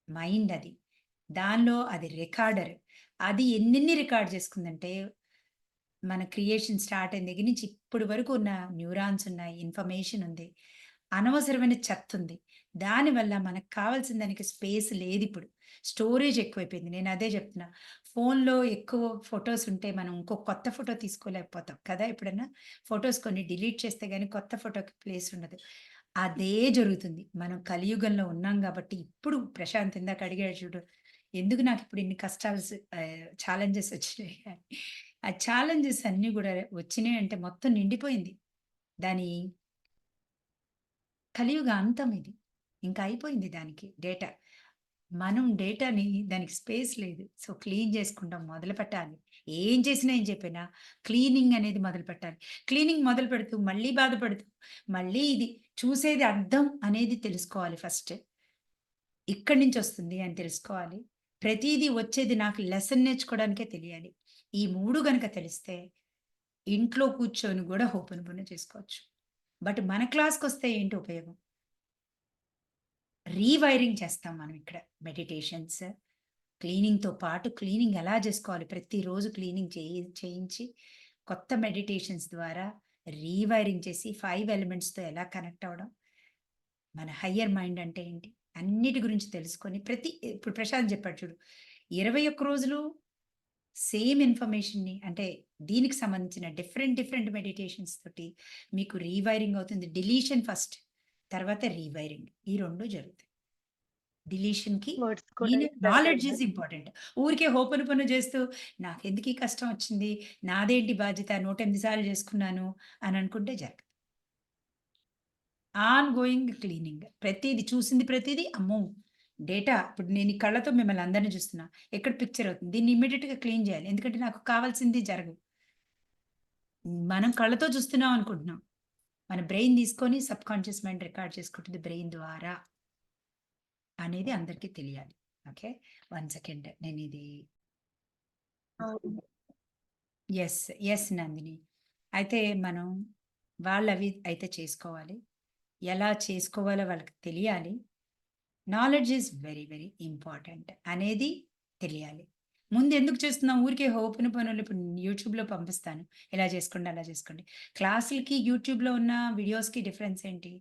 [SPEAKER 2] మైండ్ అది. దానిలో అది రికార్డర్. అది ఎన్నెన్ని రికార్డ్ చేసుకుందంటే మన క్రియేషన్ స్టార్ట్ అయిన దగ్గర నుంచి ఇప్పటి వరకు ఉన్న న్యూరాన్స్ ఉన్నాయి, ఇన్ఫర్మేషన్ ఉంది, అనవసరమైన చెత్త ఉంది. దానివల్ల మనకు కావాల్సిన దానికి స్పేస్ లేదు. ఇప్పుడు స్టోరేజ్ ఎక్కువైపోయింది. నేను అదే చెప్తున్నా, ఫోన్లో ఎక్కువ ఫొటోస్ ఉంటే మనం ఇంకో కొత్త ఫోటో తీసుకోలేకపోతాం కదా. ఎప్పుడన్నా ఫొటోస్ కొన్ని డిలీట్ చేస్తే కానీ కొత్త ఫోటోకి ప్లేస్ ఉండదు. అదే జరుగుతుంది. మనం కలియుగంలో ఉన్నాం కాబట్టి ఇప్పుడు ప్రశాంత్ ఇందాక అడిగాడు చూడు, ఎందుకు నాకు ఇప్పుడు ఇన్ని కష్టాలు ఛాలెంజెస్ వచ్చినాయి. ఆ ఛాలెంజెస్ అన్నీ కూడా వచ్చినాయి అంటే మొత్తం నిండిపోయింది. దాని కలియుగ అంతం ఇది. ఇంకా అయిపోయింది దానికి డేటా. మనం డేటాని దానికి స్పేస్ లేదు. సో క్లీన్ చేసుకుంటాం, మొదలు పెట్టాలి. ఏం చేసినా ఏం చెప్పినా క్లీనింగ్ అనేది మొదలు పెట్టాలి. క్లీనింగ్ మొదలు పెడుతూ మళ్ళీ బాధపడుతూ మళ్ళీ ఇది చూసేది అర్థం అనేది తెలుసుకోవాలి ఫస్ట్. ఇక్కడి నుంచి వస్తుంది అని తెలుసుకోవాలి. ప్రతిదీ వచ్చేది నాకు లెసన్ నేర్చుకోవడానికే తెలియాలి. ఈ 3 గనక తెలిస్తే ఇంట్లో కూర్చొని కూడా హోపనపూర్ణ చేసుకోవచ్చు. బట్ మన క్లాస్కి వస్తే ఏంటి ఉపయోగం? రీవైరింగ్ చేస్తాం మనం ఇక్కడ. మెడిటేషన్స్, క్లీనింగ్తో పాటు క్లీనింగ్ ఎలా చేసుకోవాలి, ప్రతిరోజు క్లీనింగ్ చేయించి కొత్త మెడిటేషన్స్ ద్వారా రీవైరింగ్ చేసి 5 ఎలిమెంట్స్తో ఎలా కనెక్ట్ అవ్వడం, మన హయ్యర్ మైండ్ అంటే ఏంటి, అన్నిటి గురించి తెలుసుకొని ఇప్పుడు ప్రశాంత్ చెప్పాడు చూడు, 21 రోజులు సేమ్ ఇన్ఫర్మేషన్ని, అంటే దీనికి సంబంధించిన డిఫరెంట్ మెడిటేషన్స్ తోటి మీకు రీవైరింగ్ అవుతుంది. డిలీషన్ ఫస్ట్, తర్వాత రీవైరింగ్, ఈ 2 జరుగుతాయి. డిలీషన్కి
[SPEAKER 7] వర్డ్స్ కూడా
[SPEAKER 2] నాలెడ్జ్ ఈజ్ ఇంపార్టెంట్. ఊరికే హోపను చేస్తూ నాకెందుకు ఈ కష్టం వచ్చింది, నాదేంటి బాధ్యత, 108 సార్లు చేసుకున్నాను అని అనుకుంటే జరగదు. ఆన్ గోయింగ్ క్లీనింగ్, ప్రతిదీ చూసింది ప్రతిదీ అమ్మో డేటా. ఇప్పుడు నేను ఈ కళ్ళతో మిమ్మల్ని అందరినీ చూస్తున్నా, ఎక్కడ పిక్చర్ అవుతుంది, దీన్ని ఇమ్మీడియట్గా క్లీన్ చేయాలి. ఎందుకంటే నాకు కావాల్సింది జరగదు. మనం కళ్ళతో చూస్తున్నాం అనుకుంటున్నాం, మన బ్రెయిన్ తీసుకొని సబ్ కాన్షియస్ మైండ్ రికార్డ్ చేసుకుంటుంది బ్రెయిన్ ద్వారా అనేది అందరికీ తెలియాలి. ఓకే, 1 సెకండ్, నేను ఇది ఎస్ నందిని. అయితే మనం వాళ్ళవి అయితే చేసుకోవాలి. ఎలా చేసుకోవాలో వాళ్ళకి తెలియాలి. నాలెడ్జ్ ఈజ్ వెరీ ఇంపార్టెంట్ అనేది తెలియాలి. ముందు ఎందుకు చేస్తున్నాం, ఊరికే హోపన పనులు ఇప్పుడు యూట్యూబ్లో పంపిస్తాను, ఇలా చేసుకోండి అలా చేసుకోండి. క్లాసులకి యూట్యూబ్లో ఉన్న వీడియోస్కి డిఫరెన్స్ ఏంటి?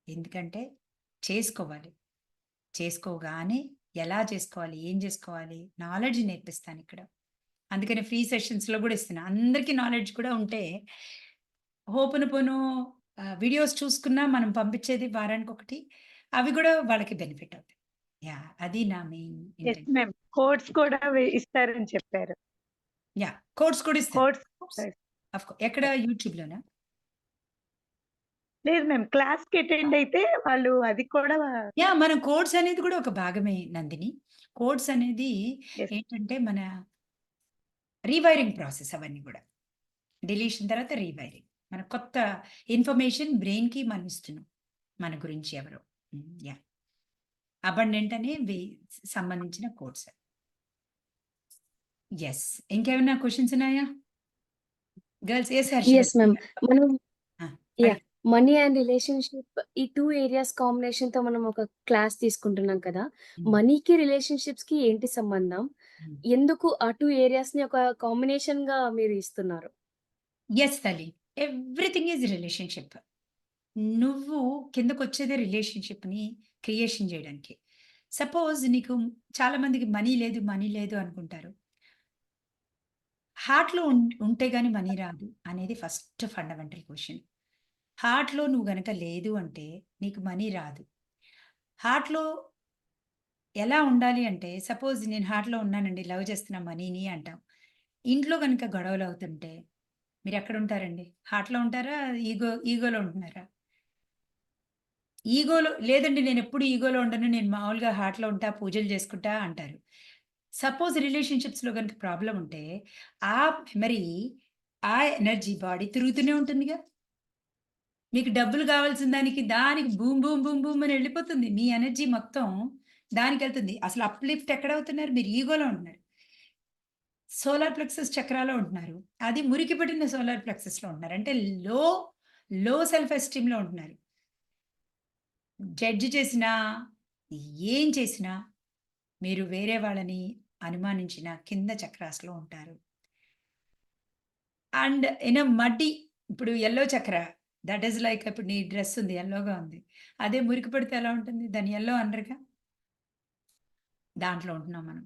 [SPEAKER 2] ఎందుకంటే చేసుకోవాలి. చేసుకోగానే ఎలా చేసుకోవాలి, ఏం చేసుకోవాలి, నాలెడ్జ్ నేర్పిస్తాను ఇక్కడ. అందుకని ఫ్రీ సెషన్స్లో కూడా ఇస్తున్నాను. అందరికీ నాలెడ్జ్ కూడా ఉంటే హోపనపోను వీడియోస్ చూసుకున్నా మనం పంపించేది వారానికి ఒకటి, అవి కూడా వాళ్ళకి బెనిఫిట్ అవుతాయి. యా, అది నా మెయిన్ ఇంటెన్షన్.
[SPEAKER 7] మ్యామ్ కోడ్స్ కూడా ఇస్తారని చెప్పారు.
[SPEAKER 2] యా, కోడ్స్ కూడా ఇస్తారు.
[SPEAKER 7] కోడ్స్
[SPEAKER 2] ఎక్కడ, యూట్యూబ్లోనా?
[SPEAKER 7] లేదు మ్యామ్, క్లాస్కి అటెండ్ అయితే వాళ్ళు అది కూడా
[SPEAKER 2] యా, మనం కోడ్స్ అనేది కూడా ఒక భాగమే నందిని. కోడ్స్ అనేది
[SPEAKER 7] Yes.
[SPEAKER 2] ఏంటంటే మన రీవైరింగ్ ప్రాసెస్, అవన్నీ కూడా డిలీషన్ తర్వాత రీవైరింగ్. మన కొత్త ఇన్ఫర్మేషన్ బ్రెయిన్‌కి మనం ఇస్తున్నాం. మన గురించి ఎవరో. యాహ్! అబండెంట్ అనే సంబంధించిన కోడ్స్. యెస్. ఇంకేమైనా క్వెషన్స్ ఉన్నాయా? Girls yes Harshita.
[SPEAKER 4] Yes ma'am. మనం
[SPEAKER 2] ఆ!
[SPEAKER 4] యాహ్!
[SPEAKER 2] అడగండి.
[SPEAKER 4] మనీ అండ్ రిలేషన్‌షిప్ ఈ 2 ఏరియాస్ కాంబినేషన్‌తో మనం ఒక క్లాస్ తీసుకుంటున్నాం కదా!
[SPEAKER 2] హ్మ్.
[SPEAKER 4] మనీకి, రిలేషన్‌షిప్స్‌కి ఏంటి సంబంధం?
[SPEAKER 2] హ్మ్.
[SPEAKER 4] ఎందుకు ఆ 2 ఏరియాస్‌ని ఒక కాంబినేషన్‌గా మీరు ఇస్తున్నారు?
[SPEAKER 2] యెస్ తల్లి. Everything is relationship. నువ్వు కిందకొచ్చేదే రిలేషన్‌షిప్‌ని క్రియేషన్ జేయడానికి. సపోజ్ నీకు చాలా మందికి మనీ లేదు అనుకుంటారు. హార్ట్‌లో ఉంటే గాని మనీ రాదు అనేది ఫస్ట్ ఫండమెంటల్ క్వెషన్. హార్ట్‌లో నువ్వు గనక లేదు అంటే నీకు మనీ రాదు. హార్ట్‌లో ఎలా ఉండాలి అంటే సపోజ్ నేను హార్ట్‌లో ఉన్నానండి, లవ్ చేస్తున్నా మనీని అంటాం. ఇంట్లో గనుక గొడవలవుతుంటే మీరెక్కడుంటారండి? హార్ట్‌లో ఉంటారా? ఈగోలో ఉంటున్నారా? ఈగోలో లేదండి నేనెప్పుడు ఈగోలో ఉండను. నేను మామూలుగా హార్ట్‌లో ఉంటా, పూజలు చేసుకుంటా అంటారు. సపోజ్ రిలేషన్‌షిప్స్‌లో గనుక ప్రాబ్లమ్ ఉంటే, ఆ మెమరీ, ఆ ఎనర్జీ బాడీ తిరుగుతూనే ఉంటుందిగా. మీకు డబ్బులు కావాల్సిన దానికి బూమ్, బూమ్, బూమ్, బూమ్ అని ఎళ్ళిపోతుంది. మీ ఎనర్జీ మొత్తం దానికెళ్తుంది. అసలు అప్‌లిఫ్ట్ ఎక్కడవుతున్నారు? మీరు ఈగోలో ఉంటున్నారు. సోలార్ ప్లెక్సస్ చక్రాలో ఉంటున్నారు. అది మురికి పడిన సోలార్ ప్లెక్సస్‌లో ఉంటున్నారు. అంటే లో, లో సెల్ఫ్ ఎస్టీమ్‌లో ఉంటున్నారు. జడ్జ్ చేసినా, ఏం చేసినా మీరు వేరే వాళ్ళని అనుమానించిన కింద చక్రాస్‌లో ఉంటారు. అండ్ ఇన్ ఎ మడ్డీ ఇప్పుడు యెల్లో చక్ర దట్ ఈస్ లైక్ ఇప్పుడు నీ డ్రెస్ ఉంది యెల్లోగా ఉంది. అదే మురికి పడితే ఎలా ఉంటుంది? దాన్ని యెల్లో అనరుగా? దాంట్లో ఉంటున్నాం మనం.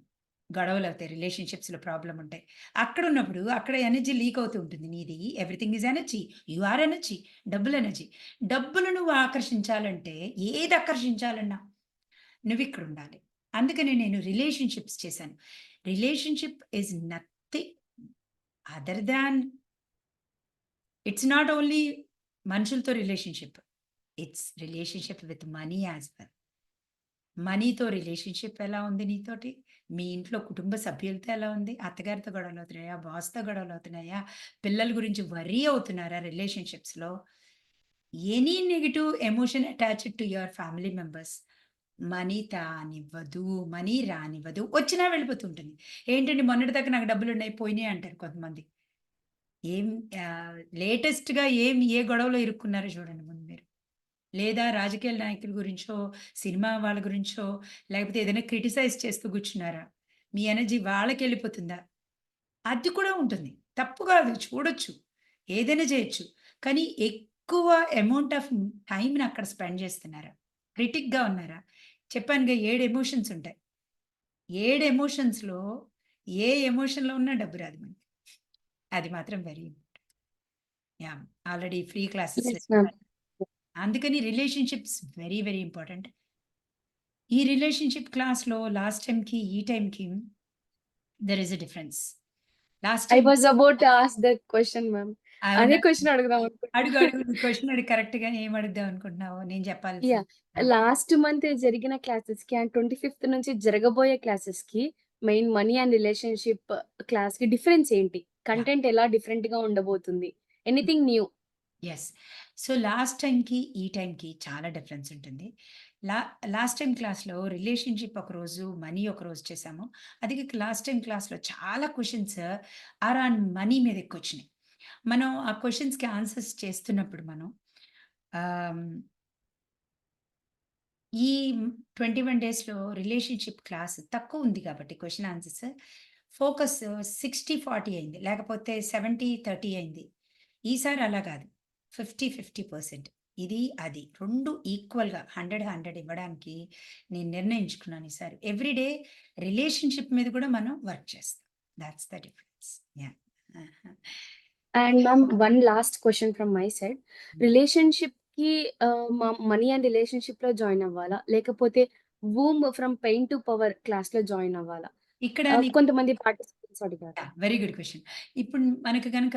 [SPEAKER 2] గొడవలవుతాయి రిలేషన్‌షిప్స్‌లో ప్రాబ్లమ్ ఉంటాయి. అక్కడున్నప్పుడు అక్కడ ఎనర్జీ లీక్ అవుతూ ఉంటుంది. నీది everything is energy. You are energy. డబ్బులు ఎనర్జీ. డబ్బులు నువ్వు ఆకర్షించాలంటే ఏది ఆకర్షించాలన్నా నువ్విక్కడుండాలి. అందుకనే నేను రిలేషన్‌షిప్స్ చేశాను. Relationship is nothing other than it's not only మనుషులతో relationship. It's relationship with money as well. మనీతో రిలేషన్‌షిప్ ఎలా ఉంది నీతోటి? మీ ఇంట్లో కుటుంబ సభ్యులతో ఎలా ఉంది? అత్తగారితో గొడవలవుతున్నాయా? బాస్‌తో గొడవలవుతున్నాయా? పిల్లల గురించి వర్రీ అవుతున్నారా రిలేషన్‌షిప్స్‌లో? Any negative emotion attached to your family members money తానివ్వదు. మనీ రానివ్వదు. వచ్చినా వెళ్ళిపోతుంటుంది. ఏంటండి మొన్నటిదాకా నాకు డబ్బులున్నాయి పోయినాయి అంటారు కొంతమంది. ఏం లేటెస్ట్‌గా ఏ గొడవలో ఇరుక్కున్నారో చూడండి ముందు మీరు. లేదా రాజకీయ నాయకుల గురించో, సినిమా వాళ్ళ గురించో, లేకపోతే ఏదైనా క్రిటిసైజ్ చేస్తూ కూర్చున్నారా? మీ ఎనర్జీ వాళ్ళకెళ్ళిపోతుందా? అది కూడా ఉంటుంది. తప్పు కాదు చూడొచ్చు. ఏదైనా చేయొచ్చు. కానీ ఎక్కువ అమౌంట్ ఆఫ్ టైమ్‌ని అక్కడ స్పెండ్ చేస్తున్నారా? క్రిటిక్‌గా ఉన్నారా? చెప్పానుగా 7 ఎమోషన్స్ ఉంటాయి. 7 ఎమోషన్స్‌లో ఏ ఎమోషన్‌లో ఉన్నా డబ్బు రాదు మనకి. అది మాత్రం వెరీ యాహ్! ఆల్రెడీ ఫ్రీ క్లాసెస్‌లో
[SPEAKER 4] యెస్ మ్యామ్.
[SPEAKER 2] అందుకని రిలేషన్‌షిప్స్ వెరీ, వెరీ ఇంపార్టెంట్. ఈ రిలేషన్‌షిప్ క్లాస్‌లో లాస్ట్ టైమ్‌కి, ఈ టైమ్‌కి there is a difference. Last
[SPEAKER 4] I
[SPEAKER 2] time
[SPEAKER 4] was about to ask that question ma'am. అదే
[SPEAKER 2] అవునా?
[SPEAKER 4] క్వెషన్ అడుగుదాం
[SPEAKER 2] అడుగు,
[SPEAKER 4] అనుకుంటున్నా.
[SPEAKER 2] అడుగు. నీ క్వెషన్ అడుగు కరెక్ట్‌గా ఏం అడుగుదాం అనుకుంటున్నావో నేను చెప్పాల్సింది.
[SPEAKER 4] యాహ్!
[SPEAKER 2] ఆ!
[SPEAKER 4] లాస్ట్ మంత్ జరిగిన క్లాసెస్‌కి అండ్ 25థ్ నుంచి జరగబోయే క్లాసెస్‌కి మెయిన్ మనీ అండ్ రిలేషన్‌షిప్ క్లాస్‌కి డిఫరెన్స్ ఏంటి?
[SPEAKER 2] యాహ్!
[SPEAKER 4] కంటెంట్ ఎలా డిఫరెంట్‌గా ఉండబోతుంది? Anything new?
[SPEAKER 2] Yes. So, last టైమ్‌కి, ఈ టైమ్‌కి చాలా డిఫరెన్స్ ఉంటుంది. లా లాస్ట్ టైమ్ క్లాస్‌లో రిలేషన్‌షిప్ ఒకరోజు, మనీ ఒకరోజు చేశాము. అది లాస్ట్ టైమ్ క్లాస్‌లో చాలా క్వెషన్స్ అరౌండ్ మనీ మీద ఎక్కువొచ్చినాయి. మనం ఆ క్వెషన్స్‌కి ఆన్సర్స్ చేస్తున్నప్పుడు మనం ఆహ్, ఈ 21 డేస్‌లో రిలేషన్‌షిప్ క్లాస్ తక్కువుంది కాబట్టి క్వెషన్ ఆన్సర్స్ ఫోకస్ 60, 40 అయింది. లేకపోతే 70, 30 అయింది. ఈసారి అలా కాదు. 50, 50% ఇది, అది 2 ఈక్వల్‌గా 100, 100 ఇవ్వడానికి నేను నిర్ణయించుకున్నాను ఈసారి. ఎవ్రీ డే రిలేషన్‌షిప్ మీద కూడా మనం వర్క్ చేస్తాం. Thoughts the difference. Yeah!
[SPEAKER 4] And ma'am one last question from my side. రిలేషన్‌షిప్‌కి మనీ అండ్ రిలేషన్‌షిప్‌లో జాయిన్ అవ్వాలా? లేకపోతే womb from pain to power క్లాస్‌లో జాయిన్ అవ్వాలా?
[SPEAKER 2] ఇక్కడ నీకు
[SPEAKER 4] కొంతమంది పార్టిసిపెంట్స్ అడిగారు.
[SPEAKER 2] Very good question. ఇప్పుడు మనకు గనక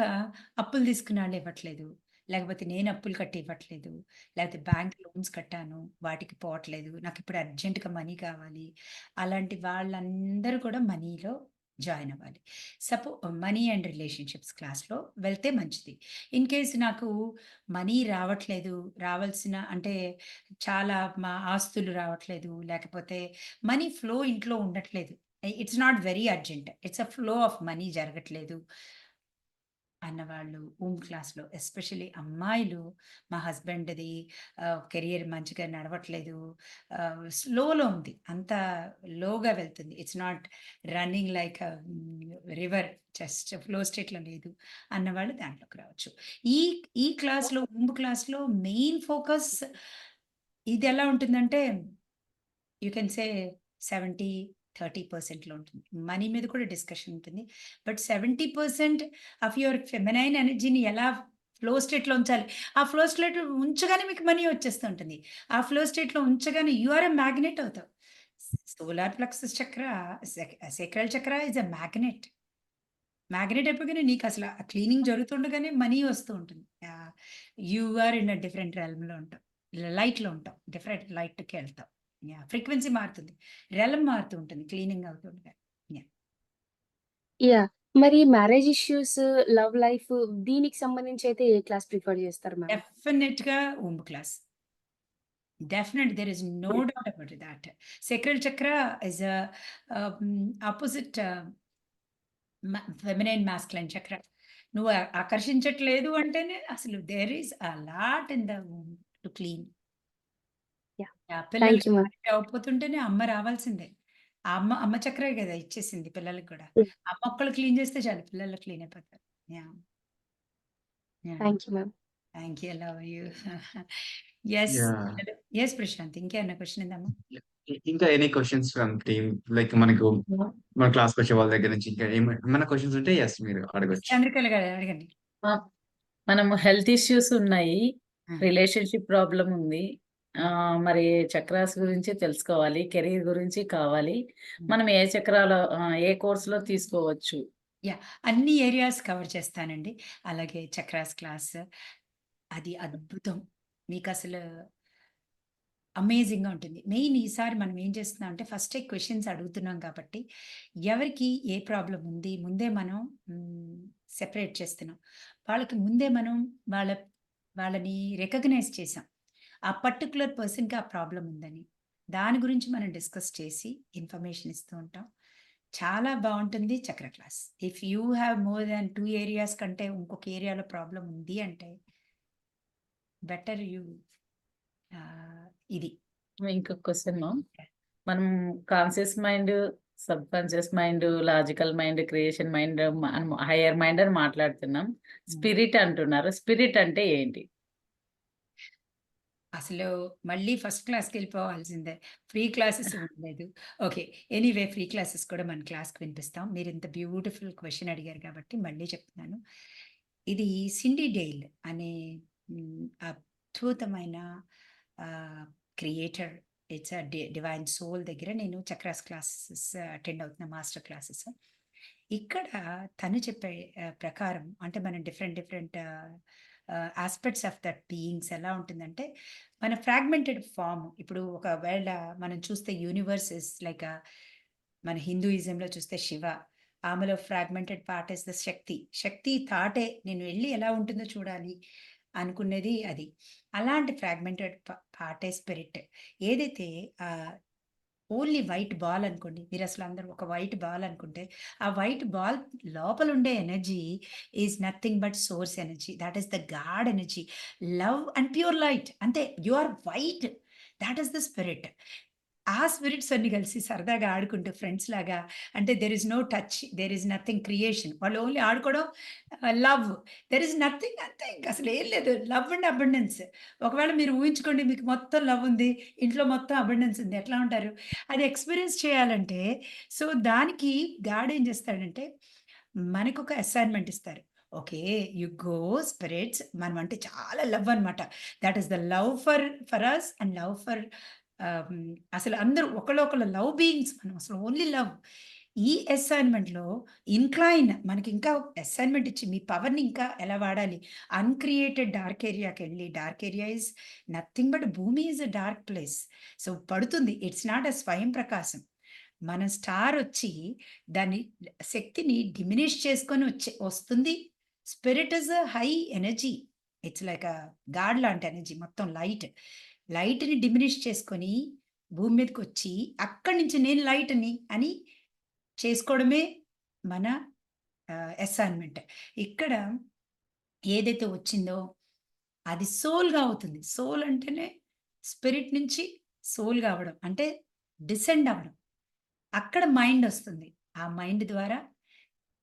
[SPEAKER 2] అప్పులు తీసుకున్న వాళ్ళు ఇవ్వట్లేదు. లేకపోతే నేను అప్పులు కట్టి ఇవ్వట్లేదు. లేకపోతే బ్యాంక్ లోన్స్ కట్టాను. వాటికి పోవట్లేదు. నాకిప్పుడు అర్జెంట్‌గా మనీ కావాలి. అలాంటి వాళ్ళందరూ కూడా మనీలో జాయిన్ అవ్వాలి. మనీ అండ్ రిలేషన్‌షిప్స్ క్లాస్‌లో వెళ్తే మంచిది. ఇన్ కేస్ నాకు మనీ రావట్లేదు, రావాల్సిన అంటే చాలా మా ఆస్తులు రావట్లేదు, లేకపోతే మనీ ఫ్లో ఇంట్లో ఉండట్లేదు. It's not very urgent. It's a flow of money జరగట్లేదు అన్నవాళ్ళు క్లాస్‌లో ఎస్పెషల్లీ అమ్మాయిలు మా హస్బెండ్‌ది కెరియర్ మంచిగా నడవట్లేదు. స్లోలో ఉంది. అంత లోగా వెళ్తుంది. It's not running like river just flow స్టేట్‌లో లేదు అన్నవాళ్ళు దాంట్లోకి రావచ్చు. ఈ ఈ క్లాస్‌లో క్లాస్‌లో మెయిన్ ఫోకస్ ఇది ఎలా ఉంటుందంటే యూ కెన్ సే 70-30% ఉంటుంది. మనీ మీద కూడా డిస్కషన్ ఉంటుంది. బట్ 70% ఆఫ్ యువర్ ఫెమినైన్ ఎనర్జీని ఎలా ఫ్లో స్టేట్‌లో ఉంచాలి. ఆ ఫ్లో స్టేట్‌లో ఉంచగానే మీకు మనీ వచ్చేస్తూ ఉంటుంది. ఆ ఫ్లో స్టేట్‌లో ఉంచగానే యూ ఆర్ ఎ మ్యాగ్నెట్ అవుతావు. సోలార్ ప్లెక్సస్ చక్ర, సేక్రల్ chakra is a magnet. Magnet అయిపోగానే నీకు అసలు ఆ క్లీనింగ్ జరుగుతుండగానే మనీ వస్తూ ఉంటుంది. You are in a different రెల్మ్‌లో ఉంటావు. లైట్‌లో ఉంటావు. డిఫరెంట్ లైట్‌కి వెళ్తావు. ఫ్రీక్వెన్సీ మారుతుంది. రెల్మ్ మారుతూ ఉంటుంది క్లీనింగ్ అవుతుండగా.
[SPEAKER 4] యాహ్! మరి మ్యారేజ్ ఇష్యూస్, లవ్ లైఫ్ దీనికి సంబంధించి అయితే ఏ క్లాస్ ప్రిఫర్ చేస్తారు మ్యామ్?
[SPEAKER 2] డెఫినిట్‌గా class. Definitely, there is no doubt about that. Sacral chakra is a opposite feminine masculine chakra. నువ్వు ఆకర్షించట్లేదు అంటేనే అసలు there is a lot in the to clean.
[SPEAKER 4] Yeah!
[SPEAKER 2] పిల్లలు
[SPEAKER 4] థాంక్ యూ మ్యామ్.
[SPEAKER 2] మ్యారేజ్ అవ్వకపోతుంటేనే అమ్మ రావాల్సిందే. ఆ అమ్మ చక్రే కదా ఇచ్చేసింది పిల్లలకి కూడా.
[SPEAKER 4] హ్మ్.
[SPEAKER 2] అమ్మ ఒక్కళ్ళు క్లీన్ చేస్తే చాలు పిల్లలు క్లీన్ అయిపోతారు. Yeah! Yeah!
[SPEAKER 4] Thank you ma'am.
[SPEAKER 2] Thank you. Love you. Yes.
[SPEAKER 1] Yeah!
[SPEAKER 2] Yes Prashant. ఇంకేమన్నా క్వెషన్ ఉందమ్మా?
[SPEAKER 1] ఇంకా any questions from team like మనకు మన క్లాస్‌కొచ్చే వాళ్ళ దగ్గర నుంచి ఇంకా ఏమైనా క్వెషన్స్ ఉంటే యెస్ మీరు అడగొచ్చు.
[SPEAKER 2] చంద్రికళ గారు అడగండి.
[SPEAKER 5] ఆ! మనము హెల్త్ ఇష్యూస్ ఉన్నాయి.
[SPEAKER 2] ఆ!
[SPEAKER 5] రిలేషన్‌షిప్ ప్రాబ్లమ్ ఉంది. మరి చక్రాస్ గురించి తెలుసుకోవాలి. కెరీర్ గురించి కావాలి.
[SPEAKER 2] హ్మ్.
[SPEAKER 5] మనం ఏ చక్రాలో ఏ కోర్స్‌లో తీసుకోవచ్చు?
[SPEAKER 2] యాహ్! అన్ని ఏరియాస్ కవర్ చేస్తానండి. అలాగే చక్రాస్ క్లాస్ అది అద్భుతం. మీకసలు అమేజింగ్‌గా ఉంటుంది. మెయిన్ ఈసారి మనం ఏం చేస్తున్నాం అంటే ఫస్టే క్వెషన్స్ అడుగుతున్నాం కాబట్టి, ఎవరికి ఏ ప్రాబ్లమ్ ఉంది ముందే మనం సెపరేట్ చేస్తున్నాం. వాళ్ళకి ముందే మనం వాళ్ళ వాళ్ళని రికగ్నైజ్ చేసాం. ఆ పర్టిక్యులర్ పర్సన్‌కి ఆ ప్రాబ్లమ్ ఉందని. దాని గురించి మనం డిస్కస్ చేసి ఇన్ఫర్మేషన్ ఇస్తూ ఉంటాం. చాలా బావుంటుంది చక్ర class. If you have more than 2 areas కంటే ఇంకొక ఏరియాలో ప్రాబ్లమ్ ఉంది అంటే బెటర్ యూ ఇది.
[SPEAKER 5] ఇంకొక క్వెషను. మనం conscious mind, subconscious mind, logical mind, creation mind, hire mind అని మాట్లాడుతున్నాం. స్పిరిట్ అంటున్నారు. స్పిరిట్ అంటే ఏంటి?
[SPEAKER 2] అసలు మళ్ళీ ఫస్ట్ క్లాస్‌కెళ్ళిపోవాల్సిందే. ఫ్రీ క్లాసెస్ ఉండలేదు. ఓకే. ఎనీవే ఫ్రీ క్లాసెస్ కూడా మన క్లాస్‌కి వినిపిస్తాం. మీరింత బ్యూటిఫుల్ క్వెషన్ అడిగారు కాబట్టి మళ్ళీ చెప్తున్నాను. ఇది సిండీ డేల్ అనే అద్భుతమైన creator. It's a divine soul దగ్గర నేను చక్రాస్ క్లాసెస్ అటెండ్ అవుతున్నా మాస్టర్ క్లాసెస్. ఇక్కడ తను చెప్పే ప్రకారం అంటే మనం different aspects of that beings ఎలా ఉంటుందంటే మన ఫ్రాగ్మెంటెడ్ ఫార్మ్ ఇప్పుడు ఒకవేళ మనం చూస్తే యూనివర్స్ ఇస్ లైక్ మన హిందూయిజంలో చూస్తే శివ ఆమెలో fragmented part is the shakti. శక్తి థాటే నేను వెళ్ళి ఎలా ఉంటుందో చూడాలి అనుకునేది అది. అలాంటి ఫ్రాగ్మెంటెడ్ పార్టే స్పిరిట్. ఏదైతే ఓన్లీ వైట్ బాల్ అనుకోండి. మీరసలు అందరూ ఒక వైట్ బాల్ అనుకుంటే, ఆ వైట్ బాల్ లోపలుండే energy is nothing but source energy. That is the God energy. Love and pure light. అంతే. You are white. That is the spirit. ఆ స్పిరిట్స్ అన్ని కలిసి సరదాగా ఆడుకుంటూ ఫ్రెండ్స్ లాగా అంటే there is no touch. There is nothing creation. వాళ్ళు only ఆడుకోవడం లవ్. దేర్ ఇస్ నథింగ్ అంతే. ఇంక అసలు ఏం లేదు. Love and abundance. ఒకవేళ మీరు ఊహించుకోండి మీకు మొత్తం లవ్ ఉంది. ఇంట్లో మొత్తం అబండెన్స్ ఉంది. ఎట్లా ఉంటారు? అది ఎక్స్‌పీరియన్స్ చేయాలంటే సో, దానికి గాడ్ ఏం చేస్తాడంటే మనకొక అసైన్‌మెంట్ ఇస్తారు. ఓకే. యూ గో స్పిరిట్స్ మనం అంటే చాలా లవ్ అన్నమాట. That is the love for us and love for అసలు అందరూ ఒకళ్ళొకళ్ళు లవ్ బీయింగ్స్ మనం అసలు ఓన్లీ లవ్. ఈ అసైన్‌మెంట్‌లో ఇన్‌క్లైన్ మనకింకా అసైన్‌మెంట్ ఇచ్చి మీ పవర్‌ని ఇంకా ఎలా వాడాలి? అన్‌క్రియేటెడ్ డార్క్ ఏరియాకెళ్ళి dark area is nothing but bhoomi is a dark place. So, పడుతుంది. It's not a swayam prakasham. మన స్టార్ వచ్చి దాని శక్తిని డిమినిష్ చేసుకొని వస్తుంది. Spirit is a high energy. It's like a God లాంటి ఎనర్జీ, మొత్తం లైట్ని డిమినిష్ చేసుకొని భూమి మీదకి వచ్చి అక్కడి నుంచి నేను లైట్ అని చేసుకోవడమే మన అసైన్మెంట్. ఇక్కడ ఏదైతే వచ్చిందో అది సోల్గా అవుతుంది. సోల్ అంటేనే స్పిరిట్ నుంచి సోల్ కావడం అంటే డిసెండ్ అవ్వడం. అక్కడ మైండ్ వస్తుంది. ఆ మైండ్ ద్వారా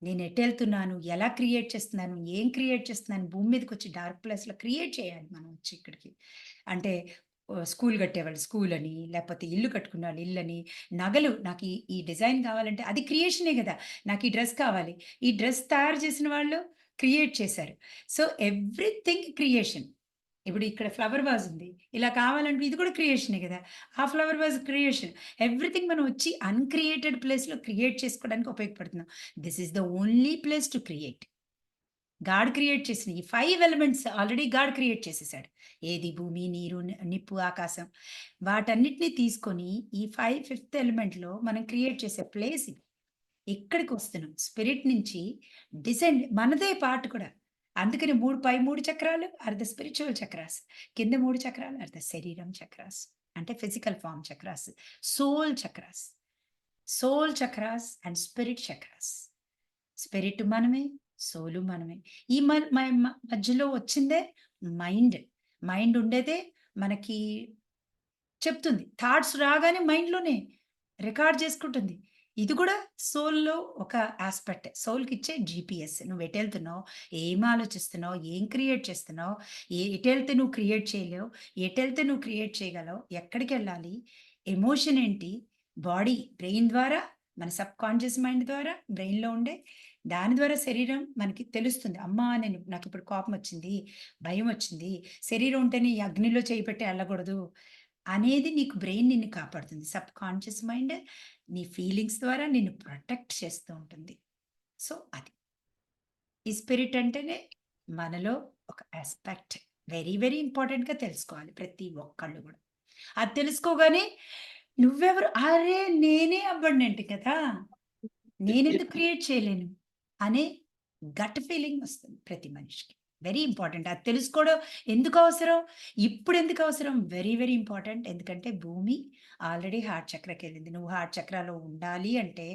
[SPEAKER 2] నేను ఎటు వెళ్తున్నాను, ఎలా క్రియేట్ చేస్తున్నాను, ఏం క్రియేట్ చేస్తున్నాను, భూమి మీదకి వచ్చి డార్క్ ప్లేస్లో క్రియేట్ చేయాలి మనం వచ్చి ఇక్కడికి. అంటే స్కూల్ కట్టేవాళ్ళు స్కూల్ అని, లేకపోతే ఇల్లు కట్టుకునే వాళ్ళు ఇల్లు అని, నగలు నాకు ఈ డిజైన్ కావాలంటే అది క్రియేషనే కదా. నాకు ఈ డ్రెస్ కావాలి, ఈ డ్రెస్ తయారు చేసిన వాళ్ళు క్రియేట్ చేశారు. So everything creation. ఇప్పుడు ఇక్కడ ఫ్లవర్ వాజ్ ఉంది, ఇలా కావాలంటే ఇది కూడా క్రియేషనే కదా. ఆ ఫ్లవర్ వాజ్ క్రియేషన్. ఎవ్రీథింగ్ మనం వచ్చి అన్క్రియేటెడ్ ప్లేస్లో క్రియేట్ చేసుకోవడానికి ఉపయోగపడుతున్నాం. This is the only place to create. God create చేసిన ఈ 5 ఎలిమెంట్స్ ఆల్రెడీ గాడ్ క్రియేట్ చేసేసాడు. ఏది భూమి, నీరు, నిప్పు, ఆకాశం, వాటన్నిటిని తీసుకొని ఈ 5th ఎలిమెంట్లో మనం క్రియేట్ చేసే ప్లేస్ ఇది. ఇక్కడికి వస్తున్నాం స్పిరిట్ నుంచి డిసెండ్, మనదే పార్ట్ కూడా. అందుకని పై 3 చక్రాలు ఆర్ ద స్పిరిచువల్ చక్రాస్, కింద 3 చక్రాలు ఆర్ ద శరీరం చక్రాస్, అంటే physical form chakras, soul chakras. Soul chakras and spirit chakras. Spirit మనమే, సోలు మనమే. ఈ మధ్యలో వచ్చిందే మైండ్ ఉండేదే మనకి చెప్తుంది. థాట్స్ రాగానే మైండ్లోనే రికార్డ్ చేసుకుంటుంది. ఇది కూడా సోల్లో ఒక ఆస్పెక్ట్. సోల్కి ఇచ్చే GPS. నువ్వు ఎటు వెళ్తున్నావు, ఏం ఆలోచిస్తున్నావు, ఏం క్రియేట్ చేస్తున్నావు, ఎటు వెళ్తే నువ్వు క్రియేట్ చేయలేవు, ఎటు వెళ్తే నువ్వు క్రియేట్ చేయగలవు, ఎక్కడికి వెళ్ళాలి, ఎమోషన్ ఏంటి, బాడీ బ్రెయిన్ ద్వారా, మన సబ్ కాన్షియస్ మైండ్ ద్వారా బ్రెయిన్లో ఉండే దాని ద్వారా శరీరం మనకి తెలుస్తుంది. అమ్మా నాకు ఇప్పుడు కోపం వచ్చింది, భయం వచ్చింది, శరీరం ఉంటేనే ఈ అగ్నిలో చేయి పెట్టి వెళ్ళకూడదు అనేది నీకు బ్రెయిన్ నిన్ను కాపాడుతుంది. సబ్ కాన్షియస్ మైండ్ నీ ఫీలింగ్స్ ద్వారా నిన్ను ప్రొటెక్ట్ చేస్తూ ఉంటుంది. సో అది ఈ స్పిరిట్ అంటేనే మనలో ఒక ఆస్పెక్ట్. వెరీ వెరీ ఇంపార్టెంట్గా తెలుసుకోవాలి ప్రతి ఒక్కళ్ళు కూడా. అది తెలుసుకోగానే నువ్వెవరు, అరే నేనే అవ్వండి కదా, నేనెందుకు క్రియేట్ చేయలేను అనే గట్ ఫీలింగ్ వస్తుంది ప్రతి మనిషికి. Very important. అది తెలుసుకోవడం ఎందుకు అవసరం, ఇప్పుడు ఎందుకు అవసరం, వెరీ వెరీ ఇంపార్టెంట్. ఎందుకంటే భూమి ఆల్రెడీ హార్ట్ చక్రకి వెళ్ళింది. నువ్వు హార్ట్ చక్రాలో ఉండాలి అంటే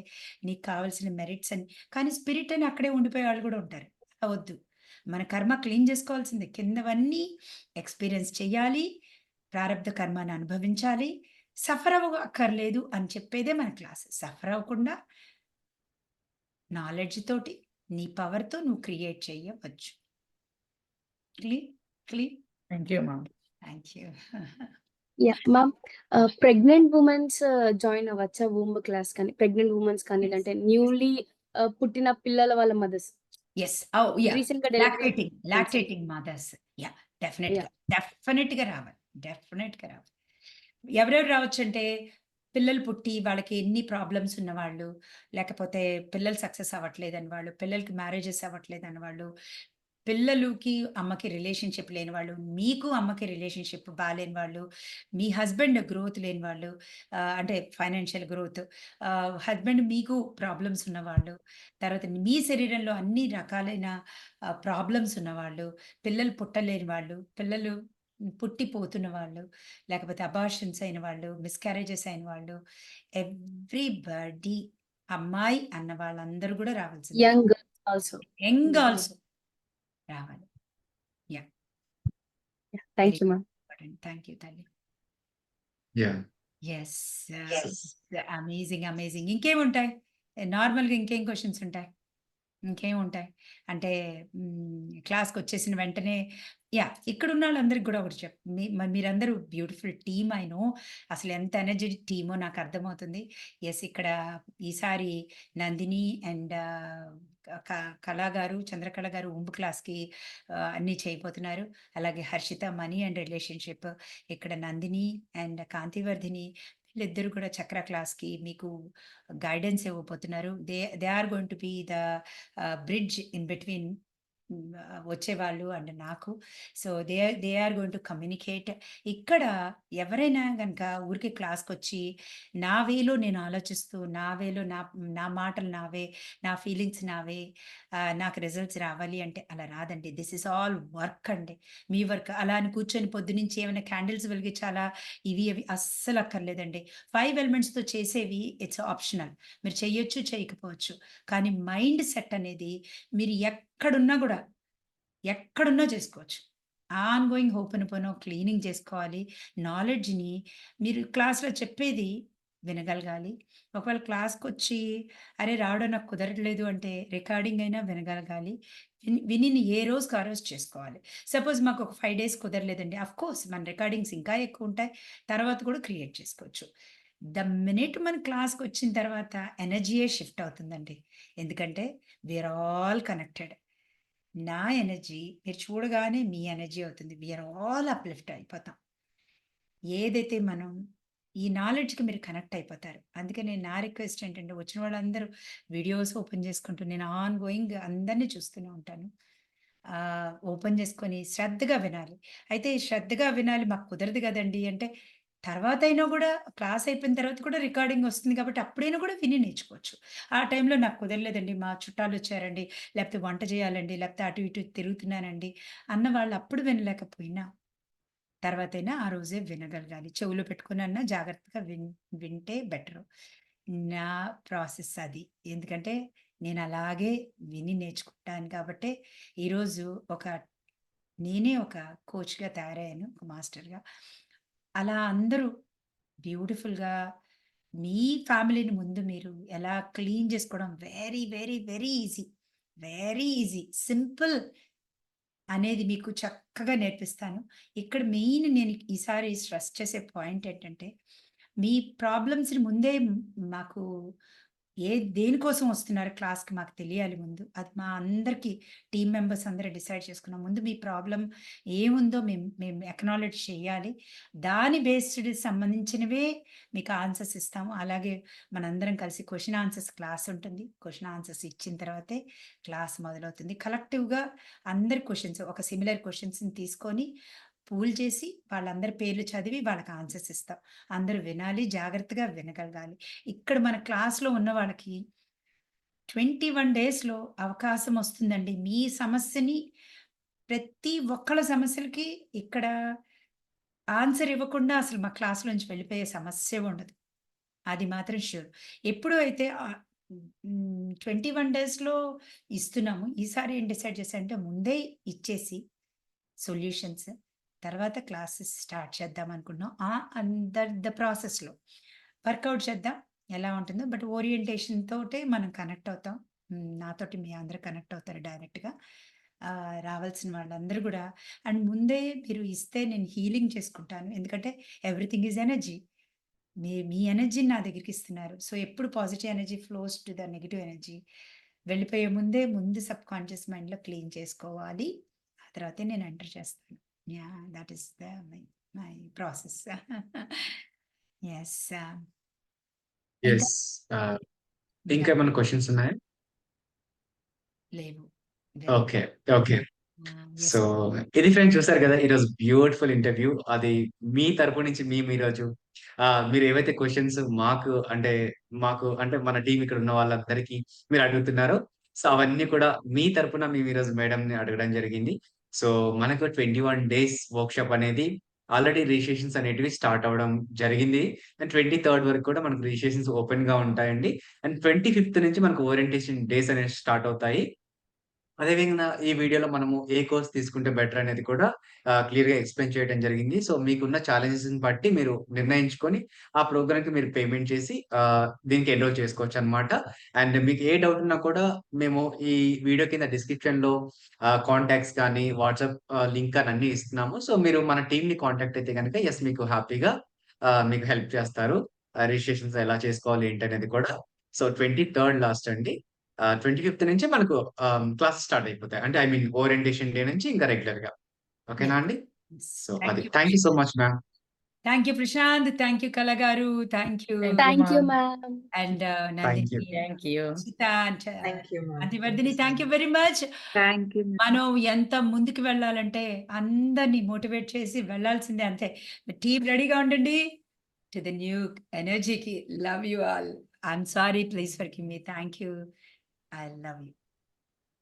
[SPEAKER 2] నీకు కావాల్సిన మెరిట్స్ అని, కానీ స్పిరిట్ అని అక్కడే ఉండిపోయే వాళ్ళు కూడా ఉంటారు. అవద్దు, మన కర్మ క్లీన్ చేసుకోవాల్సిందే. కిందవన్నీ ఎక్స్పీరియన్స్ చేయాలి, ప్రారంధ కర్మను అనుభవించాలి. సఫర్ అవ్వక్కర్లేదు అని చెప్పేదే మన క్లాస్. సఫర్ అవ్వకుండా నాలెడ్జ్ తోటి నీ పవర్తో నువ్వు క్రియేట్ చేయవచ్చు. Clean.
[SPEAKER 5] Thank you ma'am.
[SPEAKER 2] Thank you.
[SPEAKER 4] Ma'am, pregnant womens join అవ్వచ్చా వూంబ్ క్లాస్ కానీ? ప్రెగ్నెంట్ ఉమెన్స్ కానీ,
[SPEAKER 2] Yes.
[SPEAKER 4] అంటే న్యూలీ పుట్టిన పిల్లల వాళ్ళ mothers,
[SPEAKER 2] yes. Oh yeah,
[SPEAKER 4] recent గా
[SPEAKER 2] లాక్టేటింగ్ మదర్స్. యా, డెఫినెట్గా రావాలి. ఎవరెవరు రావచ్చు అంటే పిల్లలు పుట్టి వాళ్ళకి ఎన్ని ప్రాబ్లమ్స్ ఉన్నవాళ్ళు, లేకపోతే పిల్లలు సక్సెస్ అవ్వట్లేదని వాళ్ళు, పిల్లలకి మ్యారేజెస్ అవ్వట్లేదని వాళ్ళు, పిల్లలకి అమ్మకి రిలేషన్షిప్ లేని వాళ్ళు, మీకు అమ్మకి రిలేషన్షిప్ బాగాలేని వాళ్ళు, మీ హస్బెండ్ గ్రోత్ లేని వాళ్ళు, అంటే ఫైనాన్షియల్ గ్రోత్, హస్బెండ్ మీకు ప్రాబ్లమ్స్ ఉన్నవాళ్ళు, తర్వాత మీ శరీరంలో అన్ని రకాలైన ప్రాబ్లమ్స్ ఉన్నవాళ్ళు, పిల్లలు పుట్టలేని వాళ్ళు, పిల్లలు పుట్టిపోతున్న వాళ్ళు, లేకపోతే అబార్షన్స్ అయిన వాళ్ళు, మిస్క్యారేజెస్ అయిన వాళ్ళు, ఎవ్రీబడి, అమ్మాయి అన్న వాళ్ళందరూ కూడా రావాల్సింది.
[SPEAKER 4] Young also.
[SPEAKER 2] యంగ్ ఆల్సో రావాలి.
[SPEAKER 4] Thank you ma'am.
[SPEAKER 2] Thank you తల్లి.
[SPEAKER 1] Yeah.
[SPEAKER 2] Yes, amazing. ఇంకేముంటాయి నార్మల్గా, ఇంకేం క్వశ్చన్స్ ఉంటాయి, ఇంకేముంటాయి అంటే క్లాస్కి వచ్చేసిన వెంటనే ఇక్కడ ఉన్న వాళ్ళందరికి కూడా ఒకటి మీరందరూ బ్యూటిఫుల్ టీమ్. అయినో అసలు ఎంత ఎనర్జెటిక్ టీమో నాకు అర్థమవుతుంది. ఎస్, ఇక్కడ ఈసారి నందిని అండ్ కళా గారు, చంద్రకళ గారు ఉంబు క్లాస్కి అన్నీ చేయబోతున్నారు. అలాగే హర్షిత మనీ అండ్ రిలేషన్షిప్, ఇక్కడ నందిని అండ్ కాంతివర్ధిని వీళ్ళిద్దరు కూడా చక్ర క్లాస్కి మీకు గైడెన్స్ ఇవ్వబోతున్నారు. They are going to be the bridge in between వచ్చేవాళ్ళు అండ్ నాకు. So, they are going to communicate. ఇక్కడ ఎవరైనా గనక ఊరికే క్లాస్‌కొచ్చి నా వేలో నేను ఆలోచిస్తూ, నా వేలో నా మాటలు నావే, నా ఫీలింగ్స్ నావే, నాకు రిజల్ట్స్ రావాలి అంటే అలా రాదండి. దిస్ ఈస్ ఆల్ వర్క్ అండి. మీ వర్క్. అలా అని కూర్చొని పొద్దునుంచి ఏమైనా క్యాండిల్స్ వెలిగించాలా, ఇవి అవి అస్సలు అక్కర్లేదండి. 5 ఎలిమెంట్స్‌తో చేసేవి ఇట్స్ ఆప్షనల్. మీరు చెయ్యొచ్చు, చేయకపోవచ్చు. కానీ మైండ్ సెట్ అనేది మీరు ఎక్కడున్నా చేసుకోవచ్చు. ఆన్‌గోయింగ్ హోపెనోపోనో క్లీనింగ్ చేసుకోవాలి. నాలెడ్జ్‌ని మీరు క్లాస్‌లో చెప్పేది వినగలగాలి. ఒకవేళ క్లాస్‌కొచ్చి అరే! రావడం నాకు కుదరట్లేదు అంటే రికార్డింగ్ అయినా వినగలగాలి. వినిని ఏ రోజుకి ఆ రోజు చేసుకోవాలి. సపోజ్ మాకు ఒక 5 డేస్ కుదరలేదండి. ఆఫ్‌కోర్స్ మన రికార్డింగ్స్ ఇంకా ఎక్కువుంటాయి. తర్వాత కూడా క్రియేట్ చేసుకోవచ్చు. ద మినిట్ మన క్లాస్‌కొచ్చిన తర్వాత ఎనర్జీయే షిఫ్ట్ అవుతుందండి. ఎందుకంటే వి ఆర్ ఆల్ కనెక్టెడ్. నా ఎనర్జీ మీరు చూడగానే మీ ఎనర్జీ అవుతుంది. వి ఆర్ ఆల్ అప్‌లిఫ్ట్ అయిపోతాం. ఏదైతే మనం ఈ నాలెడ్జ్‌కి మీరు కనెక్ట్ అయిపోతారు. అందుకనే నా రిక్వెస్ట్ ఏంటంటే వచ్చిన వాళ్ళందరూ వీడియోస్ ఓపెన్ చేసుకుంటూ నేను ఆన్ గోయింగ్ అందరిని చూస్తూనే ఉంటాను. ఓపెన్ చేసుకొని శ్రద్ధగా వినాలి. అయితే ఈ శ్రద్ధగా వినాలి మాకు కుదరదు కదండీ! అంటే తర్వాతైనా కూడా క్లాస్ అయిపోయిన తర్వాత కూడా రికార్డింగ్ వస్తుంది కాబట్టి అప్పుడైనా కూడా విని నేర్చుకోవచ్చు. ఆ టైంలో నాకు కుదరలేదండి. మా చుట్టాలొచ్చారండి, లేకపోతే వంట చేయాలండి, లేకపోతే అటు ఇటు తిరుగుతున్నానండి అన్న వాళ్ళు అప్పుడు వినలేకపోయినా తర్వాతైనా ఆ రోజే వినగలగాలి. చెవులో పెట్టుకొనన్నా జాగ్రత్తగా వింటే బెటరు. నా ప్రాసెస్ అది. ఎందుకంటే నేను అలాగే విని నేర్చుకుంటాను కాబట్టే ఈరోజు నేనే ఒక కోచ్‌గా తయారయ్యాను. ఒక మాస్టర్‌గా. అలా అందరూ బ్యూటిఫుల్‌గా మీ ఫ్యామిలీని ముందు మీరు ఎలా క్లీన్ చేసుకోవడం very, very, very easy. Very easy. Simple అనేది మీకు చక్కగా నేర్పిస్తాను. ఇక్కడ మెయిన్ నేను ఈసారి స్ట్రెస్ చేసే పాయింట్ ఏంటంటే, మీ ప్రాబ్లమ్స్‌ని ముందే మాకు దేనికోసం వస్తున్నారు క్లాస్‌కి మాకు తెలియాలి ముందు. అది మా అందరికి టీమ్ మెంబర్స్ అందరూ డిసైడ్ చేసుకున్నాం. ముందు మీ ప్రాబ్లమ్ ఏముందో మేము అక్నాలెడ్జ్ చేయాలి. దాని బేస్డ్ సంబంధించినవే మీకు ఆన్సర్స్ ఇస్తాము. అలాగే మనందరం కలిసి క్వెషన్ ఆన్సర్స్ క్లాస్ ఉంటుంది. క్వెషన్ ఆన్సర్స్ ఇచ్చిన తర్వాతే క్లాస్ మొదలవుతుంది. కలెక్టివ్‌గా అందరి క్వెషన్స్ ఒక సిమిలర్ క్వెషన్స్‌ని తీసుకొని పూల్ చేసి వాళ్ళందరి పేర్లు చదివి వాళ్ళకి ఆన్సర్స్ ఇస్తాం. అందరూ వినాలి, జాగ్రత్తగా వినగలగాలి. ఇక్కడ మన క్లాస్‌లో ఉన్న వాళ్ళకి 21 డేస్‌లో అవకాశం వస్తుందండి. మీ సమస్యని ప్రతి ఒక్కళ్ళ సమస్యలకి ఇక్కడ ఆన్సర్ ఇవ్వకుండా అసలు మా క్లాస్‌లోంచి వెళ్ళిపోయే సమస్యే ఉండదు. అది మాత్రం ష్యూర్. ఎప్పుడు అయితే 21 డేస్‌లో ఇస్తున్నాము. ఈసారి ఏం డిసైడ్ చేశానంటే ముందే ఇచ్చేసి సొల్యూషన్స్ తర్వాత క్లాసెస్ స్టార్ట్ చేద్దాం అనుకున్నాం. అండర్ ద ప్రాసెస్‌లో వర్కౌట్ చేద్దాం. ఎలా ఉంటుందో బట్ ఓరియంటేషన్ తోటే మనం కనెక్ట్ అవుతాం. నాతోటి మీ అందరూ కనెక్ట్ అవుతారు డైరెక్ట్‌గా. రావాల్సిన వాళ్ళందరూ గూడా అండ్ ముందే మీరు ఇస్తే నేను హీలింగ్ చేసుకుంటాను. ఎందుకంటే ఎవ్రీథింగ్ ఈజ్ ఎనర్జీ. మీ ఎనర్జీని నా దగ్గరికి ఇస్తున్నారు. సో, ఎప్పుడు positive energy flows to the negative energy. వెళ్ళిపోయే ముందు సబ్‌కాన్షియస్ మైండ్‌లో క్లీన్ చేసుకోవాలి. ఆ తర్వాతే నేను ఎంటర్ చేస్తాను. Yeah! That is my process. Yes. ఇంకా
[SPEAKER 1] యెస్. ఆహ్,
[SPEAKER 2] ఇంకా
[SPEAKER 1] ఇంకేమన్నా క్వెషన్స్ ఉన్నాయా?
[SPEAKER 2] లేవు. Very
[SPEAKER 1] okay. Okay.
[SPEAKER 2] Yes.
[SPEAKER 1] So, ఇది ఫ్రెండ్స్ చూసారు కదా! ఈరోజు బ్యూటిఫుల్ ఇంటర్వ్యూ. అది మీ తరపు నుంచి మేము ఈరోజు మీరు ఏవైతే క్వెషన్స్ మాకు అంటే మన టీమ్ ఇక్కడ ఉన్న వాళ్ళందరికీ మీరు అడుగుతున్నారో, సో, అవన్నీ కూడా మీ తరపున మేము ఈరోజు మేడంని అడగడం జరిగింది. సో, మనకు 21 డేస్ వర్క్‌షాప్ అనేది ఆల్రెడీ రిజిస్ట్రేషన్స్ అనేటివి స్టార్ట్ అవ్వడం జరిగింది. అండ్ 23 వరకు కూడా మనకు రిజిస్ట్రేషన్స్ ఓపెన్‌గా ఉంటాయండి. అండ్ 25థ్ నుంచి మనకు ఓరియంటేషన్ డేస్ అనేవి స్టార్ట్ అవుతాయి. అదే విధంగా ఈ వీడియోలో మనము ఏ కోర్స్ తీసుకుంటే బెటర్ అనేది కూడా క్లియర్‌గా ఎక్స్‌ప్లెయిన్ చేయడం జరిగింది. సో, మీకున్న ఛాలెంజెస్‌ని బట్టి మీరు నిర్ణయించుకొని, ఆ ప్రోగ్రామ్‌కి మీరు పేమెంట్ చేసి దీనికి ఎన్రోల్ చేసుకోవచ్చనమాట. అండ్ మీకు ఏ డౌట్ ఉన్నా కూడా మేము ఈ వీడియో కింద డిస్క్రిప్షన్‌లో కాంటాక్ట్స్ కానీ, వాట్సాప్ లింక్ అని అన్నీ ఇస్తున్నాము. సో, మీరు మన టీమ్‌ని కాంటాక్ట్ అయితే గనక మీకు హ్యాపీగా మీకు హెల్ప్ చేస్తారు. రిజిస్ట్రేషన్స్ ఎలా చేసుకోవాలి ఏంటనేది కూడా. సో, 23 లాస్ట్ అండి. 25థ్ నుంచి మనకు క్లాసెస్ స్టార్ట్ అయిపోతాయి. అంటే ఐ మీన్ ఓరియంటేషన్ డే నుంచి ఇంకా రెగ్యులర్‌గా. ఓకేనా
[SPEAKER 2] యెస్.
[SPEAKER 1] అండి?
[SPEAKER 2] యెస్.
[SPEAKER 1] సో,
[SPEAKER 2] థాంక్
[SPEAKER 1] అది.
[SPEAKER 2] You.
[SPEAKER 1] Thank you so much ma'am.
[SPEAKER 2] Thank you Prashant, thank you Kala garu, thank you.
[SPEAKER 4] Thank you ma'am.
[SPEAKER 2] And
[SPEAKER 1] thank you.
[SPEAKER 2] Nandini,
[SPEAKER 5] thank you.
[SPEAKER 2] Akshita,
[SPEAKER 3] thank you ma'am.
[SPEAKER 2] Kantivardhini, thank you very much.
[SPEAKER 7] Thank you.
[SPEAKER 2] మనం ఎంత ముందుకు వెళ్ళాలంటే అందరినీ motivate చేసి వెళ్ళాల్సిందే, అంతే. Team రెడీగా ఉండండి టు ద న్యూ ఎనర్జీకి. Love you all. I'm sorry, please forgive me. Thank you. I love you.